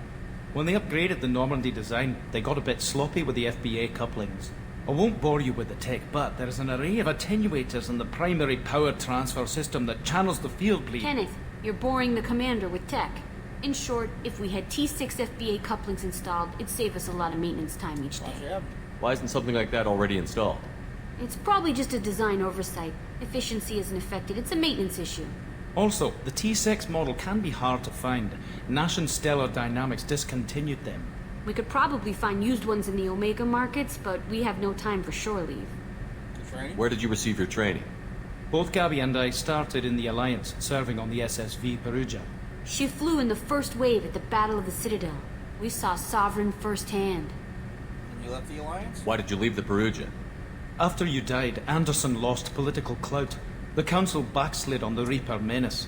When they upgraded the Normandy design, they got a bit sloppy with the FBA couplings. I won't bore you with the tech, but there is an array of attenuators in the primary power transfer system that channels the field bleed. Kenneth, you're boring the commander with tech. In short, if we had T6 FBA couplings installed, it'd save us a lot of maintenance time each day. Why isn't something like that already installed? It's probably just a design oversight. Efficiency isn't affected, it's a maintenance issue. Also, the T6 model can be hard to find. Nash and Stellar Dynamics discontinued them. We could probably find used ones in the Omega markets, but we have no time for shore leave. Where did you receive your training? Both Gabby and I started in the Alliance, serving on the SSV Perugia. She flew in the first wave at the Battle of the Citadel. We saw Sovereign firsthand. And you left the Alliance? Why did you leave the Perugia? After you died, Anderson lost political clout. The Council backslid on the Reaper menace.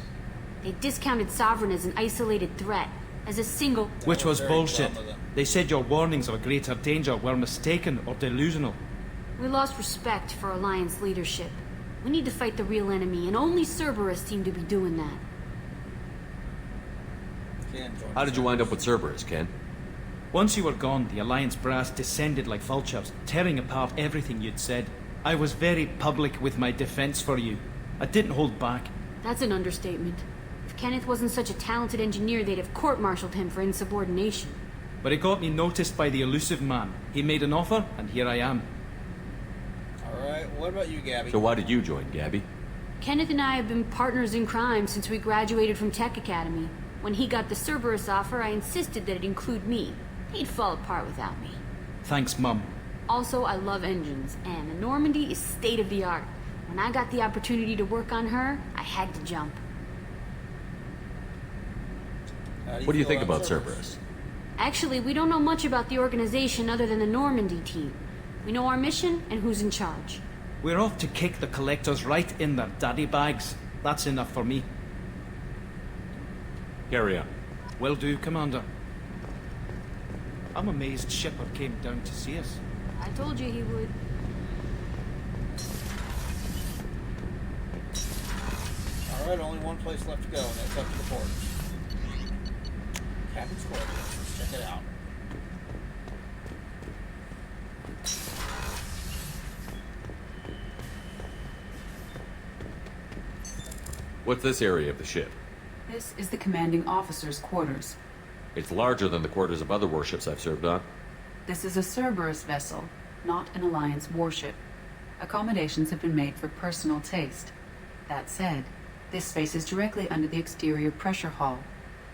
They discounted Sovereign as an isolated threat, as a single... Which was bullshit. They said your warnings of a greater danger were mistaken or delusional. We lost respect for Alliance leadership. We need to fight the real enemy, and only Cerberus seem to be doing that. How did you wind up with Cerberus, Ken? Once you were gone, the Alliance brass descended like vultures, tearing apart everything you'd said. I was very public with my defense for you. I didn't hold back. That's an understatement. If Kenneth wasn't such a talented engineer, they'd have court-martialed him for insubordination. But it got me noticed by the elusive man. He made an offer, and here I am. Alright, what about you, Gabby? So why did you join, Gabby? Kenneth and I have been partners in crime since we graduated from Tech Academy. When he got the Cerberus offer, I insisted that it include me. He'd fall apart without me. Thanks, Mum. Also, I love engines, and the Normandy is state-of-the-art. When I got the opportunity to work on her, I had to jump. What do you think about Cerberus? Actually, we don't know much about the organization other than the Normandy team. We know our mission and who's in charge. We're off to kick the Collectors right in their daddy bags. That's enough for me. Carry on. Will do, Commander. I'm amazed Shepard came down to see us. I told you he would. Alright, only one place left to go, and that's up to the quarters. Captain's quarters. Let's check it out. What's this area of the ship? This is the commanding officer's quarters. It's larger than the quarters of other warships I've served on. This is a Cerberus vessel, not an Alliance warship. Accommodations have been made for personal taste. That said, this space is directly under the exterior pressure hull.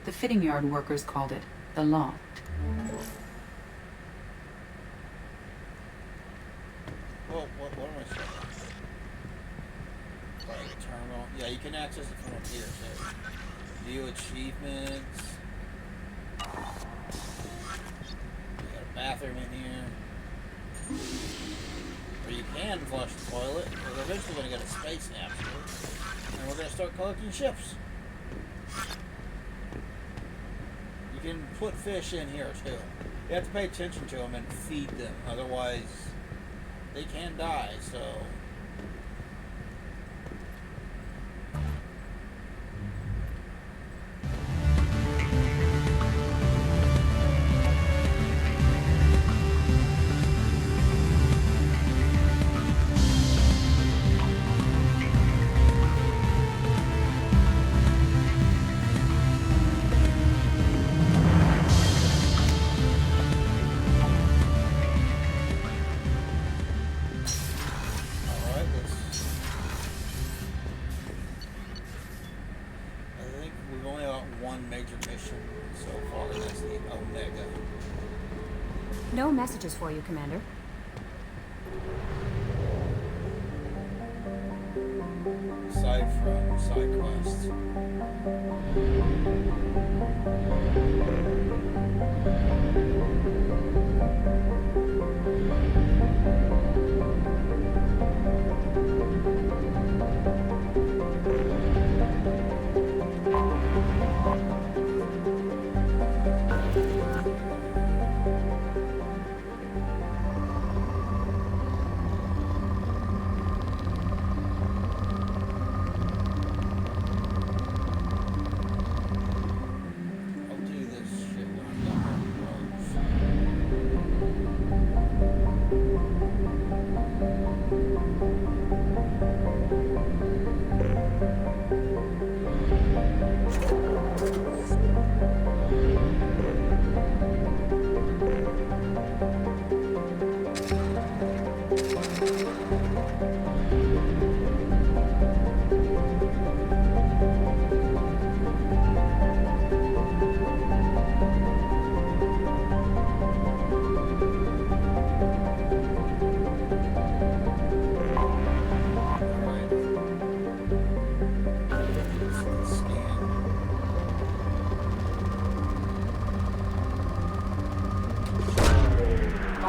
The fitting yard workers called it the loft. Well, what am I saying? Private terminal. Yeah, you can access it from up here, so view achievements. You got a bathroom in here. Or you can flush the toilet. We're eventually going to get a space capsule. And we're going to start collecting ships. You can put fish in here, too. You have to pay attention to them and feed them. Otherwise, they can die, so... No messages for you, Commander. Aside from side quests.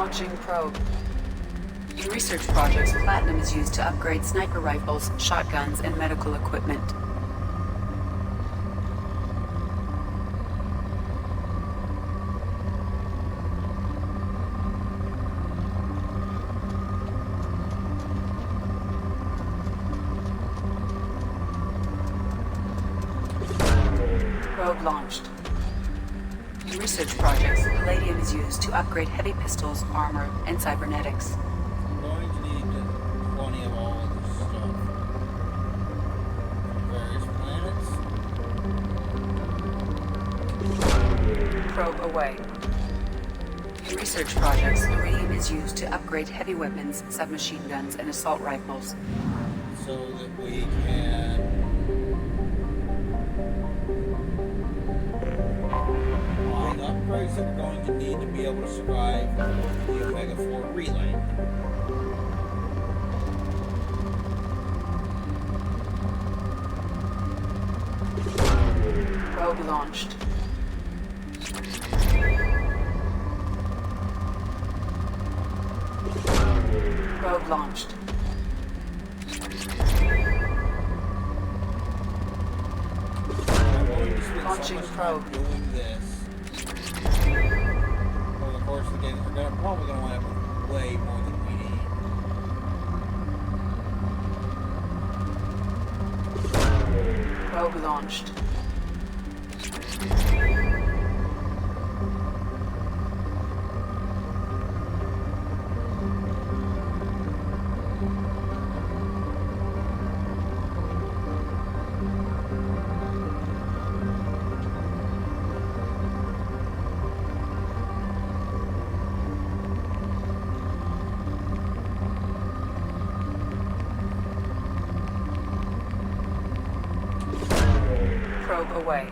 Launching probe. In research projects, platinum is used to upgrade sniper rifles, shotguns, and medical equipment. Probe launched. In research projects, palladium is used to upgrade heavy pistols, armor, and cybernetics. I'm going to need plenty of all of this stuff. Various planets. Probe away. In research projects, iridium is used to upgrade heavy weapons, submachine guns, and assault rifles. So that we can... find upgrades that we're going to need to be able to survive the Omega-4 relay. Probe launched. Probe launched. Launching probe. Doing this. Over the course of the game, we're probably going to wind up with way more than we need. Probe launched. Probe away.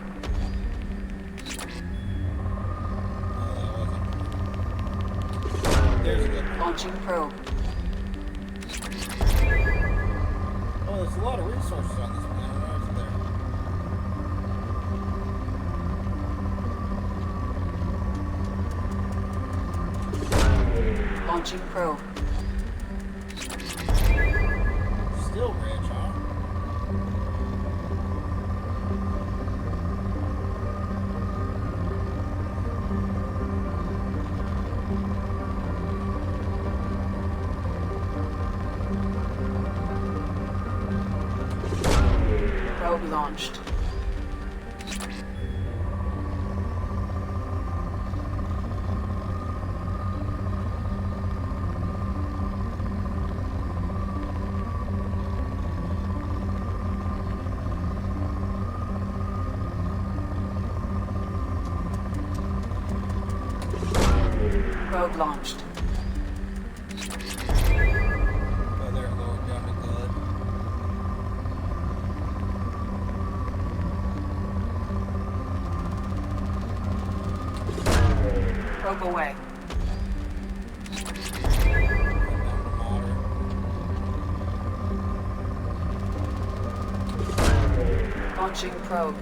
Launching probe. Oh, there's a lot of resources on this planet, aren't there? Launching probe. Still rich, huh? Probe launched. Probe launched. Oh, there, lower down to good. Probe away. Launching probe.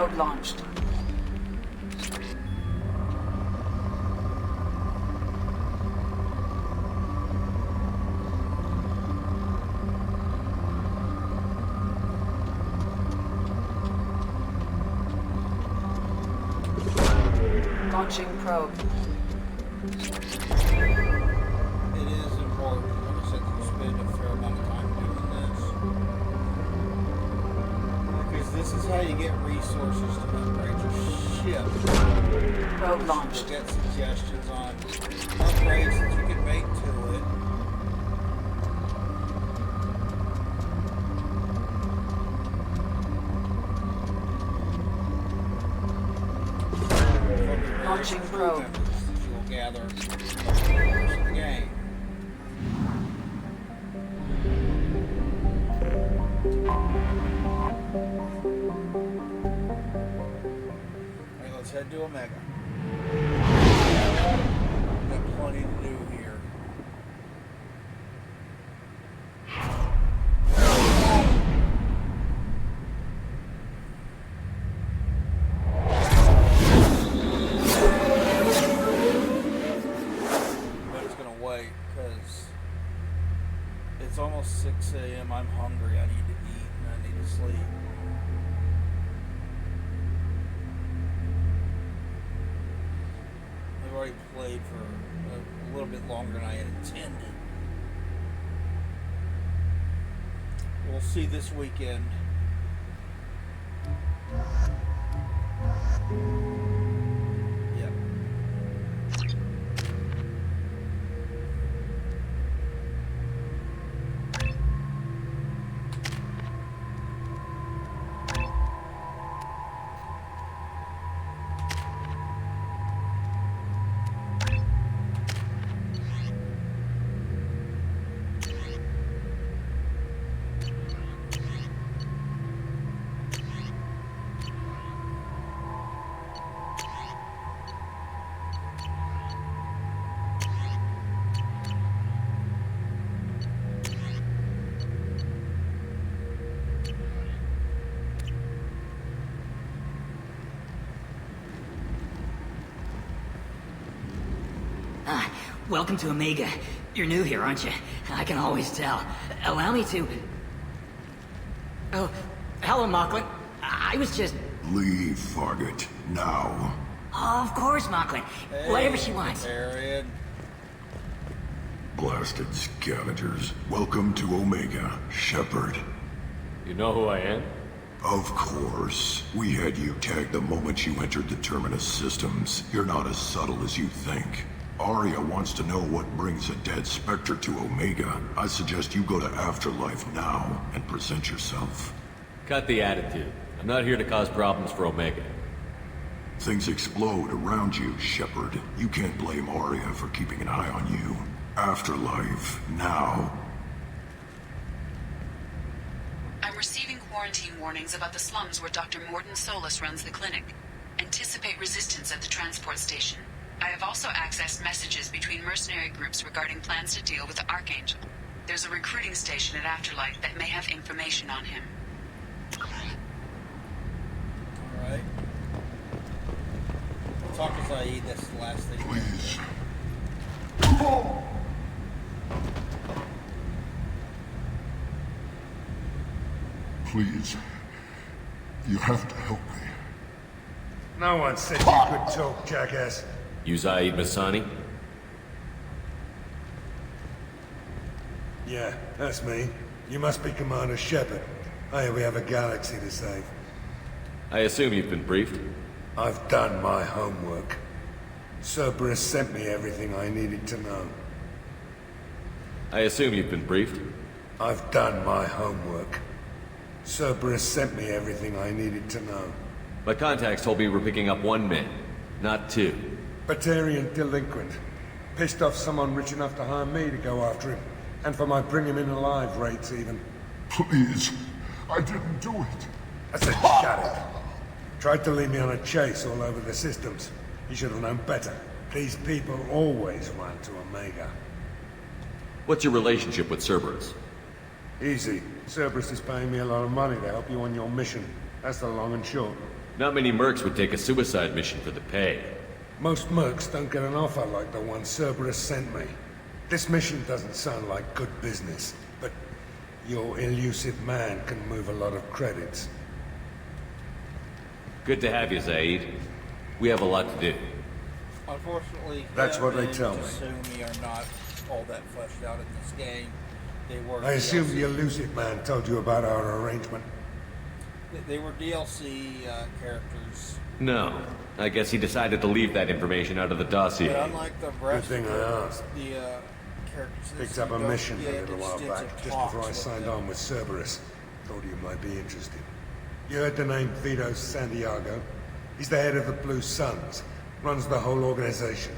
Probe launched. Launching probe. It is important, like I said, that you spend a fair amount of time doing this. Because this is how you get resources to upgrade your ship. Probe launched. You'll get suggestions on upgrades that you can make to it. Launching probe. You'll gather over the course of the game. Alright, let's head to Omega. Got plenty to do here. It's almost 6 a.m. I'm hungry. I need to eat and I need to sleep. I've already played for a little bit longer than I had intended. We'll see this weekend. Yep. Welcome to Omega. You're new here, aren't you? I can always tell. Allow me to... Oh, hello, Mocklin. I was just... Leave, Fargate. Now. Oh, of course, Mocklin. Hey, whatever she wants. Arian. Blasted scavengers. Welcome to Omega, Shepard. You know who I am? Of course. We had you tagged the moment you entered the Terminus systems. You're not as subtle as you think. Aria wants to know what brings a dead Spectre to Omega. I suggest you go to Afterlife now and present yourself. Cut the attitude. I'm not here to cause problems for Omega. Things explode around you, Shepard. You can't blame Aria for keeping an eye on you. Afterlife, now. I'm receiving quarantine warnings about the slums where Dr. Mordin Solus runs the clinic. Anticipate resistance at the transport station. I have also accessed messages between mercenary groups regarding plans to deal with the Archangel. There's a recruiting station at Afterlife that may have information on him. Alright. Talk to Zaid, that's the last thing. Please. Please. You have to help me. No one said you could talk, jackass. You Zaid Masani? Yeah, that's me. You must be Commander Shepard. Hey, we have a galaxy to save. I assume you've been briefed? I've done my homework. Cerberus sent me everything I needed to know. I assume you've been briefed? I've done my homework. Cerberus sent me everything I needed to know. My contacts told me we're picking up one man, not two. Batarian delinquent. Pissed off someone rich enough to hire me to go after him. And for my bring him in alive rates even. Please. I didn't do it. I said shut it. Tried to lead me on a chase all over the systems. You should have known better. These people always run to Omega. What's your relationship with Cerberus? Easy. Cerberus is paying me a lot of money to help you on your mission. That's the long and short. Not many mercs would take a suicide mission for the pay. Most mercs don't get an offer like the one Cerberus sent me. This mission doesn't sound like good business, but your elusive man can move a lot of credits. Good to have you, Zaid. We have a lot to do. Unfortunately, That's him what they and tell me. Kasumi are not all that fleshed out in this game. They were I assume DLC the elusive man told you about our arrangement. They were DLC characters. No. I guess he decided to leave that information out of the dossier. But unlike the rest Good thing of I asked. the characters, Picked up a you don't mission a get little while back, extensive just talks before I with signed them. on with Cerberus. Thought you might be interested. You heard the name Vito Santiago? He's the head of the Blue Suns. Runs the whole organization.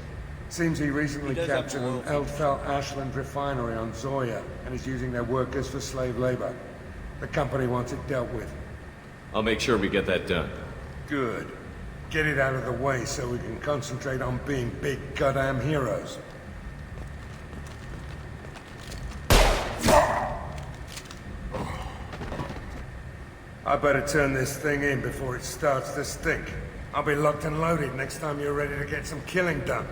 Seems he recently He does have captured an loyalty. Eldfell Ashland refinery on Zoya and is using their workers for slave labor. The company wants it dealt with. I'll make sure we get that done. Good. Get it out of the way so we can concentrate on being big goddamn heroes. I better turn this thing in before it starts to stink. I'll be locked and loaded next time you're ready to get some killing done.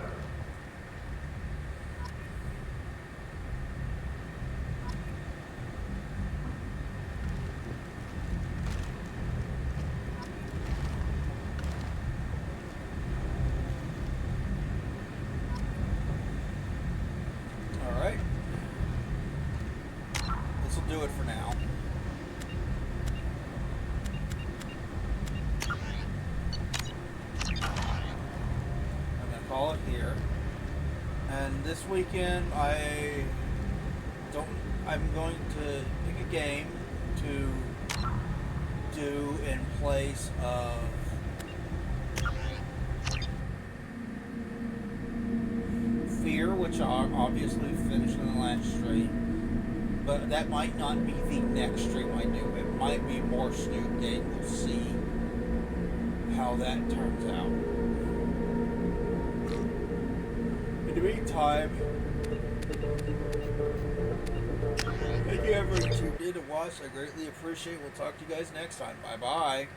Alright. This will do it for now. I'm gonna call it here. And this weekend I'm going to pick a game to do in place of Fear, which I obviously finished in the last stream, but that might not be the next stream I do. It might be more Snoop game. We'll see how that turns out. In the meantime, thank you everyone who tuned in and watched. I greatly appreciate it. We'll talk to you guys next time. Bye bye.